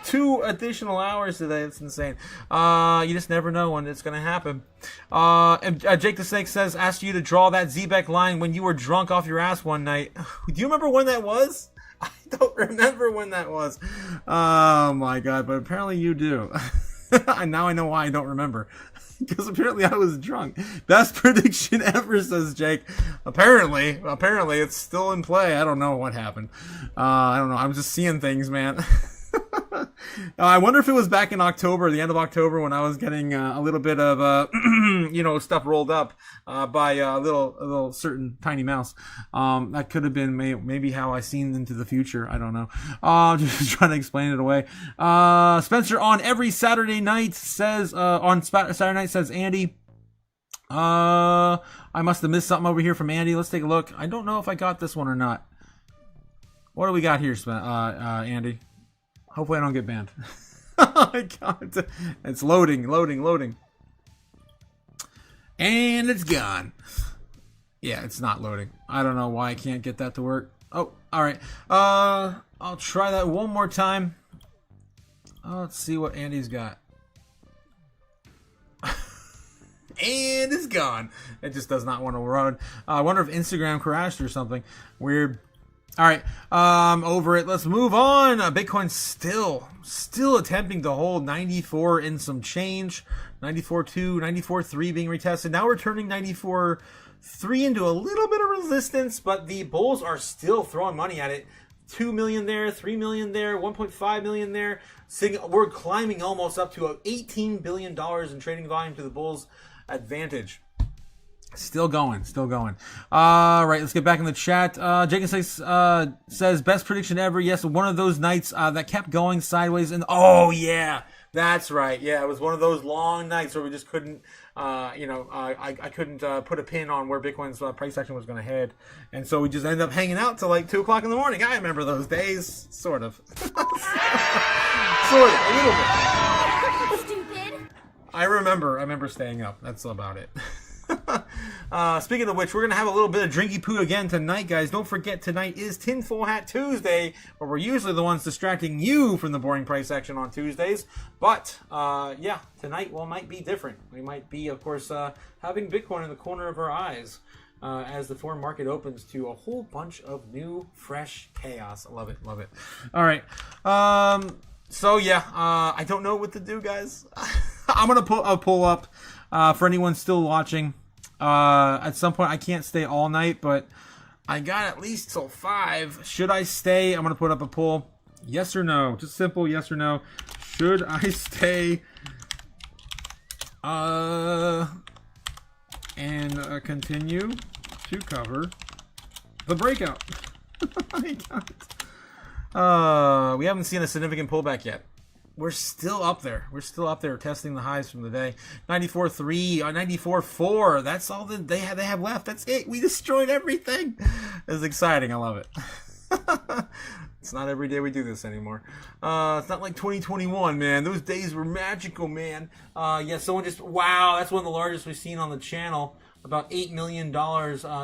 2 additional hours today. It's insane. You just never know when it's going to happen. And Jake the Snake says, asked you to draw that Zebek line when you were drunk off your ass one night. Do you remember when that was? I don't remember when that was. Oh my god, but apparently you do. And now I know why I don't remember. Because apparently I was drunk. Best prediction ever, says Jake. Apparently it's still in play. I don't know what happened. I don't know. I'm just seeing things, man. I wonder if it was back in October, the end of October, when I was getting a little bit of stuff rolled up by a little certain tiny mouse. That could have been maybe how I seen into the future. I don't know. Just trying to explain it away. Spencer on every Saturday night says Saturday night says Andy. I must have missed something over here from Andy. Let's take a look. I don't know if I got this one or not. What do we got here, Andy? Hopefully I don't get banned. Oh my god. It's loading. And it's gone. Yeah, it's not loading. I don't know why I can't get that to work. Oh, alright. I'll try that one more time. Let's see what Andy's got. And it's gone. It just does not want to run. I wonder if Instagram crashed or something. Weird. All right, over it. Let's move on. Bitcoin still attempting to hold 94 and some change. 94.2, 94.3 being retested. Now we're turning 94.3 into a little bit of resistance, but the bulls are still throwing money at it. 2 million there, 3 million there, 1.5 million there. We're climbing almost up to $18 billion in trading volume to the bulls' advantage. Still going. All right, let's get back in the chat. Jacob says, best prediction ever. Yes, one of those nights that kept going sideways. And oh, yeah, that's right. Yeah, it was one of those long nights where we just couldn't, I couldn't put a pin on where Bitcoin's price action was going to head. And so we just ended up hanging out till like 2 o'clock in the morning. I remember those days. Sort of. Sort of, a little bit. Stupid. I remember staying up. That's about it. Speaking of which, we're going to have a little bit of drinky poo again tonight, guys. Don't forget, tonight is Tinfoil Hat Tuesday, where we're usually the ones distracting you from the boring price action on Tuesdays. But, yeah, tonight might be different. We might be, of course, having Bitcoin in the corner of our eyes as the foreign market opens to a whole bunch of new, fresh chaos. I love it. All right. So, yeah, I don't know what to do, guys. I'm going to pull up. For anyone still watching, at some point I can't stay all night, but I got at least till 5. Should I stay? I'm gonna put up a poll. Yes or no? Just simple yes or no. Should I stay? And continue to cover the breakout. We haven't seen a significant pullback yet. We're still up there. Testing the highs from the day. 94.3, 94.4. That's all that they have left. That's it. We destroyed everything. It's exciting. I love it. It's not every day we do this anymore. It's not like 2021, man. Those days were magical, man. Yeah, someone just, wow, that's one of the largest we've seen on the channel. About $8 million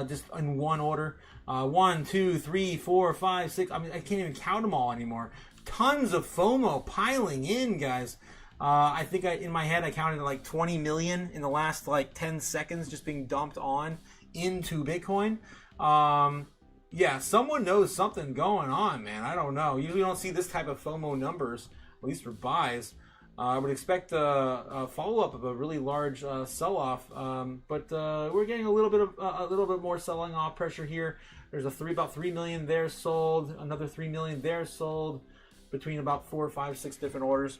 just in one order. 1, 2, 3, 4, 5, 6. I mean, I can't even count them all anymore. Tons of FOMO piling in, guys. I think in my head I counted like 20 million in the last like 10 seconds just being dumped on into Bitcoin. Yeah, someone knows something going on, man. I don't know. Usually don't see this type of FOMO numbers, at least for buys. I would expect a follow-up of a really large sell-off, but we're getting a little bit more selling off pressure here. There's about 3 million there sold, another 3 million there sold, between about 4, 5, 6 different orders.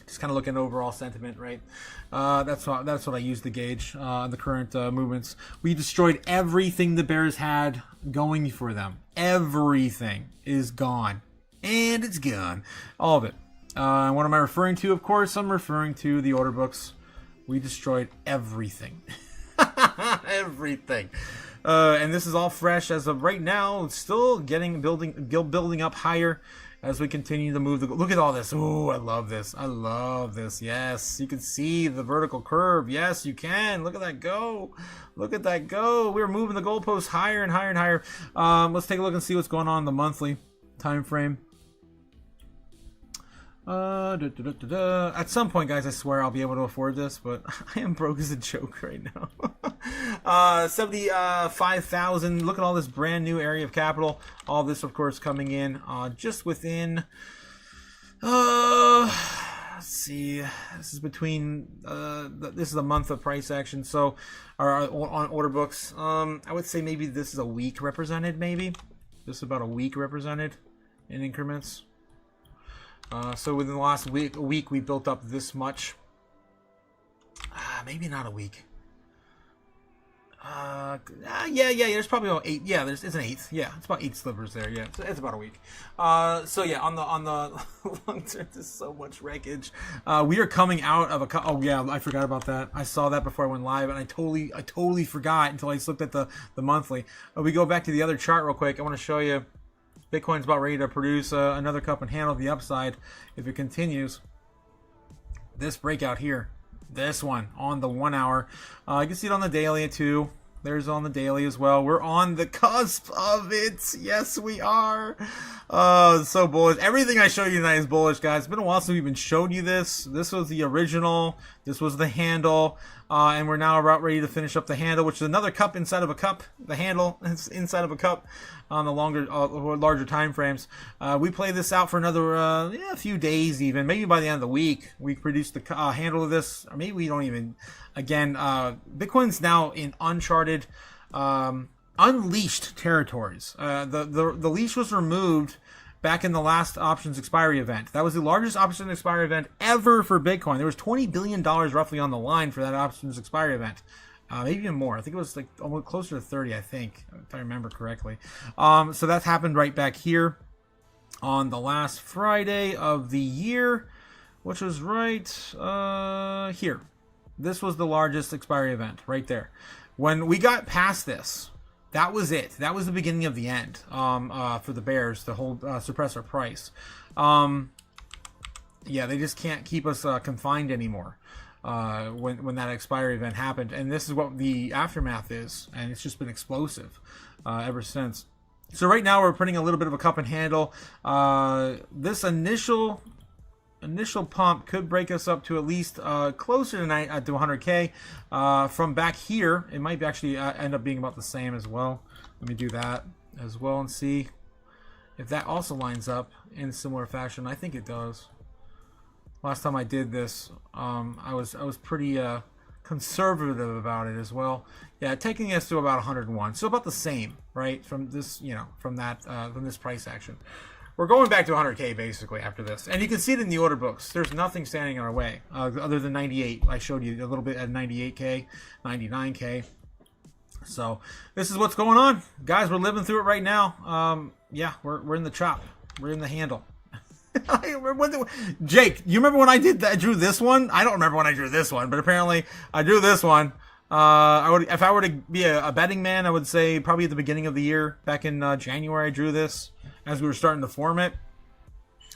Just kind of looking at overall sentiment, right? That's what I use to gauge the current movements. We destroyed everything the bears had going for them. Everything is gone, and it's gone, all of it. What am I referring to? Of course, I'm referring to the order books. We destroyed everything, everything. And this is all fresh as of right now. It's still building up higher as we continue to move. Look at all this. Oh, I love this. Yes, you can see the vertical curve. Yes, you can. Look at that go. We're moving the goalposts higher and higher and higher. Let's take a look and see what's going on in the monthly time frame. At some point, guys, I swear I'll be able to afford this, but I am broke as a joke right now. 75,000. Look at all this brand new area of capital. All this, of course, coming in just within. Let's see. This is between. This is a month of price action, so on order books. I would say maybe this is a week represented. Maybe this is about a week represented in increments. So within the last week, we built up this much. Maybe not a week. Yeah. There's probably about 8. Yeah, it's an eighth. Yeah, it's about 8 slivers there. Yeah, it's about a week. So yeah, on the long term, there's so much wreckage. We are coming out of a. Oh yeah, I forgot about that. I saw that before I went live, and I totally forgot until I just looked at the monthly. We go back to the other chart real quick. I want to show you. Bitcoin's about ready to produce another cup and handle the upside if it continues. This breakout here, this one on the 1 hour. You can see it on the daily too. There's on the daily as well. We're on the cusp of it. Yes, we are. So bullish. Everything I show you tonight is bullish, guys. It's been a while since we've been showing you this. This was the original. This was the handle. And we're now about ready to finish up the handle, which is another cup inside of a cup. The handle is inside of a cup on the larger time frames. We play this out for another a few days even. Maybe by the end of the week, we produce the handle of this. Or maybe we don't even. Again, Bitcoin's now in uncharted, unleashed territories. The leash was removed back in the last options expiry event. That was the largest options expiry event ever for Bitcoin. There was $20 billion roughly on the line for that options expiry event. Maybe even more. I think it was like almost closer to 30, I think, if I remember correctly. So that happened right back here on the last Friday of the year, which was right here. This was the largest expiry event right there. When we got past this, that was it. That was the beginning of the end for the bears to hold suppress our price. Yeah, they just can't keep us confined anymore when that expiry event happened. And this is what the aftermath is, and it's just been explosive ever since. So right now we're putting a little bit of a cup and handle. This initial pump could break us up to at least closer tonight to 100K. From back here, it might actually end up being about the same as well. Let me do that as well and see if that also lines up in a similar fashion. I think it does. Last time I did this, I was pretty conservative about it as well. Yeah, taking us to about 101, so about the same, right? From this, from this price action. We're going back to 100K basically after this. And you can see it in the order books. There's nothing standing in our way other than 98. I showed you a little bit at 98K, 99K. So this is what's going on. Guys, we're living through it right now. Yeah, we're in the chop. We're in the handle. Jake, you remember when I drew this one? I don't remember when I drew this one, but apparently I drew this one. If I were to be a betting man, I would say probably at the beginning of the year, back in January, I drew this as we were starting to form it,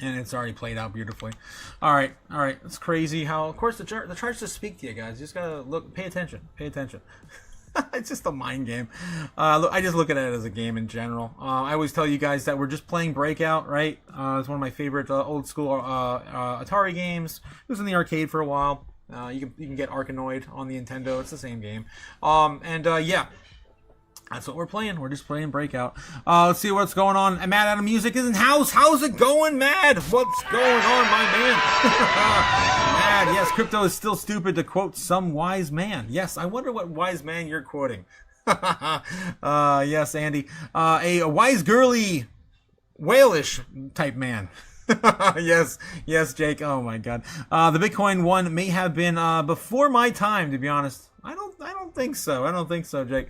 and it's already played out beautifully. All right, it's crazy how, of course, the charts just speak to you guys. You just gotta pay attention. It's just a mind game. I just look at it as a game in general. I always tell you guys that we're just playing Breakout, right? It's one of my favorite old school Atari games. It was in the arcade for a while. You can get Arkanoid on the Nintendo. It's the same game. Yeah. That's what we're playing. We're just playing Breakout. Let's see what's going on. And Mad Adam Music is in house. How's it going, Mad? What's going on, my man? Mad, yes, crypto is still stupid, to quote some wise man. Yes, I wonder what wise man you're quoting. Yes, Andy. A wise girly, whalish type man. Yes, Jake. Oh my God. The Bitcoin one may have been before my time, to be honest. I don't think so, Jake.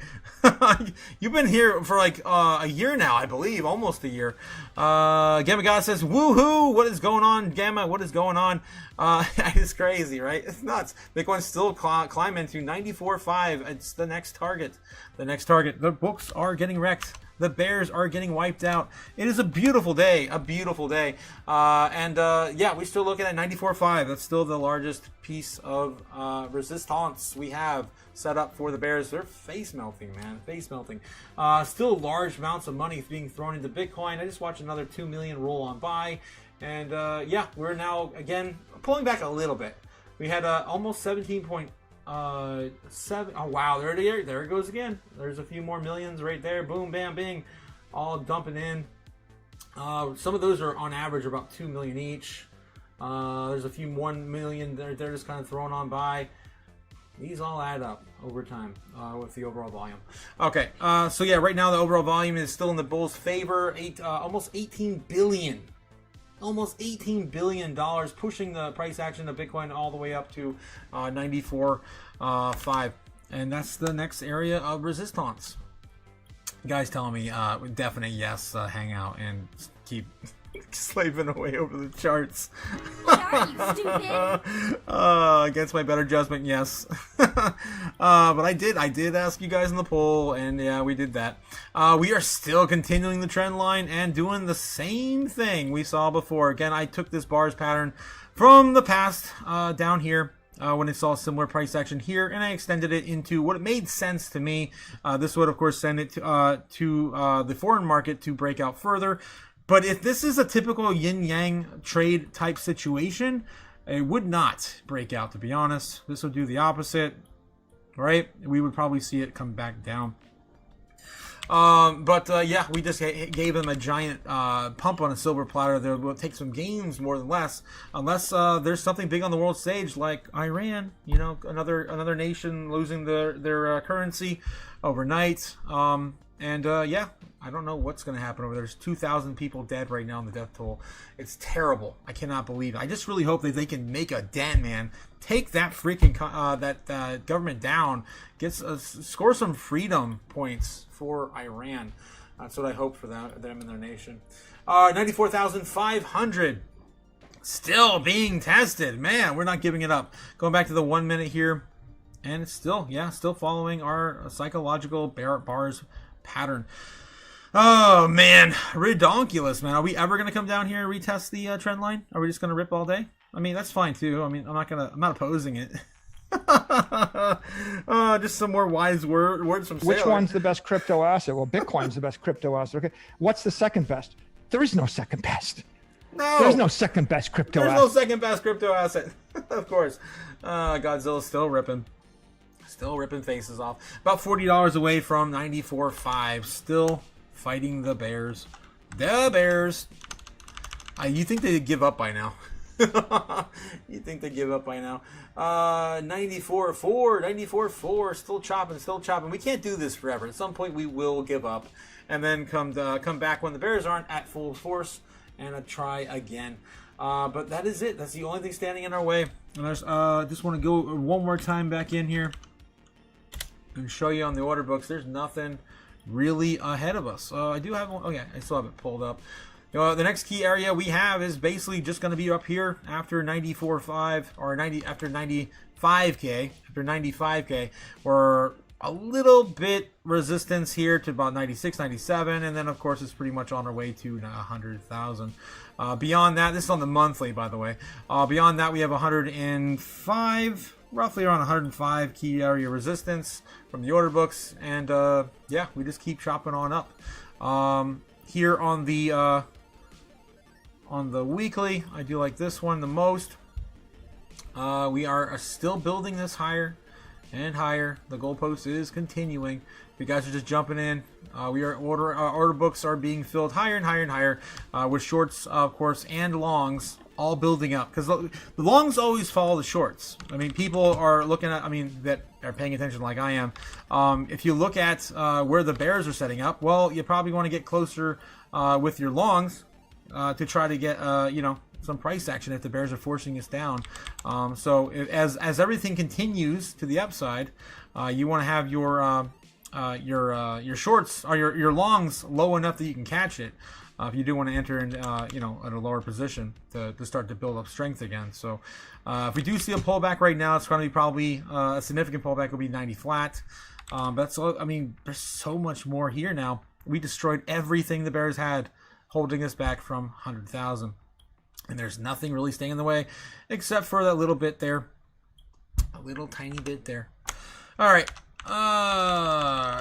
You've been here for like a year now, I believe, almost a year. Gamma God says, "Woohoo! What is going on, Gamma? What is going on?" It's crazy, right? It's nuts. Bitcoin's still climbing to 94.5. It's the next target. The books are getting wrecked. The bears are getting wiped out. It is a beautiful day. Yeah, we're still looking at 94.5. That's still the largest piece of resistance we have set up for the bears. They're face melting, man. Still large amounts of money being thrown into Bitcoin. I just watched another 2 million roll on by. And yeah, we're now again pulling back a little bit. We had almost 17.7. Oh wow, there it goes again. There's a few more millions right there. Boom, bam, bing, all dumping in. Some of those are on average about 2 million each. There's a few 1 million they're just kind of thrown on by. These all add up over time with the overall volume. Okay, so yeah, right now the overall volume is still in the bulls' favor. Almost 18 billion. Almost $18 billion, pushing the price action of Bitcoin all the way up to 94.5. And that's the next area of resistance. You guys telling me definite yes, hang out and keep slaving away over the charts. What are you, stupid? Against my better judgment, yes. But I did ask you guys in the poll, and yeah, we did that. We are still continuing the trend line and doing the same thing we saw before. Again, I took this bars pattern from the past down here when it saw similar price action here, and I extended it into what it made sense to me. This would, of course, send it to the foreign market to break out further. But if this is a typical yin-yang trade type situation, it would not break out, to be honest. This would do the opposite, right? We would probably see it come back down. Yeah, we just gave them a giant pump on a silver platter. They will take some gains more than less, unless there's something big on the world stage like Iran. You know, another nation losing their currency overnight. Yeah, I don't know what's going to happen over there. There's 2,000 people dead right now in the death toll. It's terrible. I cannot believe it. I just really hope that they can make a dent, man. Take that freaking government down. Score some freedom points for Iran. That's what I hope for them and their nation. 94,500 still being tested. Man, we're not giving it up. Going back to the 1 minute here, and it's still following our psychological bars pattern. Oh man, redonkulous, man. Are we ever gonna come down here and retest the trend line? Are we just gonna rip all day? I mean, that's fine too. I mean, I'm not opposing it. Just some more wise words from Sailor. Which one's the best crypto asset? Well, Bitcoin's the best crypto asset. Okay, what's the second best? There is no second best. No, there's no second best crypto asset. There's no second best crypto asset. Of course, Godzilla's still ripping. Still ripping faces off. About $40 away from 94.5. Still fighting the bears. The bears. You think they'd give up by now? You think they'd give up by now? 94.4. 94.4. Still chopping. We can't do this forever. At some point, we will give up, and then come back when the bears aren't at full force and try again. But that is it. That's the only thing standing in our way. And I just want to go one more time back in here and show you on the order books. There's nothing really ahead of us. I do have one. Okay, I still have it pulled up. The next key area we have is basically just going to be up here after 94.5 or 90 after 95k. After 95k, we're a little bit resistance here to about 96, 97, and then of course it's pretty much on our way to 100,000. Beyond that, this is on the monthly, by the way. Beyond that, we have 105. Roughly around 105 key area resistance from the order books, and yeah, we just keep chopping on up. Here on the weekly, I do like this one the most. We are still building this higher and higher. The goalpost is continuing. If you guys are just jumping in, our order books are being filled higher and higher and higher with shorts, of course, and longs. All building up, because the longs always follow the shorts. I mean, people are looking at, that are paying attention like I am. If you look at where the bears are setting up, well, you probably want to get closer with your longs to try to get, some price action if the bears are forcing us down. So as everything continues to the upside, you want to have your shorts or your longs low enough that you can catch it. If you do want to enter in, at a lower position to start to build up strength again. So if we do see a pullback right now, it's going to be probably a significant pullback will be 90 flat. That's all. There's so much more here now. We destroyed everything the bears had holding us back from 100,000. And there's nothing really staying in the way except for that little bit there. A little tiny bit there. All right.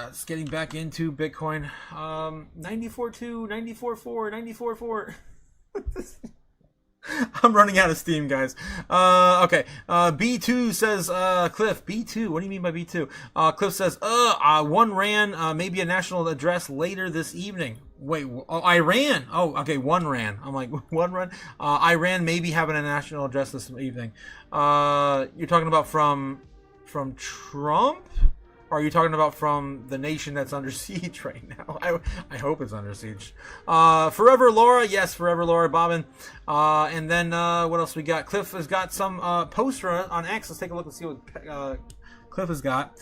It's getting back into Bitcoin. 94.2, 94.4, 94.4. I'm running out of steam, guys. Okay. B2 says, Cliff, B2, what do you mean by B2? Cliff says, one ran, maybe a national address later this evening. Wait, Iran. Oh, okay, one ran. I'm like, one run? Iran maybe having a national address this evening. You're talking about from Trump? Or are you talking about from the nation that's under siege right now? I hope it's under siege. Forever Laura, yes, Forever Laura, Bobbin. And then what else we got? Cliff has got some poster on X. Let's take a look and see what Cliff has got.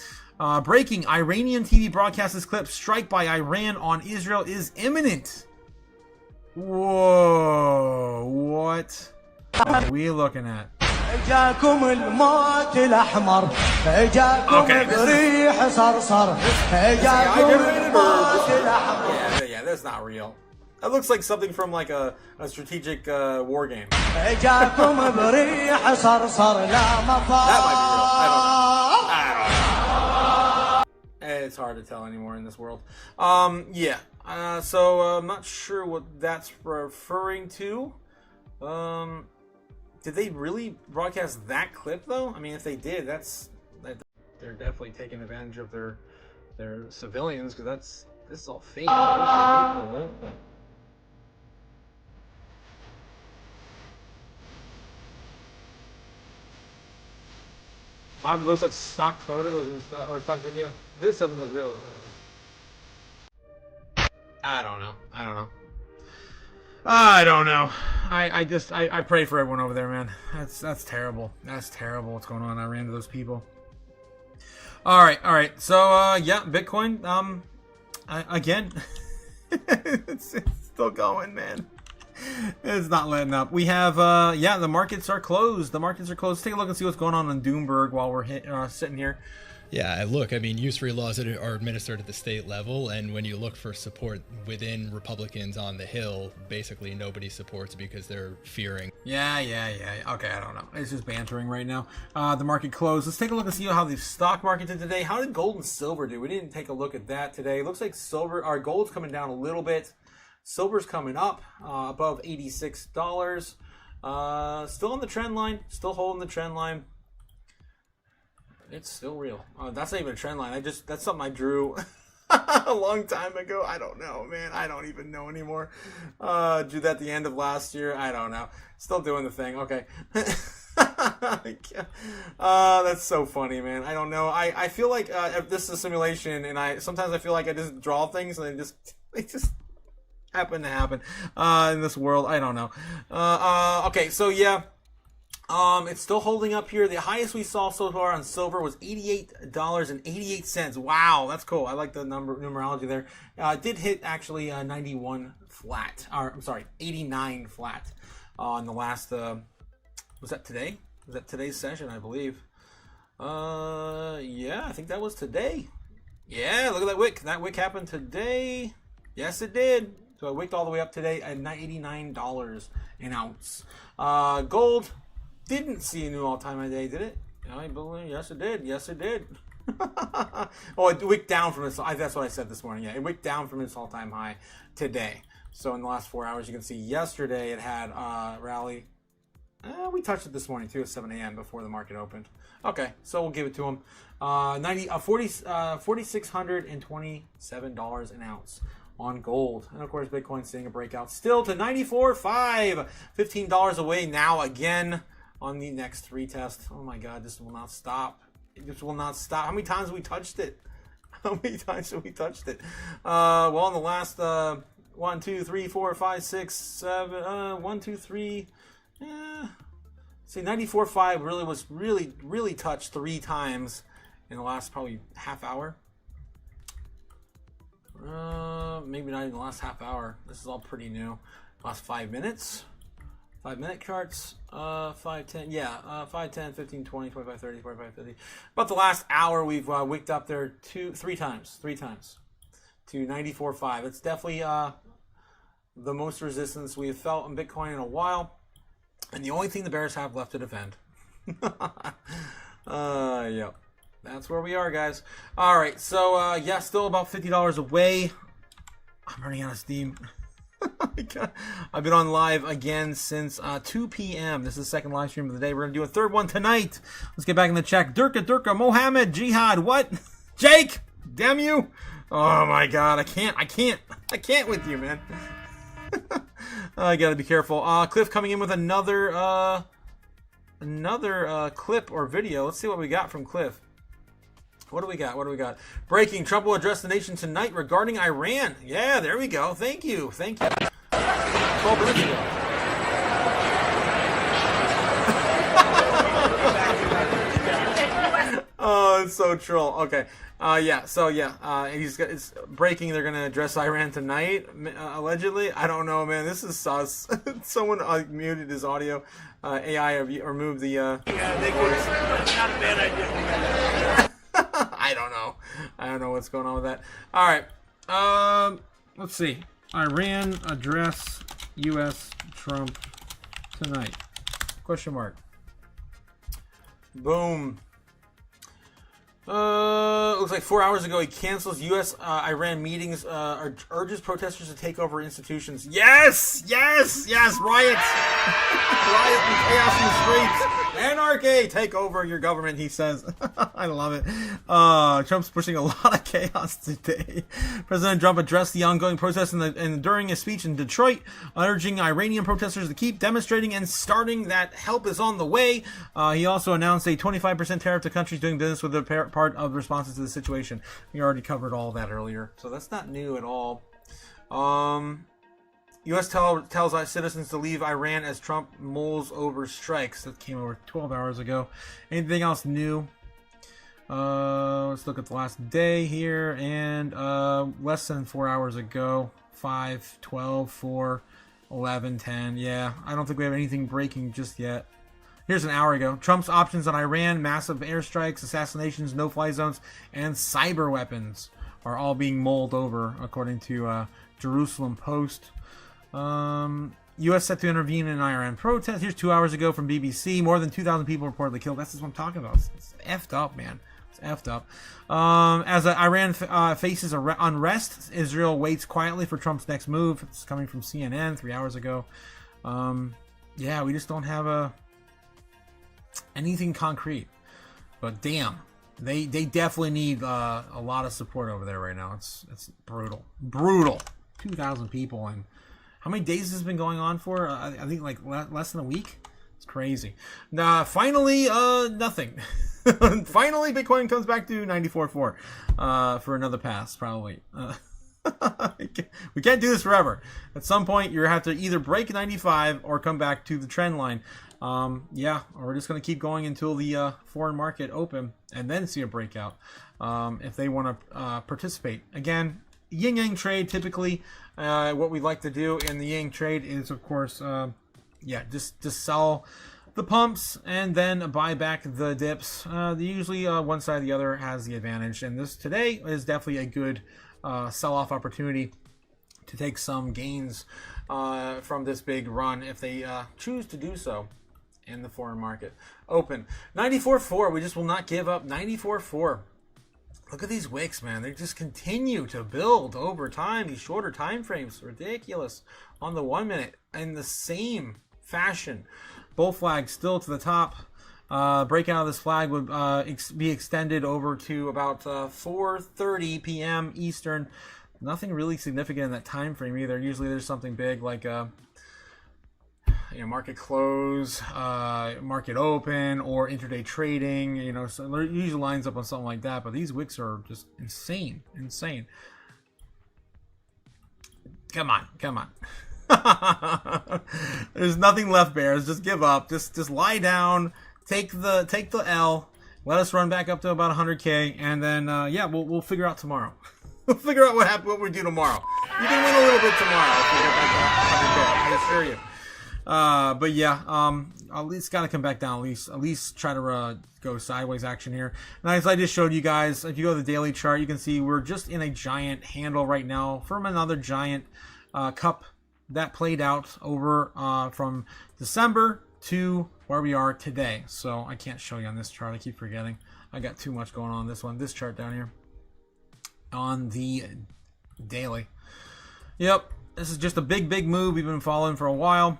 Breaking: Iranian TV broadcasts this clip. Strike by Iran on Israel is imminent. Whoa! What are we looking at? اجاكم الموت الاحمر اجاكم بريح صرصر اجاكم الموت الاحمر. Yeah, that's not real. That looks like something from like a strategic war game. اجاكم بريح صرصر لا مفر. That might be real. I don't know. It's hard to tell anymore in this world. Yeah. So I'm not sure what that's referring to. Did they really broadcast that clip though? I mean, if they did, they're definitely taking advantage of their civilians, because this is all fake. Bob looks at stock photos and stuff, or stock video. This doesn't look real. I don't know. I pray for everyone over there, man. That's terrible. That's terrible what's going on. I ran to those people. All right. So yeah, Bitcoin. Again, it's still going, man. It's not letting up. We have yeah, the markets are closed. Let's take a look and see what's going on in Doomberg while we're sitting here. Yeah, look, I mean, usury laws are administered at the state level, and when you look for support within Republicans on the Hill, basically nobody supports because they're fearing. Yeah. Okay, I don't know. It's just bantering right now. The market closed. Let's take a look and see how the stock market did today. How did gold and silver do? We didn't take a look at that today. It looks like gold's coming down a little bit. Silver's coming up above $86. Still on the trend line. Still holding the trend line. It's still real. That's not even a trend line. That's something I drew a long time ago. I don't know, man. I don't even know anymore. Drew that at the end of last year. I don't know. Still doing the thing. Okay. That's so funny, man. I don't know. I feel like if this is a simulation, and sometimes I feel like I just draw things and they just happen to happen in this world. I don't know. Okay, so yeah. It's still holding up here. The highest we saw so far on silver was $88.88. Wow, that's cool. I like the numerology there. It did hit actually 91 flat. Or I'm sorry, 89 flat on the last. Was that today? Was that today's session? I believe. Yeah, I think that was today. Yeah, look at that wick. That wick happened today. Yes, it did. So it wicked all the way up today at $89 an ounce. Gold. Didn't see a new all-time high today, did it? I believe, yes it did. Oh, it wicked down from its, that's what I said this morning. Yeah, it wicked down from its all-time high today. So in the last 4 hours, you can see yesterday it had rally. We touched it this morning too at 7 a.m. before the market opened. Okay, so we'll give it to them. $4,627 an ounce on gold. And of course, Bitcoin seeing a breakout still to 94.5, $15 away now again on the next retest. Oh my God, this will not stop. This will not stop. How many times have we touched it? Well, in the last 1, 2, 3, 4, 5, 6, 7, 1, 2, 3. See, 94.5 really was really touched 3 times in the last probably half hour. Maybe not even the last half hour. This is all pretty new. Last 5 minutes. 5-minute charts. 5, 10. Yeah, 5, 10, 15, 20, 25, 30, 45, 50. About the last hour, we've wicked up there 3 times to 94.5. It's definitely the most resistance we've felt in Bitcoin in a while, and the only thing the bears have left to defend. Yep. That's where we are, guys. All right, so yeah, still about $50 away. I'm running out of steam. my God. I've been on live again since 2 p.m. This is the second live stream of the day. We're going to do a third one tonight. Let's get back in the chat. Durka, Mohammed, Jihad, what? Jake, damn you. Oh my God, I can't with you, man. I gotta be careful. Cliff coming in with another clip or video. Let's see what we got from Cliff. What do we got? Breaking: Trump will address the nation tonight regarding Iran. Yeah, there we go. Thank you. 12 minutes ago. Oh, it's so troll. Okay. It's breaking. They're gonna address Iran tonight, allegedly. I don't know, man. This is sus. Someone muted his audio. AI removed the. Yeah, not a bad idea. I don't know what's going on with that. All right. Let's see. Iran address U.S. Trump tonight? Question mark. Boom. Looks like 4 hours ago he cancels U.S. Iran meetings, urges protesters to take over institutions. Yes! Riots! Riot and chaos in the streets! Anarchy! Take over your government, he says. I love it. Trump's pushing a lot of chaos today. President Trump addressed the ongoing protests during a speech in Detroit, urging Iranian protesters to keep demonstrating and starting that help is on the way. He also announced a 25% tariff to countries doing business with the part of responses to the situation. We already covered all that earlier, so that's not new at all. U.S. tells our citizens to leave Iran as Trump mulls over strikes. That came over 12 hours ago. Anything else new? Let's look at the last day here, and less than 4 hours ago. 5, 12, 4, 11, 10. Yeah, I don't think we have anything breaking just yet. Here's an hour ago. Trump's options on Iran: massive airstrikes, assassinations, no-fly zones, and cyber weapons are all being mulled over, according to Jerusalem Post. U.S. set to intervene in Iran protests. Here's 2 hours ago from BBC. More than 2,000 people reportedly killed. That's what I'm talking about. It's effed up, man. It's effed up. As Iran faces unrest, Israel waits quietly for Trump's next move. It's coming from CNN 3 hours ago. Yeah, we just don't have anything concrete. But damn, they definitely need a lot of support over there right now. It's brutal. 2,000 people, and how many days has this been going on for? I think like less than a week. It's crazy. Finally, nothing. Finally, Bitcoin comes back to 94.4 for another pass, probably. We can't do this forever. At some point, you have to either break 95 or come back to the trend line. Or we're just going to keep going until the foreign market open and then see a breakout if they want to participate. Again, yin-yang trade, typically what we like to do in the yin trade is, of course, just sell the pumps and then buy back the dips. Usually one side or the other has the advantage, and this today is definitely a good sell-off opportunity to take some gains from this big run if they choose to do so in the foreign market. Open 94.4. We just will not give up. 94.4. Look at these wicks, man. They just continue to build over time. These shorter time frames, ridiculous. On the 1 minute, in the same fashion. Bull flag still to the top. Breakout of this flag would be extended over to about 4:30 p.m. Eastern. Nothing really significant in that time frame either. Usually there's something big like market close, market open, or intraday trading. So it usually lines up on something like that. But these wicks are just insane. Come on. There's nothing left, bears. Just give up. Just lie down. Take the L. Let us run back up to about 100K, and then we'll figure out tomorrow. We'll figure out what we do tomorrow. You can win a little bit tomorrow if we get back to 100K. I assure you. At least got to come back down. At least try to go sideways action here. Now, as I just showed you guys, if you go to the daily chart, you can see we're just in a giant handle right now from another giant cup that played out over from December to where we are today. So I can't show you on this chart. I keep forgetting. I got too much going on this one. This chart down here on the daily. Yep. This is just a big move we've been following for a while.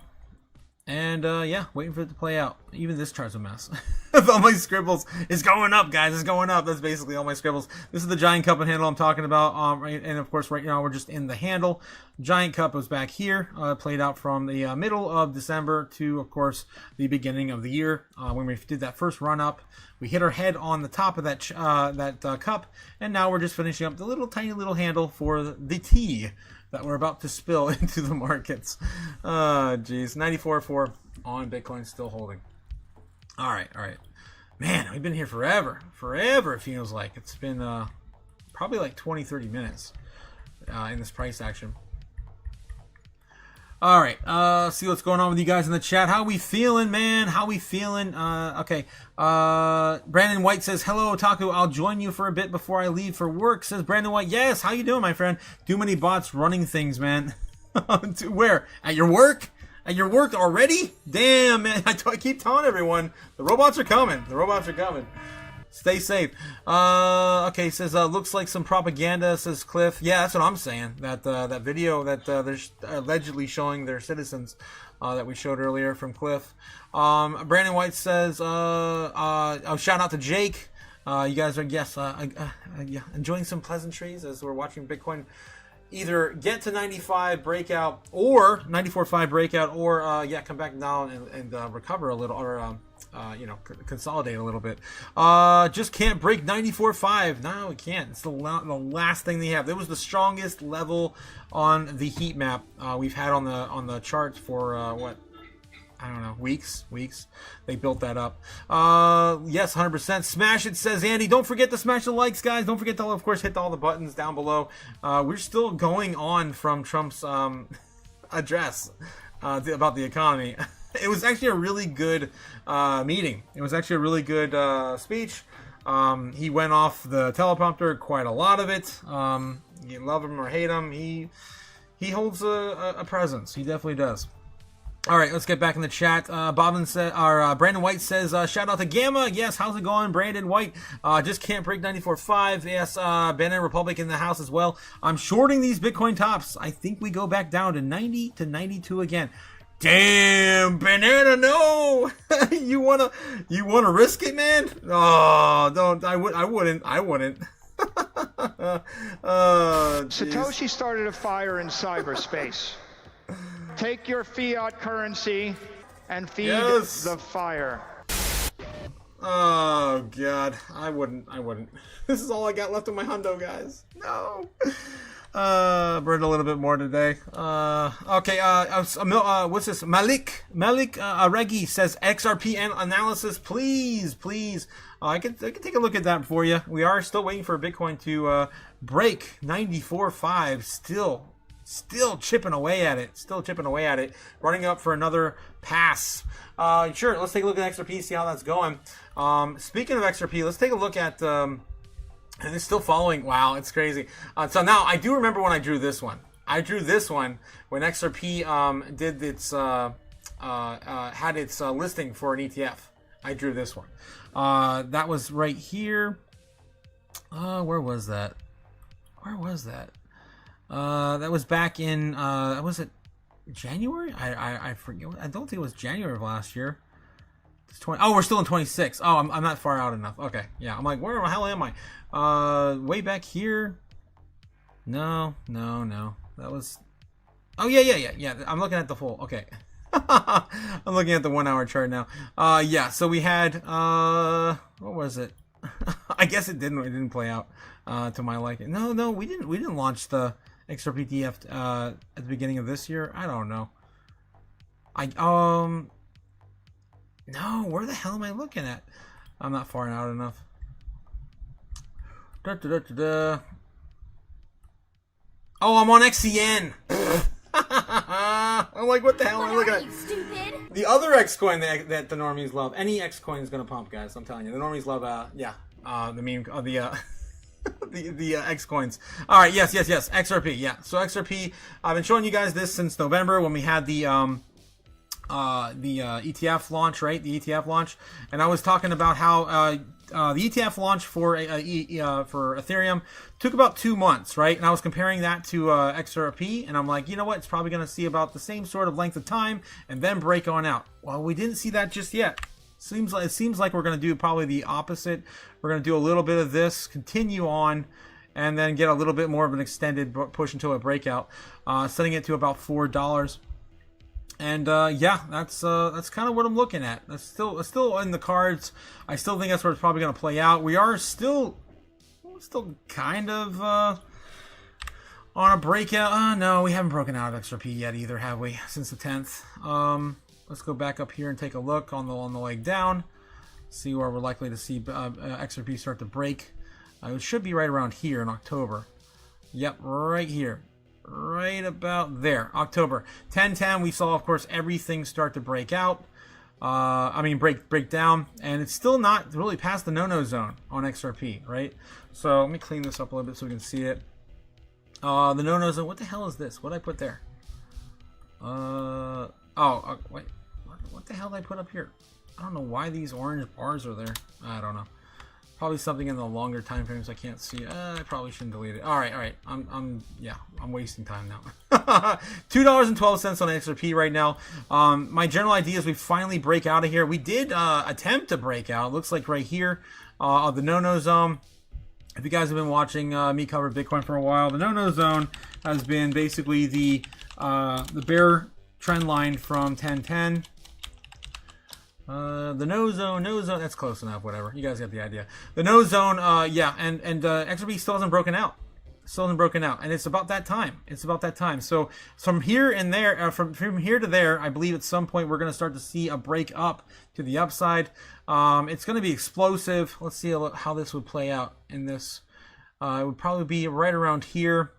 And yeah, waiting for it to play out. Even this chart's a mess. All my scribbles is going up, guys. It's going up. That's basically all my scribbles. This is the giant cup and handle I'm talking about. Right, and of course, right now we're just in the handle. Giant cup was back here. Played out from the middle of December to, of course, the beginning of the year. When we did that first run up, we hit our head on the top of that cup, and now we're just finishing up the little tiny little handle for the tea that we're about to spill into the markets. Geez, 94.4 on Bitcoin, still holding. All right. Man, we've been here forever. It feels like. It's been probably like 20-30 minutes in this price action. All right, see what's going on with you guys in the chat. How we feeling, man? How we feeling? Okay. Brandon White says, hello, Otaku. I'll join you for a bit before I leave for work, says Brandon White. Yes, how you doing, my friend? Too many bots running things, man. Where? At your work? At your work already? Damn, man. I keep telling everyone, the robots are coming. The robots are coming. Stay safe. Okay, says looks like some propaganda, says Cliff. Yeah, that's what I'm saying. That video that they're allegedly showing their citizens that we showed earlier from Cliff. Brandon White says, shout out to Jake. You guys are yeah, enjoying some pleasantries as we're watching Bitcoin either get to 95 breakout or 94.5 breakout, or yeah, come back down and recover a little, or you know, consolidate a little bit. Just can't break 94.5. No, we can't. It's the last thing they have. It was the strongest level on the heat map we've had on the charts for what, I don't know, weeks. They built that up. Yes, 100%. Smash it, says Andy. Don't forget to smash the likes, guys. Don't forget to, of course, hit all the buttons down below. We're still going on from Trump's address about the economy. It was actually a really good meeting. It was actually a really good speech. He went off the teleprompter quite a lot of it. You love him or hate him, he holds a presence. He definitely does. All right, let's get back in the chat. Brandon White says, shout out to Gamma. Yes, how's it going, Brandon White? Just can't break 94.5. Yes, Banana Republic in the house as well. I'm shorting these Bitcoin tops. I think we go back down to 90 to 92 again. Damn, Banana, no! you wanna risk it, man? Oh, don't. I wouldn't. Satoshi started a fire in cyberspace. Take your fiat currency and feed the fire. Oh God, I wouldn't. This is all I got left of my hundo, guys. No. Burned a little bit more today. Okay. What's this? Malik Aregi says XRP analysis, please. I can take a look at that for you. We are still waiting for Bitcoin to break 94.5. Still chipping away at it. Running up for another pass. Sure, let's take a look at XRP, see how that's going. Speaking of XRP, let's take a look at, and it's still following. Wow, it's crazy. So now, I do remember when I drew this one. I drew this one when XRP did its, had its listing for an ETF. I drew this one. That was right here. Where was that? That was back in, was it January? I forget. I don't think it was January of last year. It's 20. Oh, we're still in 26. Oh, I'm not far out enough. Okay, yeah. I'm like, where the hell am I? Way back here. No. That was. Oh yeah. I'm looking at the full. Okay. I'm looking at the 1 hour chart now. Yeah. So we had. What was it? I guess it didn't play out to my liking. No, we didn't launch the XRP ETF at the beginning of this year. I don't know. No, where the hell am I looking at? I'm not far out enough. Oh, I'm on XCN. I'm like, what the hell am I looking at? Stupid. The other X coin that the normies love. Any X coin is gonna pump, guys. I'm telling you, the normies love. The meme of the X coins. All right, yes. XRP. Yeah. So XRP. I've been showing you guys this since November when we had the ETF launch, right? The ETF launch, and I was talking about how ETF launch for Ethereum took about 2 months, right? And I was comparing that to XRP, and I'm like, you know what? It's probably going to see about the same sort of length of time and then break on out. Well, we didn't see that just yet. It seems like we're going to do probably the opposite. We're going to do a little bit of this, continue on, and then get a little bit more of an extended push until a breakout, setting it to about $4. And yeah, that's kind of what I'm looking at. That's still in the cards. I still think that's where it's probably going to play out. We are still kind of on a breakout. No, we haven't broken out of XRP yet either, have we? Since the 10th. Let's go back up here and take a look on the leg down. See where we're likely to see XRP start to break. It should be right around here in October. Yep, right here. Right about there. October 10/10, we saw, of course, everything start to break out. Break down. And it's still not really past the no-no zone on XRP, right? So let me clean this up a little bit so we can see it. The no-no zone. What the hell is this? What did I put there? Wait. What the hell did I put up here? I don't know why these orange bars are there. I don't know. Probably something in the longer time frames I can't see. I probably shouldn't delete it. All right. I'm wasting time now. $2.12 on XRP right now. My general idea is we finally break out of here. We did attempt to break out. It looks like right here, the no-no zone. If you guys have been watching me cover Bitcoin for a while, the no-no zone has been basically the bear trend line from 10/10. The no zone, that's close enough, whatever. You guys get the idea. The no zone, yeah, and XRP still hasn't broken out. And it's about that time. So from here and there, from here to there, I believe at some point we're going to start to see a break up to the upside. It's going to be explosive. Let's see how this would play out in this. It would probably be right around here.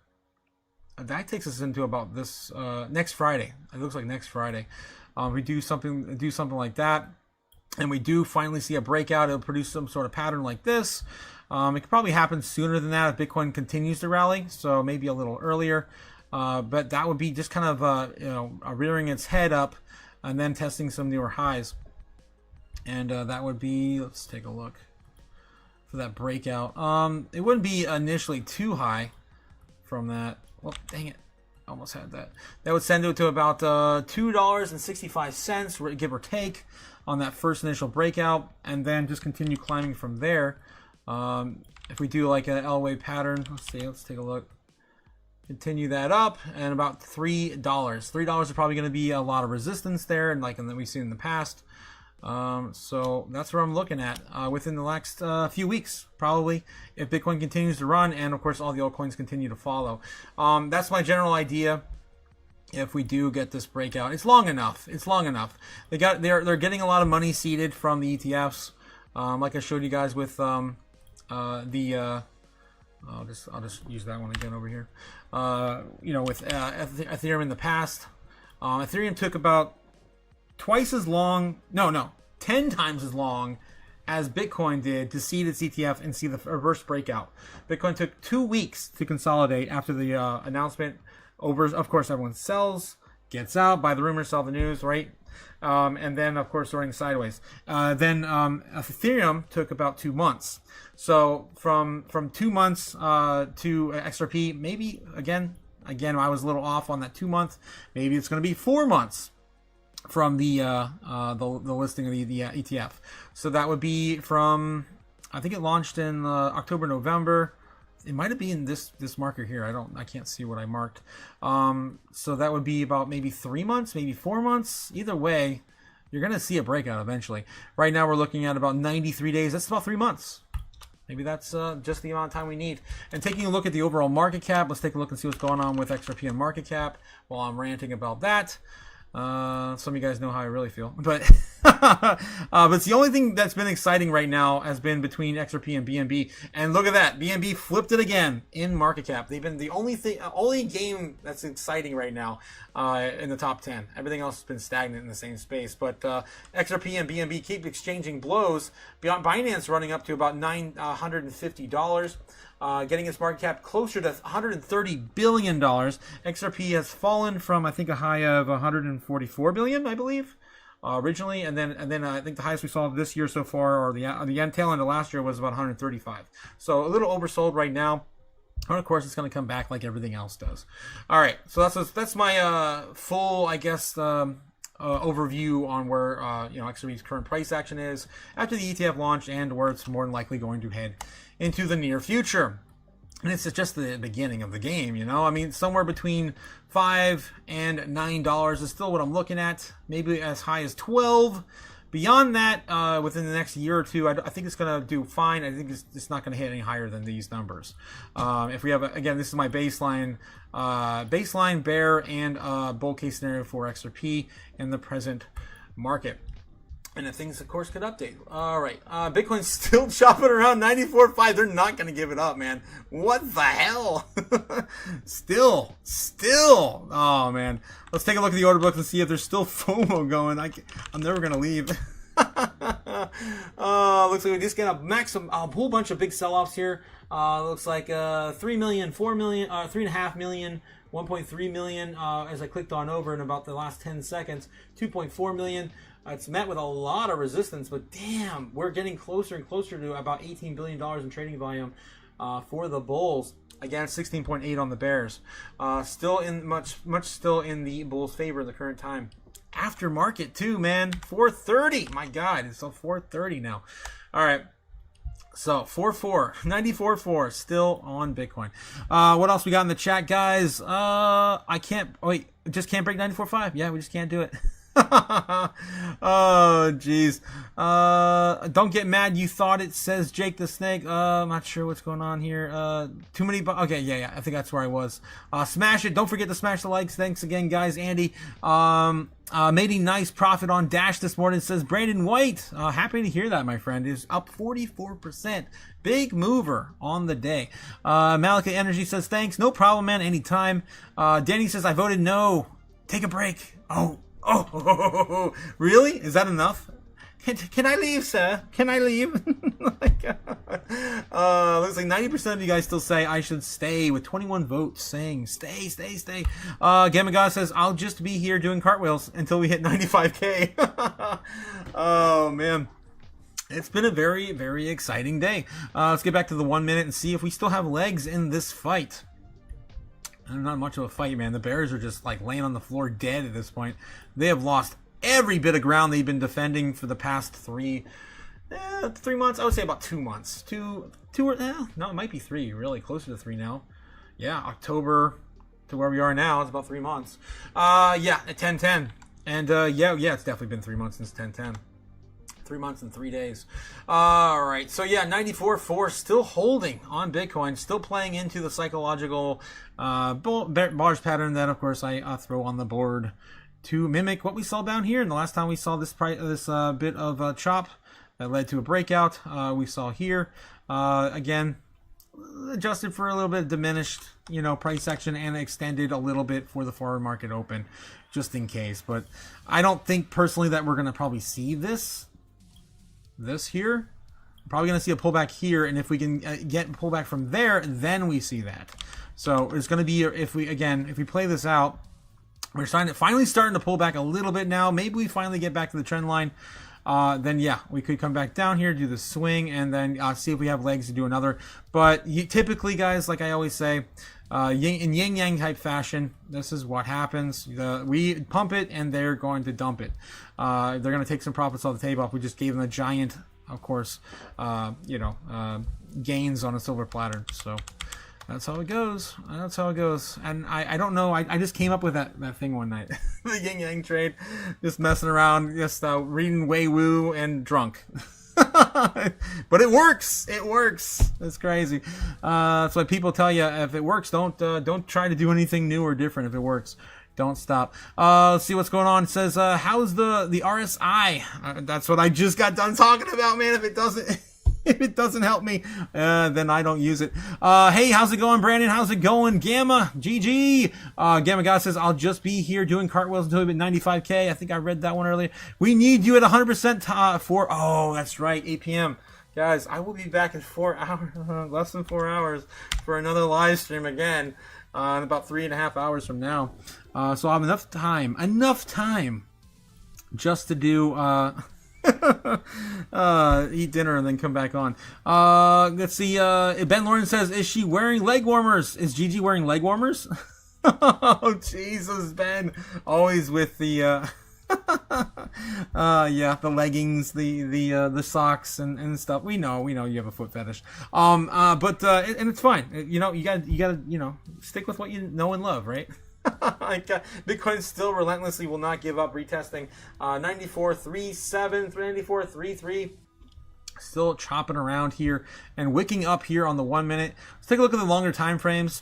That takes us into about this next Friday. It looks like next Friday. We do something like that, and we do finally see a breakout. It'll produce some sort of pattern like this. It could probably happen sooner than that if Bitcoin continues to rally, so maybe a little earlier. But that would be just kind of rearing its head up and then testing some newer highs. And that would be, let's take a look for that breakout. It wouldn't be initially too high from that. Well, dang it. Almost had that. That would send it to about $2.65, give or take, on that first initial breakout, and then just continue climbing from there. If we do like an L-wave pattern, let's take a look. Continue that up, and about $3. $3 is probably going to be a lot of resistance there, and like we've seen in the past. So that's what I'm looking at within the next few weeks, probably, if Bitcoin continues to run, and of course all the altcoins continue to follow. That's my general idea. If we do get this breakout, it's long enough. They're getting a lot of money seeded from the ETFs, like I showed you guys with I'll just use that one again over here. With Ethereum in the past, Ethereum took about 10 times as long as Bitcoin did to seed its ETF and see the reverse breakout. Bitcoin took 2 weeks to consolidate after the announcement. Of course, everyone sells, gets out, buy the rumor, sell the news, right? And then, of course, running sideways. Then Ethereum took about 2 months. So from 2 months to XRP, maybe again, I was a little off on that 2 month. Maybe it's going to be 4 months from the listing of the ETF. So that would be from, I think it launched in October, November. It might have been this marker here. I can't see what I marked. So that would be about maybe 3 months, maybe 4 months. Either way, you're going to see a breakout eventually. Right now we're looking at about 93 days. That's about 3 months. Maybe that's just the amount of time we need. And taking a look at the overall market cap, let's take a look and see what's going on with XRP and market cap while I'm ranting about that. Some of you guys know how I really feel, but but it's the only thing that's been exciting right now has been between XRP and BNB. And look at that, BNB flipped it again in market cap. They've been the only game that's exciting right now in the top 10. Everything else has been stagnant in the same space. But XRP and BNB keep exchanging blows. Beyond Binance running up to about $950. Getting its market cap closer to $130 billion. XRP has fallen from, I think, a high of $144 billion, I believe. originally, and then I think the highest we saw this year so far, or the end tail end of last year, was about 135. So a little oversold right now. And of course, it's going to come back like everything else does. All right, so that's my full, I guess, overview on where XRP's current price action is after the ETF launch and where it's more than likely going to head into the near future. And it's just the beginning of the game, I mean, somewhere between $5 and $9 is still what I'm looking at. Maybe as high as 12. Beyond that, within the next year or two, I think it's going to do fine. I think it's not going to hit any higher than these numbers. If we have, again, this is my baseline bear and bull case scenario for XRP in the present market. And if things, of course, could update. All right. Bitcoin's still chopping around 94.5. They're not going to give it up, man. What the hell? Still. Oh, man. Let's take a look at the order book and see if there's still FOMO going. I'm never going to leave. Looks like we just get a whole bunch of big sell-offs here. Looks like 3 million, 4 million, 3.5 million, 1.3 million as I clicked on over in about the last 10 seconds. 2.4 million. It's met with a lot of resistance, but damn, we're getting closer and closer to about $18 billion in trading volume for the bulls. Again, 16.8 on the bears. Still in much still in the bulls' favor in the current time. After market too, man. 430. My God, it's 430 now. All right. So 94.4 still on Bitcoin. What else we got in the chat, guys? Just can't break 94.5. Yeah, we just can't do it. Oh, jeez. Don't get mad. You thought it, says Jake the Snake. I'm not sure what's going on here. Too many. Okay, yeah. I think that's where I was. Smash it. Don't forget to smash the likes. Thanks again, guys. Andy. Made a nice profit on Dash this morning, says Brandon White. Happy to hear that, my friend. Is up 44%. Big mover on the day. Malika Energy says thanks. No problem, man. Anytime. Danny says I voted no. Take a break. Oh, really? Is that enough? Can I leave, sir? Can I leave? Looks like 90% of you guys still say I should stay, with 21 votes saying stay. Gamma God says I'll just be here doing cartwheels until we hit 95K. Oh, man. It's been a very, very exciting day. Let's get back to the 1 minute and see if we still have legs in this fight. Not much of a fight, man. The Bears are just like laying on the floor dead at this point. They have lost every bit of ground they've been defending for the past 3 months. I would say about 2 months. No, it might be 3. Really closer to 3 now. Yeah, October to where we are now. It's about 3 months. Yeah, at 10:10, and yeah, it's definitely been 3 months since 10:10. 3 months and 3 days. All right. So yeah, 94.4 still holding on Bitcoin, still playing into the psychological bars pattern that, of course, I throw on the board to mimic what we saw down here. And the last time we saw this bit of chop that led to a breakout, we saw here again, adjusted for a little bit diminished, price action, and extended a little bit for the forward market open, just in case. But I don't think personally that we're going to probably see this here. We're probably going to see a pullback here, and if we can get pullback from there, then we see that. So it's going to be, if we play this out, we're finally starting to pull back a little bit now. Maybe we finally get back to the trend line. Then yeah, we could come back down here, do the swing, and then see if we have legs to do another. But typically, guys, like I always say, in yin-yang type fashion, this is what happens. We pump it, and they're going to dump it. They're going to take some profits off the table. We just gave them a giant, of course, gains on a silver platter. So that's how it goes. And I don't know. I just came up with that thing one night. The yin-yang trade. Just messing around, just reading Wei Wu and drunk. But it works. It's crazy. That's why people tell you, if it works, don't try to do anything new or different. If it works, don't stop. Let's see what's going on. It says, how's the RSI? That's what I just got done talking about, man. If it doesn't help me, then I don't use it. Hey, how's it going, Brandon? How's it going, Gamma? GG. Gamma God says, I'll just be here doing cartwheels until we hit 95K. I think I read that one earlier. We need you at 100% for, that's right, 8 p.m. Guys, I will be back in 4 hours, less than 4 hours, for another live stream again, in about 3.5 hours from now. So I have enough time just to do eat dinner and then come back on. Let's see. Ben Lauren says, "Is she wearing leg warmers? Is Gigi wearing leg warmers?" Oh Jesus, Ben! Always with the yeah, the leggings, the socks and stuff. We know you have a foot fetish. But and it's fine. You know, you gotta stick with what you know and love, right? Bitcoin still relentlessly will not give up. Retesting 94.37, 94.33. Still chopping around here and wicking up here on the 1 minute. Let's take a look at the longer time frames.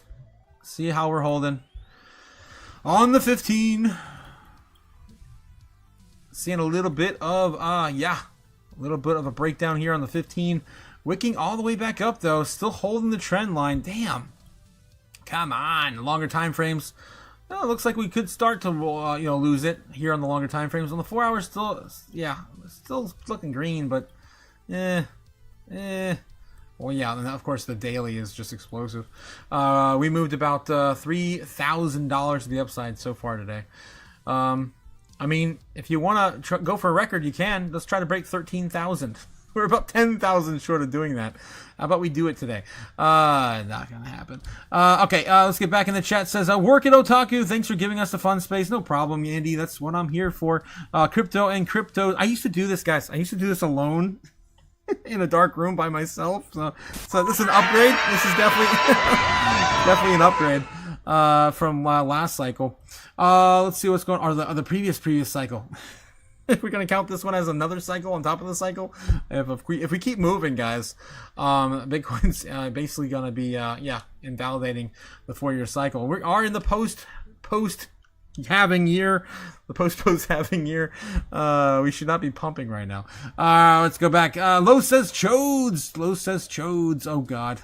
See how we're holding on the 15. Seeing a little bit of a little bit of a breakdown here on the 15. Wicking all the way back up though. Still holding the trend line. Damn. Come on. Longer time frames. It looks like we could start to lose it here on the longer time frames. On the 4 hours, still looking green, but well, yeah, and of course the daily is just explosive. We moved about $3,000 to the upside so far today. I mean, if you want to go for a record, you can. Let's try to break 13,000. We're about 10,000 short of doing that. How about we do it today? Not gonna happen. Okay, let's get back in the chat. It says, work at Otaku. Thanks for giving us the fun space. No problem, Andy. That's what I'm here for. Crypto and crypto. I used to do this, guys. I used to do this alone in a dark room by myself. So this is an upgrade. This is definitely definitely an upgrade from last cycle. Let's see what's going on. Or the previous cycle. If we're gonna count this one as another cycle on top of the cycle, if we keep moving, guys, Bitcoin's basically gonna be invalidating the 4-year cycle. We are in the post halving year, the post halving year. We should not be pumping right now. Let's go back. Low says chodes. Low says chodes. Oh God,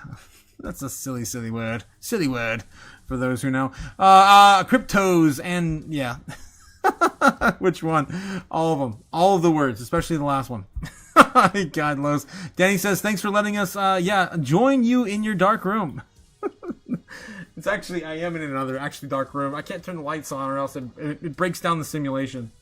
that's a silly word. Silly word for those who know. Cryptos and yeah. Which one? All of them. All of the words, especially the last one. God knows. Danny says, thanks for letting us, join you in your dark room. It's actually, I am in another dark room. I can't turn the lights on or else it breaks down the simulation.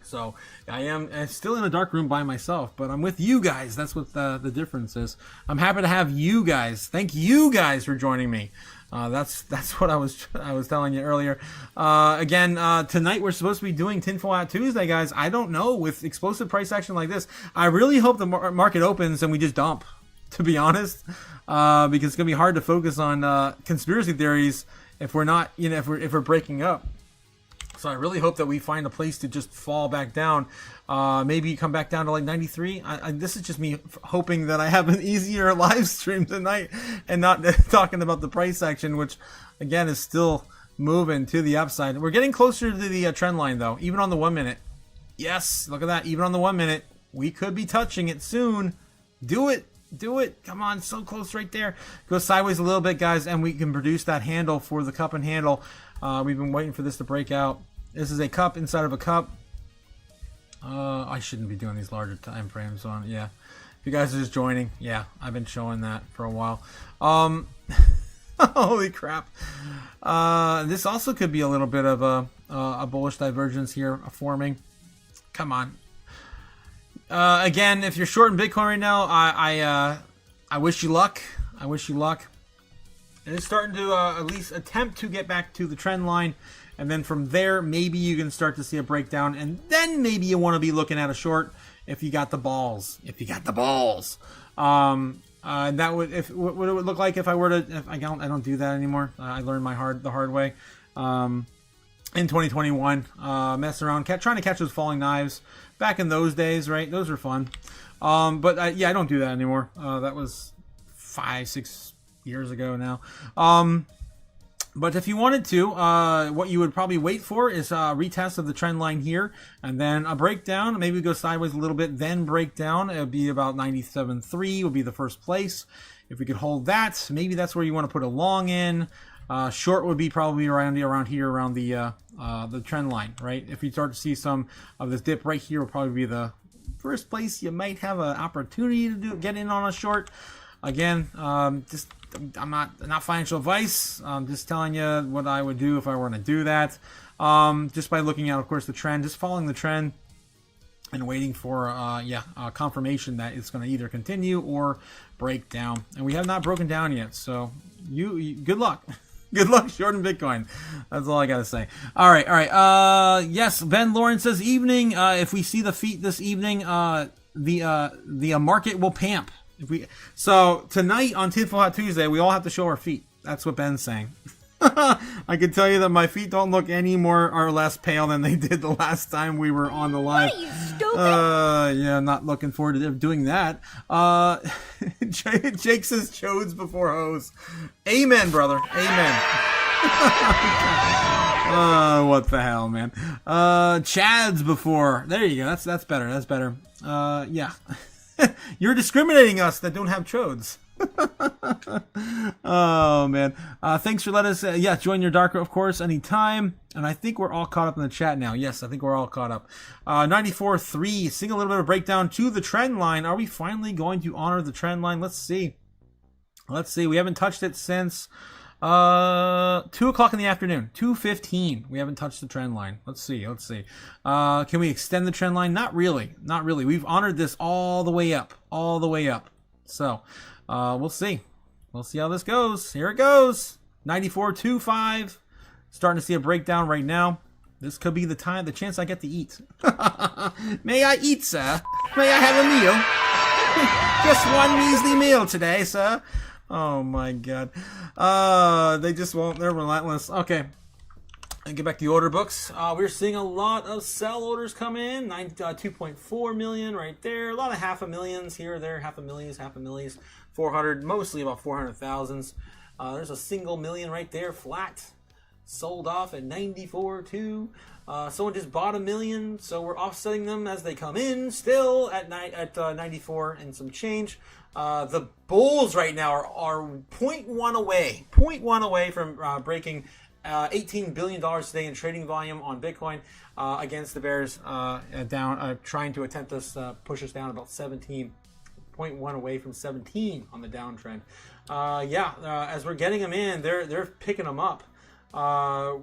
So I am still in a dark room by myself, but I'm with you guys. That's what the difference is. I'm happy to have you guys. Thank you guys for joining me. That's what I was telling you earlier. Again, tonight we're supposed to be doing Tinfoil Hat Tuesday, guys. I don't know, with explosive price action like this, I really hope the market opens and we just dump, to be honest, because it's gonna be hard to focus on conspiracy theories if we're not, if we're breaking up. So I really hope that we find a place to just fall back down. Maybe come back down to like 93. This is just me hoping that I have an easier live stream tonight and not talking about the price action, which again is still moving to the upside. We're getting closer to the trend line though, even on the 1 minute. Yes, look at that. Even on the 1 minute, we could be touching it soon. Do it. Do it. Come on, so close right there. Go sideways a little bit, guys, and we can produce that handle for the cup and handle. We've been waiting for this to break out. This is a cup inside of a cup. I shouldn't be doing these larger time frames on. Yeah, if you guys are just joining, yeah, I've been showing that for a while. Holy crap! This also could be a little bit of a bullish divergence here forming. Come on. Again, if you're short in Bitcoin right now, I wish you luck. I wish you luck. And it's starting to at least attempt to get back to the trend line. And then from there, maybe you can start to see a breakdown. And then maybe you want to be looking at a short if you got the balls. If you got the balls. That would, what it would look like if I were to, I don't do that anymore. I learned the hard way. In 2021, messing around, trying to catch those falling knives. Back in those days, right? Those were fun. But I don't do that anymore. That was 5-6 years ago now. But if you wanted to, what you would probably wait for is a retest of the trend line here, and then a breakdown. Maybe go sideways a little bit, then break down. It would be about 97.3 would be the first place. If we could hold that, maybe that's where you want to put a long in. Short would be probably around here, around the trend line, right? If you start to see some of this dip right here, will probably be the first place you might have an opportunity to get in on a short. Again, just I'm not financial advice. I'm just telling you what I would do if I were to do that. Just by looking at, of course, the trend, just following the trend. and waiting for confirmation that it's going to either continue or break down. And we have not broken down yet, so you good luck. Good luck shorting Bitcoin. That's all I gotta say. All right. Yes, Ben Lawrence says evening. If we see the feet this evening, the market will pamp. So tonight on Tinfoil Hat Tuesday, we all have to show our feet. That's what Ben's saying. I can tell you that my feet don't look any more or less pale than they did the last time we were on the live. What are you, stupid? Yeah, not looking forward to doing that. Jake says chodes before hoes. Amen, brother. Amen. What the hell, man? Chads before. There you go. That's better. That's better. Yeah. You're discriminating us that don't have chodes. Oh man, thanks for letting us join your darker, of course, anytime. And I think we're all caught up in the chat now. Yes, I think we're all caught up. 94.3, seeing a little bit of breakdown to the trend line. Are we finally going to honor the trend line? Let's see. We haven't touched it since 2 o'clock in the afternoon, 2:15. We haven't touched the trend line. Let's see. Can we extend the trend line? Not really. We've honored this all the way up. So we'll see how this goes. Here it goes. 94.25. Starting to see a breakdown right now. This could be the chance I get to eat. May I eat, sir? May I have a meal? Just one measly meal today, sir. Oh my god. They just won't. They're relentless. Okay. And get back to the order books. We're seeing a lot of sell orders come in. 2.4 million right there. A lot of half a millions here or there. Half a millions. 400, mostly about 400,000s. There's a single million right there, flat. Sold off at 94.2. Someone just bought $1 million, so we're offsetting them as they come in. Still at 94 and some change. The bulls right now are 0.1 away from breaking $18 billion today in trading volume on Bitcoin against the bears down, trying to attempt to push us down about 17.1 away from 17 on the downtrend. As we're getting them in, they're picking them up.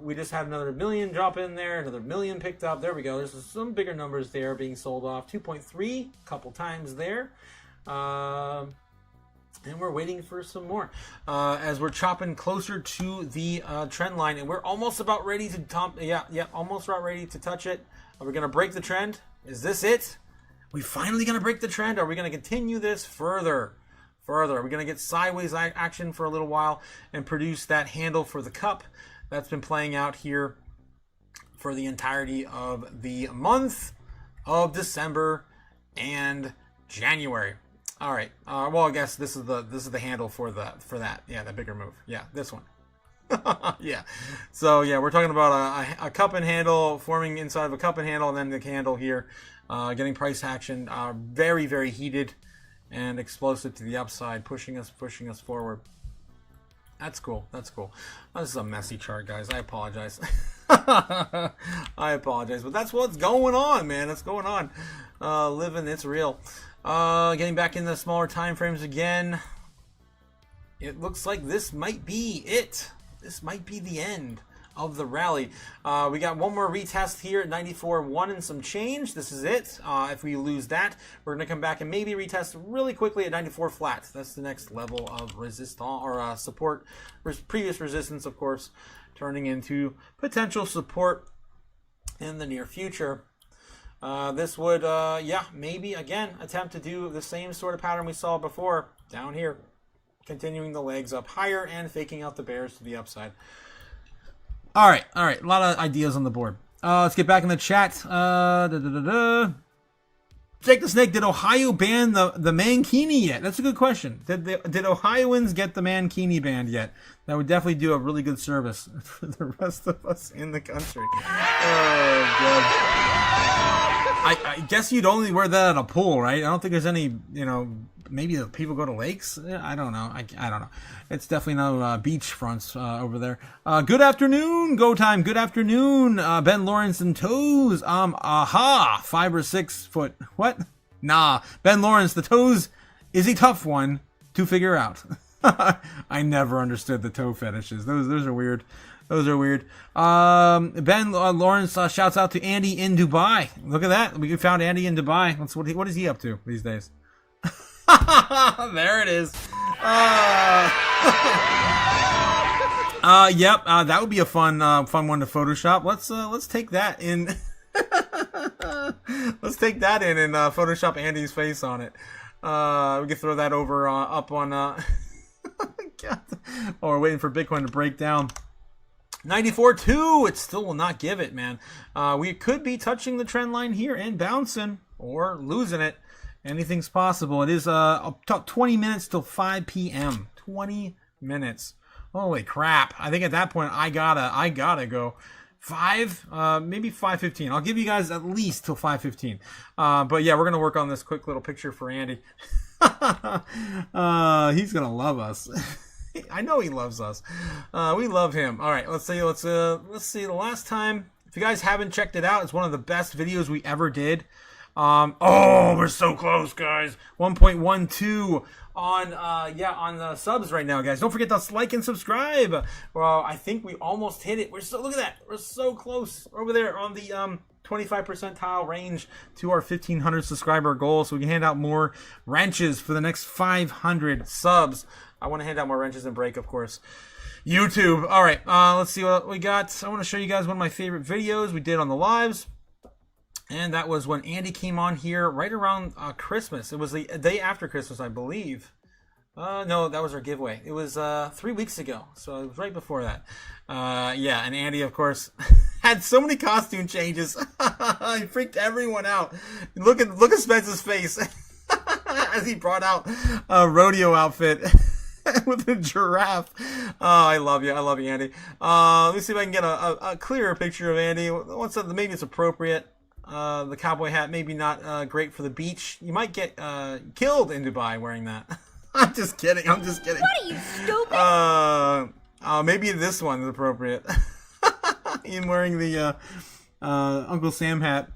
We just had another million drop in there, another million picked up. There we go. There's some bigger numbers there being sold off. 2.3, a couple times there. And we're waiting for some more as we're chopping closer to the trend line, and we're almost about ready to almost about ready to touch it. Are we going to break the trend? Is this it? We finally going to break the trend? Are we going to continue this further? Are we going to get sideways action for a little while and produce that handle for the cup that's been playing out here for the entirety of the month of December and January? All right. Well, I guess this is the handle for that. Yeah, the bigger move. Yeah, this one. Yeah. So yeah, we're talking about a cup and handle forming inside of a cup and handle, and then the handle here, getting price action, very very heated and explosive to the upside, pushing us forward. That's cool. This is a messy chart, guys. I apologize. But that's what's going on, man. It's going on. Living, it's real. Getting back into the smaller time frames again. It looks like this might be it. This might be the end of the rally. We got one more retest here at 94.1 and some change. This is it. If we lose that, we're going to come back and maybe retest really quickly at 94 flat. That's the next level of resistance or support. Previous resistance, of course, turning into potential support in the near future. This would, maybe again attempt to do the same sort of pattern we saw before down here, continuing the legs up higher and faking out the bears to the upside. All right. A lot of ideas on the board. Let's get back in the chat. Jake the Snake, did Ohio ban the Mankini yet? That's a good question. Did Ohioans get the Mankini banned yet? That would definitely do a really good service for the rest of us in the country. Oh, God. I guess you'd only wear that at a pool, right? I don't think there's any, maybe people go to lakes. I don't know. I don't know. It's definitely no beach fronts over there. Good afternoon, Go Time. Good afternoon, Ben Lawrence and Toes. 5 or 6 foot. What? Nah, Ben Lawrence, the toes is a tough one to figure out. I never understood the toe fetishes. Those are weird. Those are weird. Ben Lawrence shouts out to Andy in Dubai. Look at that. We found Andy in Dubai. What is he up to these days? There it is. Yep. That would be a fun one to Photoshop. Let's take that in. Let's take that in and Photoshop Andy's face on it. We can throw that over up on. God. Oh, we're waiting for Bitcoin to break down. 94.2. It still will not give it, man. We could be touching the trend line here and bouncing or losing it. Anything's possible. It is 20 minutes till 5 p.m. 20 minutes. Holy crap! I think at that point I gotta go. Maybe 5:15. I'll give you guys at least till 5:15. But yeah, we're gonna work on this quick little picture for Andy. He's gonna love us. I know he loves us. We love him. All right, let's see. The last time, if you guys haven't checked it out, it's one of the best videos we ever did. Oh, we're so close, guys. 1.12 on the subs right now, guys. Don't forget to like and subscribe. Well, I think we almost hit it. Look at that. We're so close over there on the 25 percentile range to our 1,500 subscriber goal, so we can hand out more wrenches for the next 500 subs. I want to hand out more wrenches and break, of course. YouTube. All right, let's see what we got. I want to show you guys one of my favorite videos we did on the lives. And that was when Andy came on here right around Christmas. It was the day after Christmas, I believe. No, that was our giveaway. It was 3 weeks ago, so it was right before that. Yeah, and Andy, of course, had so many costume changes. He freaked everyone out. Look at Spence's face as he brought out a rodeo outfit with a giraffe. Oh, I love you, Andy. Let me see if I can get a clearer picture of Andy. Maybe it's appropriate. The cowboy hat, maybe not great for the beach. You might get killed in Dubai wearing that. I'm just kidding. What are you, stupid? Maybe this one is appropriate. Ian wearing the Uncle Sam hat.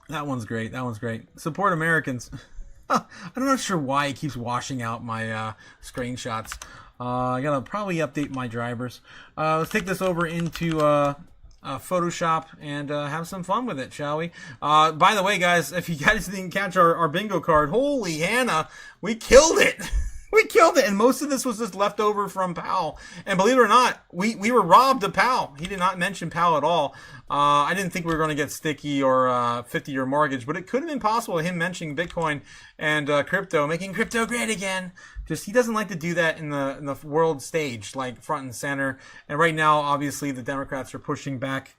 That one's great. Support Americans. I'm not sure why it keeps washing out my screenshots. I gotta probably update my drivers. Let's take this over into Photoshop and have some fun with it, shall we? By the way, guys, if you guys didn't catch our bingo card, holy Hannah, we killed it. We killed it, and most of this was just left over from Powell. And believe it or not, we were robbed of Powell. He did not mention Powell at all. I didn't think we were going to get sticky or 50-year mortgage, but it could have been possible, him mentioning Bitcoin and crypto, making crypto great again. Just, he doesn't like to do that in the world stage, like front and center. And right now, obviously, the Democrats are pushing back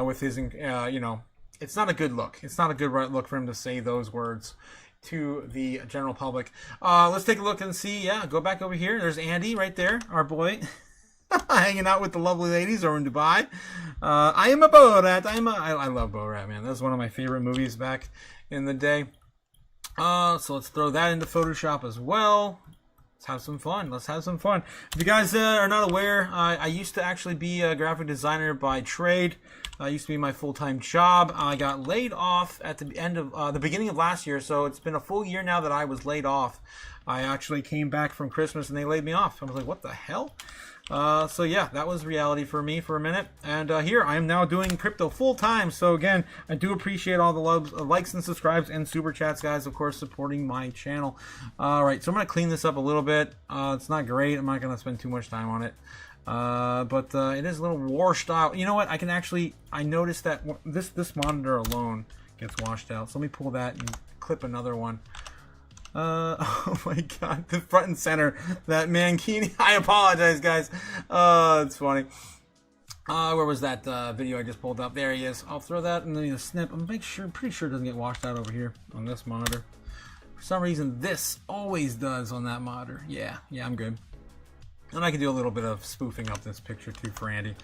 with his, it's not a good look. It's not a good look for him to say those words to the general public. Let's take a look and see. Yeah, go back over here. There's Andy right there, our boy, hanging out with the lovely ladies over in Dubai. I am a Borat. I love Borat, man. That was one of my favorite movies back in the day. So let's throw that into Photoshop as well. Let's have some fun. If you guys are not aware, I used to actually be a graphic designer by trade. Used to be my full-time job. I got laid off at the end of the beginning of last year, so it's been a full year now that I was laid off. I actually came back from Christmas and they laid me off. I was like, what the hell? So yeah, that was reality for me for a minute. And here I am now doing crypto full-time. So again, I do appreciate all the loves, likes and subscribes and super chats, guys, of course, supporting my channel. All right, so I'm going to clean this up a little bit. It's not great. I'm not going to spend too much time on it. But it is a little washed out. You know what? I noticed that this monitor alone gets washed out. So let me pull that and clip another one. Oh my god, the front and center, that mankini. I apologize, guys. It's funny. Where was that video I just pulled up? There he is. I'll throw that in the snip. I'm pretty sure it doesn't get washed out over here on this monitor. For some reason, this always does on that monitor. Yeah, I'm good. And I can do a little bit of spoofing up this picture too for Andy.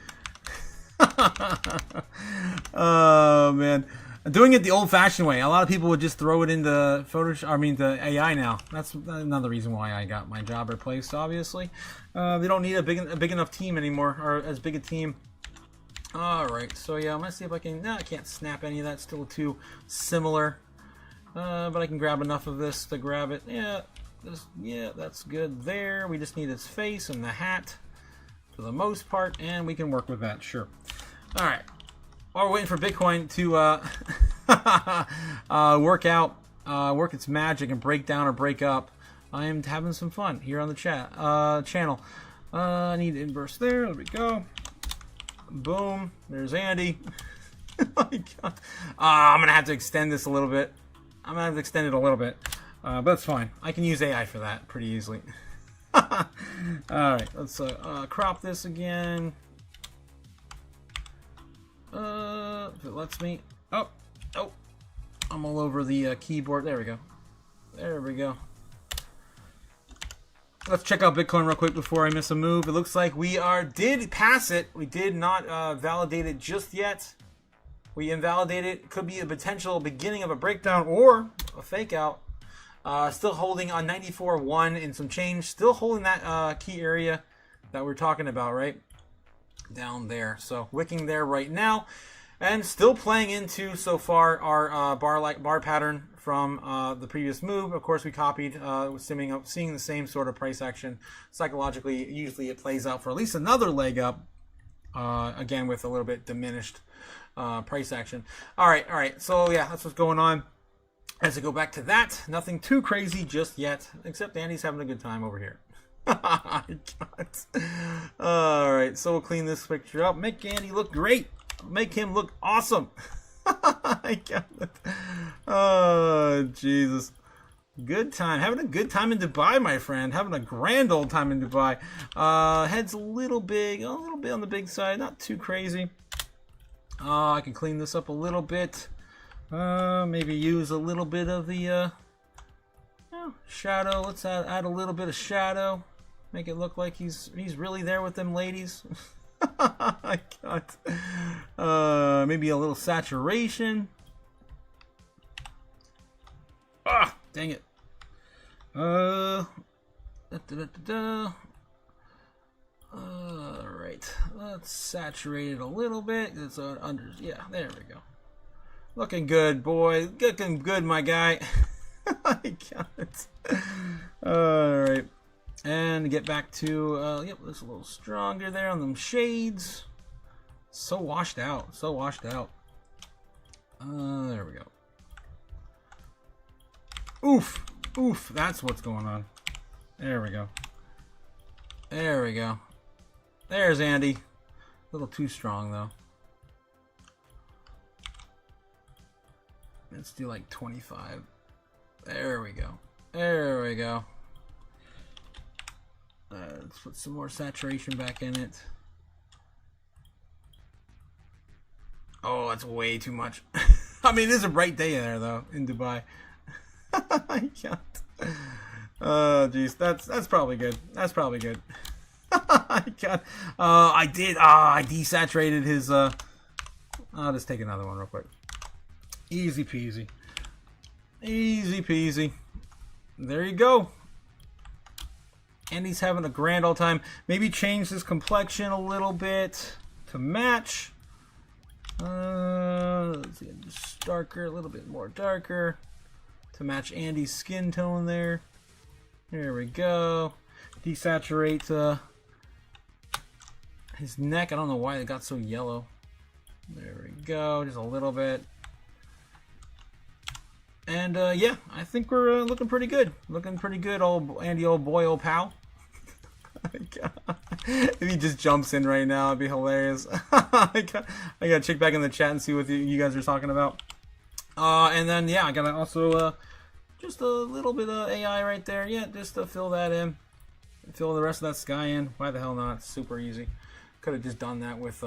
Oh man, doing it the old-fashioned way. A lot of people would just throw it into Photoshop. The AI now. That's another reason why I got my job replaced. Obviously, they don't need a big enough team anymore, or as big a team. All right, so yeah, I'm gonna see if I can. No, I can't snap any of that. Still too similar, but I can grab enough of this to grab it. Yeah, that's good there. We just need his face and the hat. for the most part, and we can work with that, sure. All right. While we're waiting for Bitcoin to work its magic and break down or break up, I am having some fun here on the channel. I need to inverse there. There we go. Boom. There's Andy. Oh my God. I'm gonna have to extend this a little bit. I'm gonna have to extend it a little bit, but that's fine. I can use AI for that pretty easily. All right, let's crop this again. If it lets me. Oh, I'm all over the keyboard. There we go. There we go. Let's check out Bitcoin real quick before I miss a move. It looks like we did pass it. We did not validate it just yet. We invalidated it. Could be a potential beginning of a breakdown or a fake out. Still holding on 94.1 and some change. Still holding that key area that we're talking about, right? Down there. So wicking there right now. And still playing into, so far, our bar pattern from the previous move. Of course, we copied, seeing the same sort of price action. Psychologically, usually it plays out for at least another leg up. Again, with a little bit diminished price action. All right. So, yeah, that's what's going on. As I go back to that, nothing too crazy just yet, except Andy's having a good time over here. All right, so we'll clean this picture up. Make Andy look great. Make him look awesome. I got it. Oh, Jesus. Good time. Having a good time in Dubai, my friend. Having a grand old time in Dubai. Head's a little bit on the big side. Not too crazy. I can clean this up a little bit. Maybe use a little bit of the shadow. Let's add a little bit of shadow. Make it look like he's really there with them ladies. I got maybe a little saturation. Ah, dang it. All right, let's saturate it a little bit. It's yeah, there we go. Looking good, boy. Looking good, my guy. I got it. All right. And get back to, yep, it's a little stronger there on them shades. So washed out. So washed out. There we go. Oof. Oof. That's what's going on. There we go. There we go. There's Andy. A little too strong, though. Let's do like 25. There we go. There we go. Let's put some more saturation back in it. Oh, that's way too much. I mean, it is a bright day there, though, in Dubai. I can't. Oh, jeez. That's probably good. That's probably good. I can't. I desaturated his... I'll just take another one real quick. Easy peasy. Easy peasy. There you go. Andy's having a grand old time. Maybe change his complexion a little bit to match. Let's see, just darker, a little bit more darker to match Andy's skin tone there. There we go. Desaturate his neck. I don't know why it got so yellow. There we go. Just a little bit. And yeah, I think we're looking pretty good. Looking pretty good, old Andy, old boy, old pal. If he just jumps in right now, it'd be hilarious. I gotta check back in the chat and see what you guys are talking about. And then yeah, I gotta also just a little bit of AI right there. Yeah, just to fill that in, fill the rest of that sky in. Why the hell not? It's super easy. Could have just done that with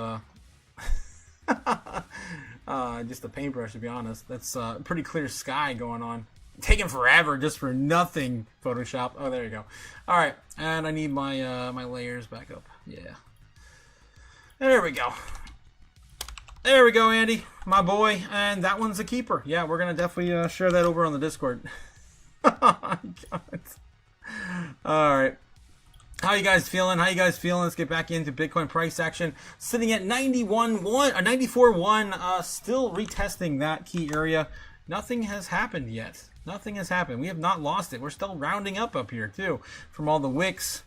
just a paintbrush, to be honest. That's pretty clear sky going on. Taking forever just for nothing. Photoshop. Oh, there you go. All right, and I need my my layers back up. Yeah. There we go. There we go, Andy, my boy, and that one's a keeper. Yeah, we're gonna definitely share that over on the Discord. Oh, God. All right. How you guys feeling? How you guys feeling? Let's get back into Bitcoin price action. Sitting at 94.1, still retesting that key area. Nothing has happened yet. Nothing has happened. We have not lost it. We're still rounding up here too from all the wicks.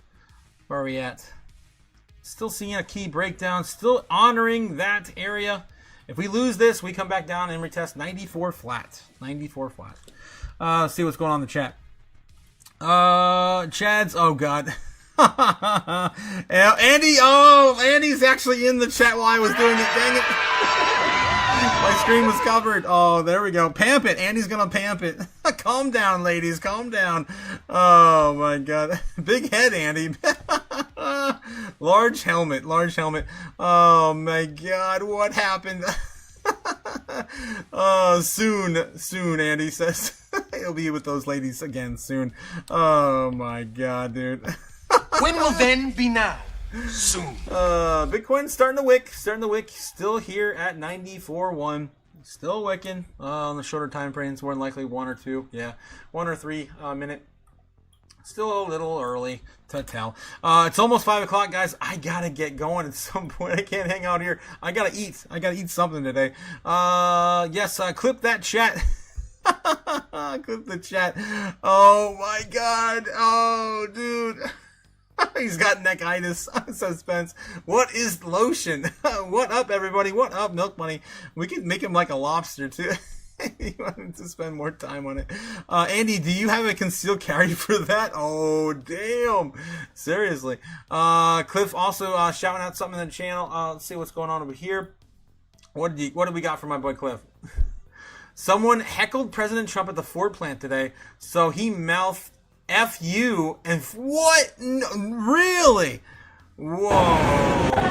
Where are we at? Still seeing a key breakdown. Still honoring that area. If we lose this, we come back down and retest 94 flat. 94 flat. Let's see what's going on in the chat. Chad's, oh god. Andy, Andy's actually in the chat while I was doing it. Dang it. My screen was covered. Oh, there we go. Pamp it. Andy's gonna pamp it. Calm down, ladies. Calm down. Oh my god. Big head, Andy. Large helmet. Large helmet. Oh my god. What happened? Soon, Andy says. He'll be with those ladies again soon. Oh my god, dude. When will then be now? Soon. Bitcoin starting to wick. Still here at 94.1. Still wicking on the shorter time frames. More than likely 1 or 2. Yeah, 1 or 3 minute. Still a little early to tell. It's almost 5 o'clock, guys. I gotta get going at some point. I can't hang out here. I gotta eat. I gotta eat something today. Yes, clip that chat. Clip the chat. Oh my god. Oh, dude. He's got neckitis. Suspense. What is lotion? What up, everybody? What up, Milk Money? We could make him like a lobster, too. He wanted to spend more time on it. Andy, do you have a concealed carry for that? Oh, damn. Seriously. Cliff also shouting out something in the channel. Let's see what's going on over here. What do we got for my boy Cliff? Someone heckled President Trump at the Ford plant today, so he mouthed F you and what? No, really? Whoa.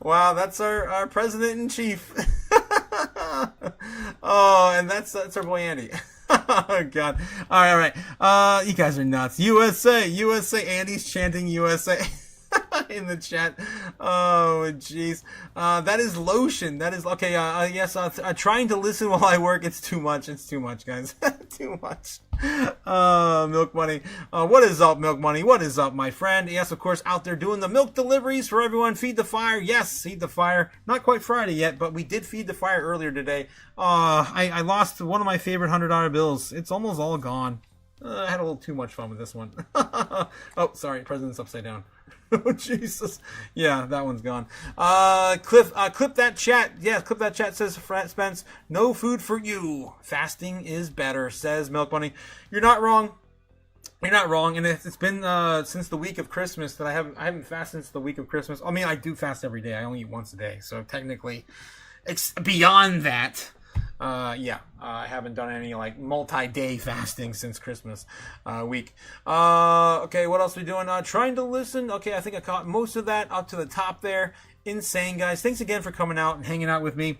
Wow, that's our president-in-chief. Oh, and that's our boy Andy. Oh, God. All right. You guys are nuts. USA. Andy's chanting USA. In the chat. Oh, jeez. That is lotion. That is okay. Yes. Trying to listen while I work. It's too much. It's too much, guys. Too much. Milk Money. What is up, Milk Money? What is up, my friend? Yes, of course, out there doing the milk deliveries for everyone. Feed the fire. Yes, feed the fire. Not quite Friday yet, but we did feed the fire earlier today. I lost one of my favorite $100 bills. It's almost all gone. I had a little too much fun with this one. Oh, sorry. President's upside down. Oh, Jesus. Yeah, that one's gone. Clip that chat. Yeah, clip that chat, says Spence. No food for you. Fasting is better, says Milk Bunny. You're not wrong. You're not wrong. And it's been since the week of Christmas that I haven't fasted since the week of Christmas. I mean, I do fast every day. I only eat once a day. So technically, it's beyond that. I haven't done any like multi-day fasting since Christmas week. Okay, what else are we doing? Trying to listen. Okay, I think I caught most of that up to the top there. Insane, guys. Thanks again for coming out and hanging out with me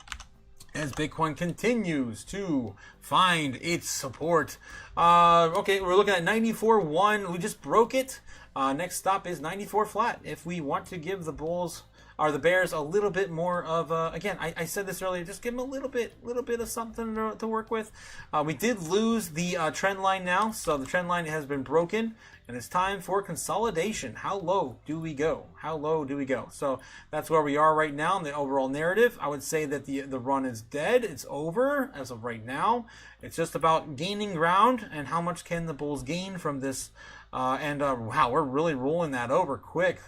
as Bitcoin continues to find its support. Okay, we're looking at 94.1. We just broke it. Next stop is 94 flat. If we want to give the bulls or the bears a little bit more of again, I said this earlier, just give them a little bit of something to work with. We did lose the trend line now, so the trend line has been broken, and it's time for consolidation. How low do we go? How low do we go? So that's where we are right now in the overall narrative. I would say that the run is dead. It's over as of right now. It's just about gaining ground and how much can the bulls gain from this. Wow, we're really rolling that over quick.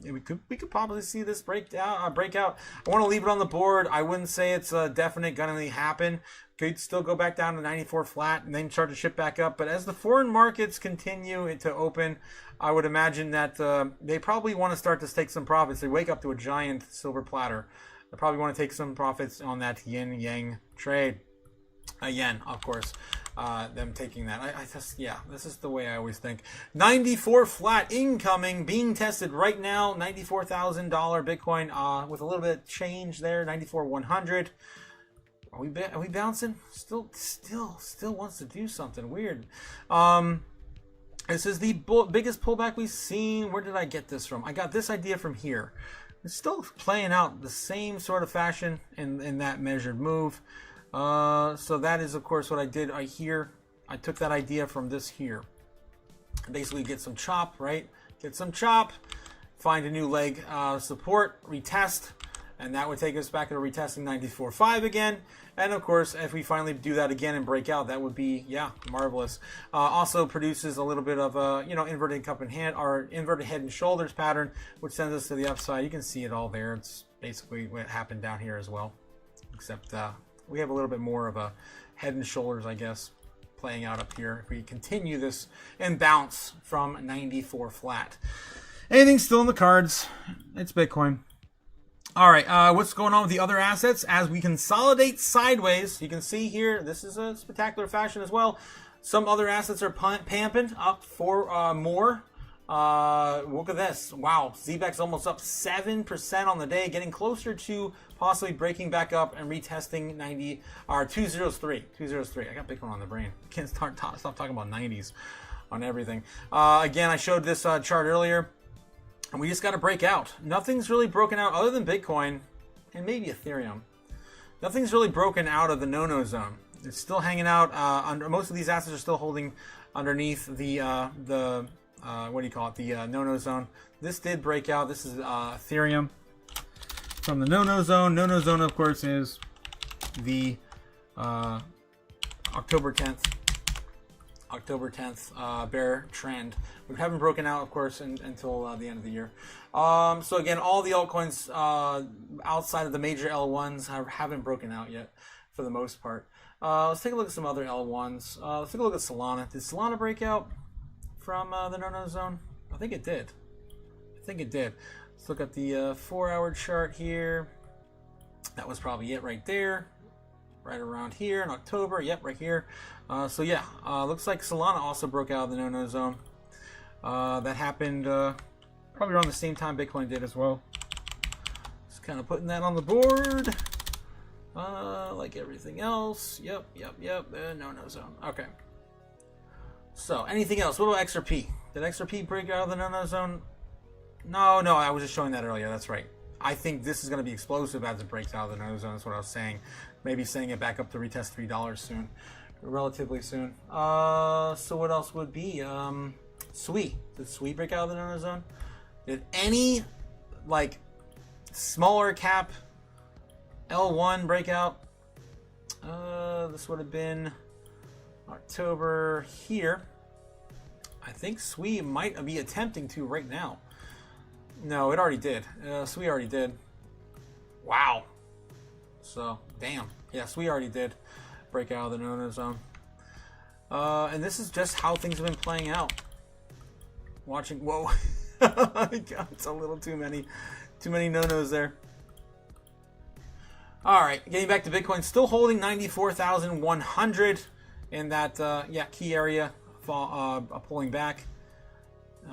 We could probably see this breakout. I want to leave it on the board. I wouldn't say it's a definite gonna happen. Could still go back down to 94 flat and then start to ship back up. But as the foreign markets continue to open, I would imagine that they probably want to start to take some profits. They wake up to a giant silver platter. They probably want to take some profits on that yin-yang trade. Yen, of course. Them taking that. I just, yeah, this is the way I always think. 94 flat incoming, being tested right now. $94,000 Bitcoin with a little bit of change there. 94,100. Are we bouncing? Still wants to do something weird. This is the biggest pullback we've seen. Where did I get this from? I got this idea from here. It's still playing out the same sort of fashion in that measured move. So that is, of course, what I did here. I took that idea from this here. Basically get some chop, right? Get some chop, find a new leg support, retest, And that would take us back to retesting 94.5 again. And of course, if we finally do that again and break out, that would be, yeah, marvelous. Also produces a little bit of a, you know, inverted cup and hand, or inverted head and shoulders pattern, which sends us to the upside. You can see it all there. It's basically what happened down here as well. Except we have a little bit more of a head and shoulders, I guess, playing out up here. If we continue this and bounce from 94 flat. Anything's still in the cards. It's Bitcoin. All right, what's going on with the other assets? As we consolidate sideways, you can see here, this is a spectacular fashion as well. Some other assets are pamping up for more. Look at this. Wow, ZBEX almost up 7% on the day, getting closer to possibly breaking back up and retesting 203. 203. I got Bitcoin on the brain. Can't stop talking about 90s on everything. Again, I showed this chart earlier. And we just got to break out. Nothing's really broken out other than Bitcoin and maybe Ethereum. Nothing's really broken out of the no-no zone. It's still hanging out under. Most of these assets are still holding underneath the what do you call it? The no-no zone. This did break out. This is Ethereum from the no-no zone. No-no zone, of course, is the October 10th bear trend. We haven't broken out, of course, until the end of the year. So again, all the altcoins outside of the major L1s haven't broken out yet, for the most part. Let's take a look at some other L1s. Let's take a look at Solana. Did Solana break out from the no-no zone? I think it did. Let's look at the 4-hour chart here. That was probably it right there. Right around here in October. Yep, right here. So yeah, looks like Solana also broke out of the no-no zone. That happened probably around the same time Bitcoin did as well. Just kind of putting that on the board. Like everything else. Yep. No-no zone. Okay. So, anything else? What about XRP? Did XRP break out of the no-no zone? No, I was just showing that earlier. That's right. I think this is going to be explosive as it breaks out of the no-no zone. That's what I was saying. Maybe setting it back up to retest $3 soon. Relatively soon. So what else would be? SWI. Did SWI break out of the no-no zone? Did any, like, smaller cap L1 break out? This would have been October here. I think SWI might be attempting to right now. No, it already did. SWI already did. Wow. So, damn. Yeah, SWI already did break out of the no-no zone. And this is just how things have been playing out. Watching, whoa. God, it's a little too many no-nos there. All right, getting back to Bitcoin, still holding 94,100 in that key area, pulling back.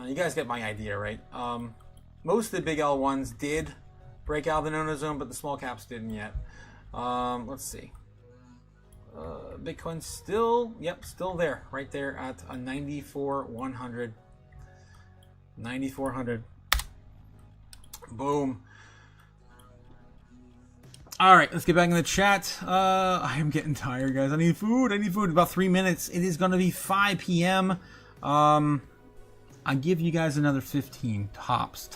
You guys get my idea, right? Most of the big L1s did break out of the no-no zone, but the small caps didn't yet. Let's see. Bitcoin's still there, right there at a 94,100. 9,400. Boom. All right, let's get back in the chat. I am getting tired, guys. I need food. About 3 minutes. It is going to be 5 p.m. I give you guys another 15 tops.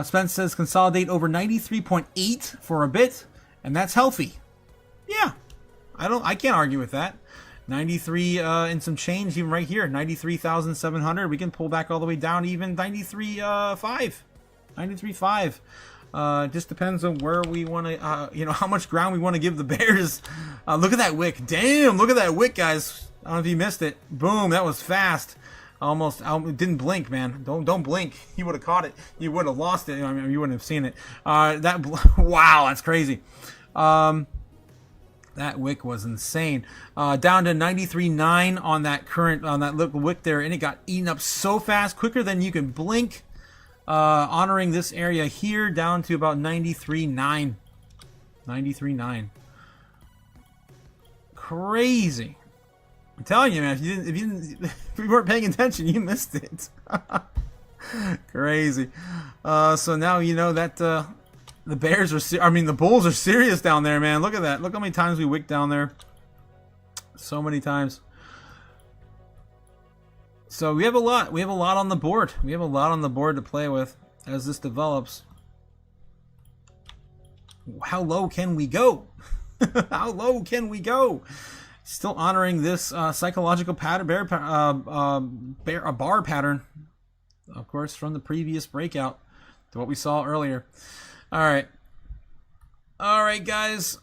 Spence says consolidate over 93.8 for a bit, and that's healthy. Yeah, I can't argue with that. 93 and some change, even right here, 93,700. We can pull back all the way down to even 93.5. 93.5. Just depends on where we want to, how much ground we want to give the bears. Look at that wick. Damn, look at that wick, guys. I don't know if you missed it. Boom, that was fast. Almost, it didn't blink, man. Don't blink. You would have caught it. You would have lost it. I mean, you wouldn't have seen it. Wow, that's crazy. That wick was insane. Down to 93.9 on that little wick there, and it got eaten up so fast, quicker than you can blink. Honoring this area here down to about 93.9. 93.9. Crazy. I'm telling you, man, if you weren't paying attention, you missed it. Crazy. So now you know that the bears are the bulls are serious down there, man. Look at that. Look how many times we wicked down there. So many times. So we have a lot. We have a lot on the board. We have a lot on the board to play with as this develops. how low can we go? How low can we go? Still honoring this psychological pattern, bar pattern, of course, from the previous breakout to what we saw earlier. All right, guys,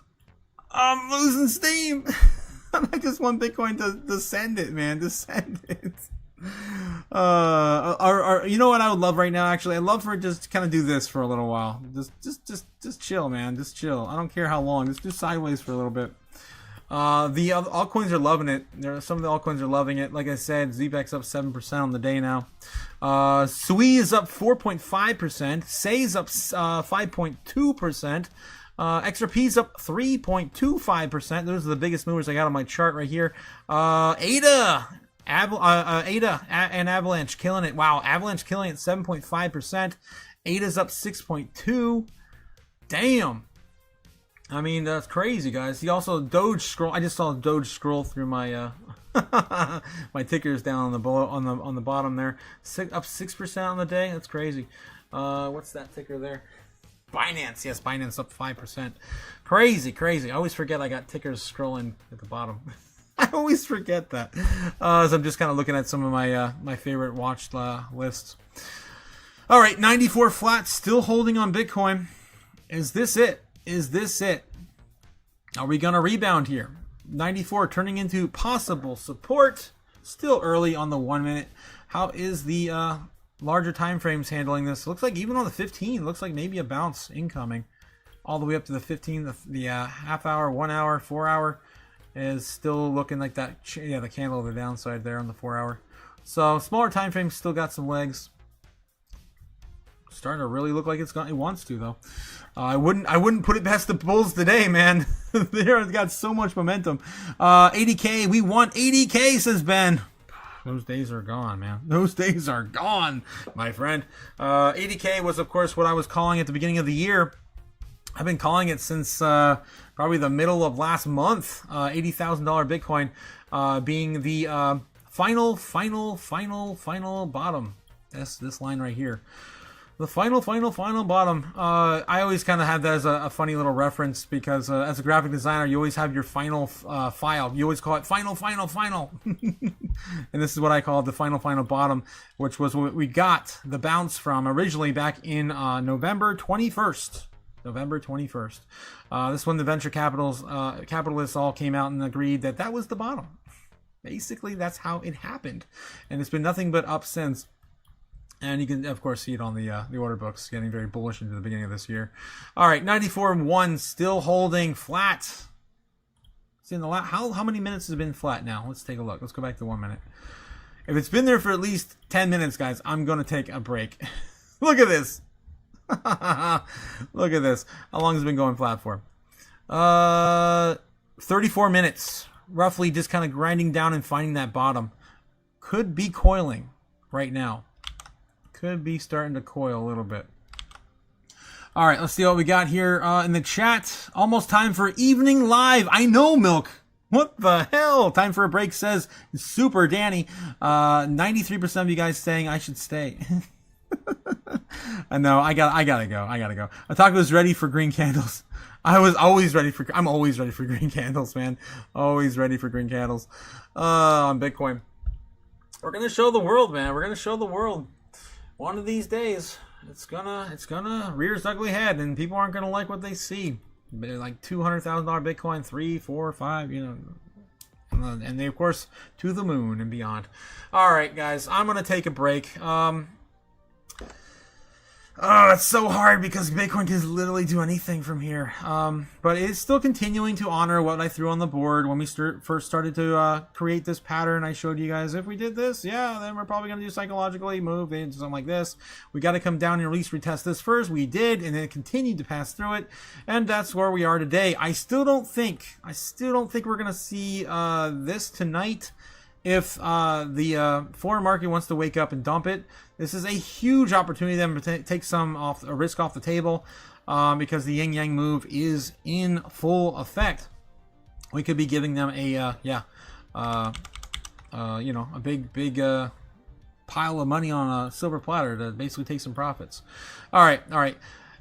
I'm losing steam. I just want Bitcoin to send it, man, to send it. You know what I would love right now? Actually, I'd love for it just to kind of do this for a little while. Just chill, man. Just chill. I don't care how long. Just do sideways for a little bit. The other altcoins are loving it. Some of the altcoins are loving it. Like I said, ZBEC's up 7% on the day now. Sui is up 4.5%. Sei is up 5.2%. XRP's up 3.25%. Those are the biggest movers I got on my chart right here. ADA and Avalanche killing it. Wow, Avalanche killing it 7.5%. ADA's up 6.2%. Damn. I mean, that's crazy, guys. He also Doge scroll. I just saw Doge scroll through my my tickers down on the bottom there. Up 6% on the day. That's crazy. What's that ticker there? Binance. Yes, Binance up 5%. Crazy. I always forget I got tickers scrolling at the bottom. I always forget that. So I'm just kind of looking at some of my my favorite watched lists. All right, 94 flat, still holding on Bitcoin. Is this it? Are we going to rebound here? 94 turning into possible support. Still early on the 1 minute. How is the larger time frames handling this? Looks like even on the 15, looks like maybe a bounce incoming. All the way up to the 15, the half hour, 1 hour, 4 hour is still looking like that. Yeah, the candle to the downside there on the 4 hour. So smaller time frames still got some legs. Starting to really look like it wants to, though. I wouldn't put it past the Bulls today, man. They've got so much momentum. 80K, we want 80K, says Ben. Those days are gone, man. Those days are gone, my friend. 80K was, of course, what I was calling at the beginning of the year. I've been calling it since probably the middle of last month. $80,000 Bitcoin being the final bottom. This line right here. The final bottom. I always kind of have that as a funny little reference because as a graphic designer, you always have your final file. You always call it final. And this is what I call the final bottom, which was what we got the bounce from originally back in November 21st. This one, the venture capitalists all came out and agreed that was the bottom. Basically, that's how it happened. And it's been nothing but up since. And you can, of course, see it on the order books, getting very bullish into the beginning of this year. All right, 94.1 still holding flat. It's in the how many minutes has it been flat now? Let's take a look. Let's go back to 1 minute. If it's been there for at least 10 minutes, guys, I'm going to take a break. Look at this. Look at this. How long has it been going flat for? 34 minutes. Roughly just kind of grinding down and finding that bottom. Could be coiling right now. Could be starting to coil a little bit. All right, let's see what we got here in the chat. Almost time for evening live. I know, Milk. What the hell? Time for a break, says Super Danny. 93% of you guys saying I should stay. I know. I gotta go. Otaku is ready for green candles. I'm always ready for green candles, man. Always ready for green candles. On Bitcoin. We're gonna show the world, man. We're gonna show the world. One of these days, it's gonna rear its ugly head, and people aren't gonna like what they see. Like $200,000 Bitcoin, 3, 4, 5, and they, of course, to the moon and beyond. All right, guys, I'm gonna take a break. It's so hard because Bitcoin can literally do anything from here. But it's still continuing to honor what I threw on the board when we first started to create this pattern. I showed you guys if we did this, then we're probably going to do psychologically move into something like this. We got to come down and at least retest this first. We did, and then it continued to pass through it, and that's where we are today. I still don't think we're going to see this tonight. If the foreign market wants to wake up and dump it, this is a huge opportunity for them to take some risk off the table because the yin yang move is in full effect. We could be giving them a a big pile of money on a silver platter to basically take some profits. All right.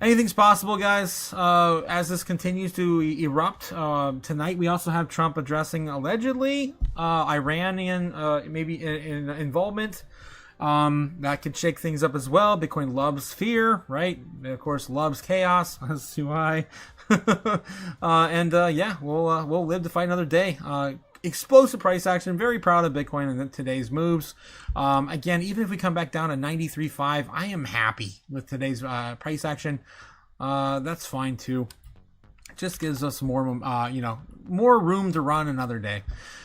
Anything's possible, guys, as this continues to erupt. Tonight we also have Trump addressing, allegedly, Iranian involvement. That could shake things up as well. Bitcoin loves fear, right? Of course, loves chaos, as do I. Yeah, we'll live to fight another day. Explosive price action. Very proud of Bitcoin and today's moves. Again, even if we come back down to 93.5, I am happy with today's price action. That's fine too. Just gives us more, more room to run another day.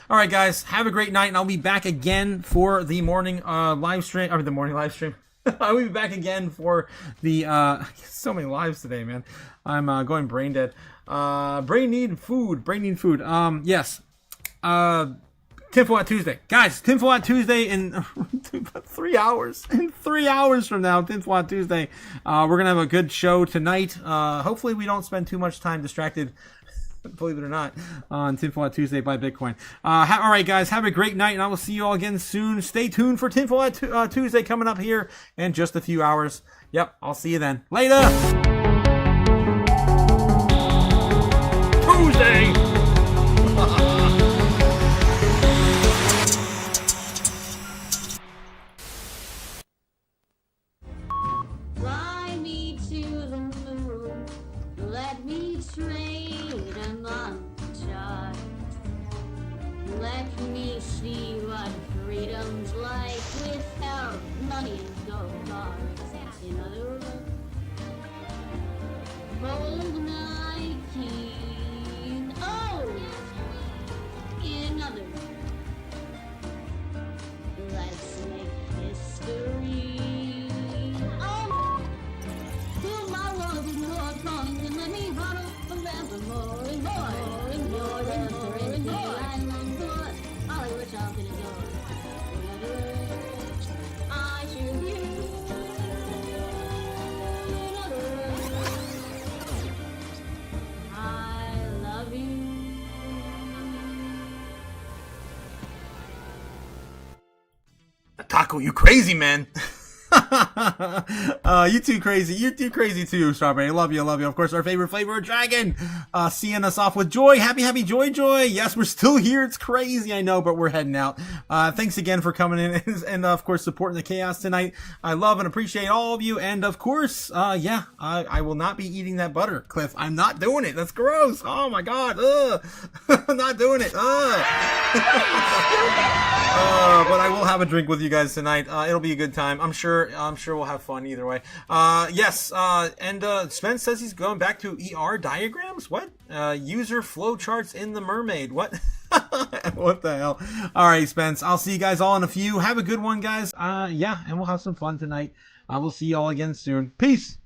All right, guys, have a great night, and I'll be back again for the morning live stream. The morning live stream. I will be back again for the so many lives today, man. I'm going brain dead. Brain need food. Yes. Tinfoil Hat Tuesday, guys. Tinfoil Hat Tuesday in 3 hours. In 3 hours from now, Tinfoil Hat Tuesday. We're gonna have a good show tonight. Hopefully, we don't spend too much time distracted. Believe it or not, on Tinfoil Hat Tuesday by Bitcoin. All right, guys, have a great night, and I will see you all again soon. Stay tuned for Tinfoil Hat Tuesday coming up here in just a few hours. Yep, I'll see you then. Later. Tuesday. Fly me to the moon, let me trade among the stars. Let me see what freedom's like without money and gold bars. In other words, hold my king. Oh! In other words, let's make history. Oh! Fill my world with more coins and let me huddle forevermore and more and more and more and more. I long for Hollywood talking and door. In other words, I choose you. In other words, I love you. Taco, you crazy, man. You too crazy. You're too crazy too, Strawberry. I love you. Of course, our favorite flavor, Dragon. Seeing us off with Joy. Happy Joy. Yes, we're still here. It's crazy, I know, but we're heading out. Thanks again for coming in and of course, supporting the chaos tonight. I love and appreciate all of you. And of course, I will not be eating that butter, Cliff. I'm not doing it. That's gross. Oh my God. I'm not doing it. But I will have a drink with you guys tonight. It'll be a good time. I'm sure we'll have fun either way. Yes, and Spence says he's going back to ER diagrams. What? User flow charts in the mermaid. What? What the hell? All right, Spence. I'll see you guys all in a few. Have a good one, guys. And we'll have some fun tonight. I will see you all again soon. Peace.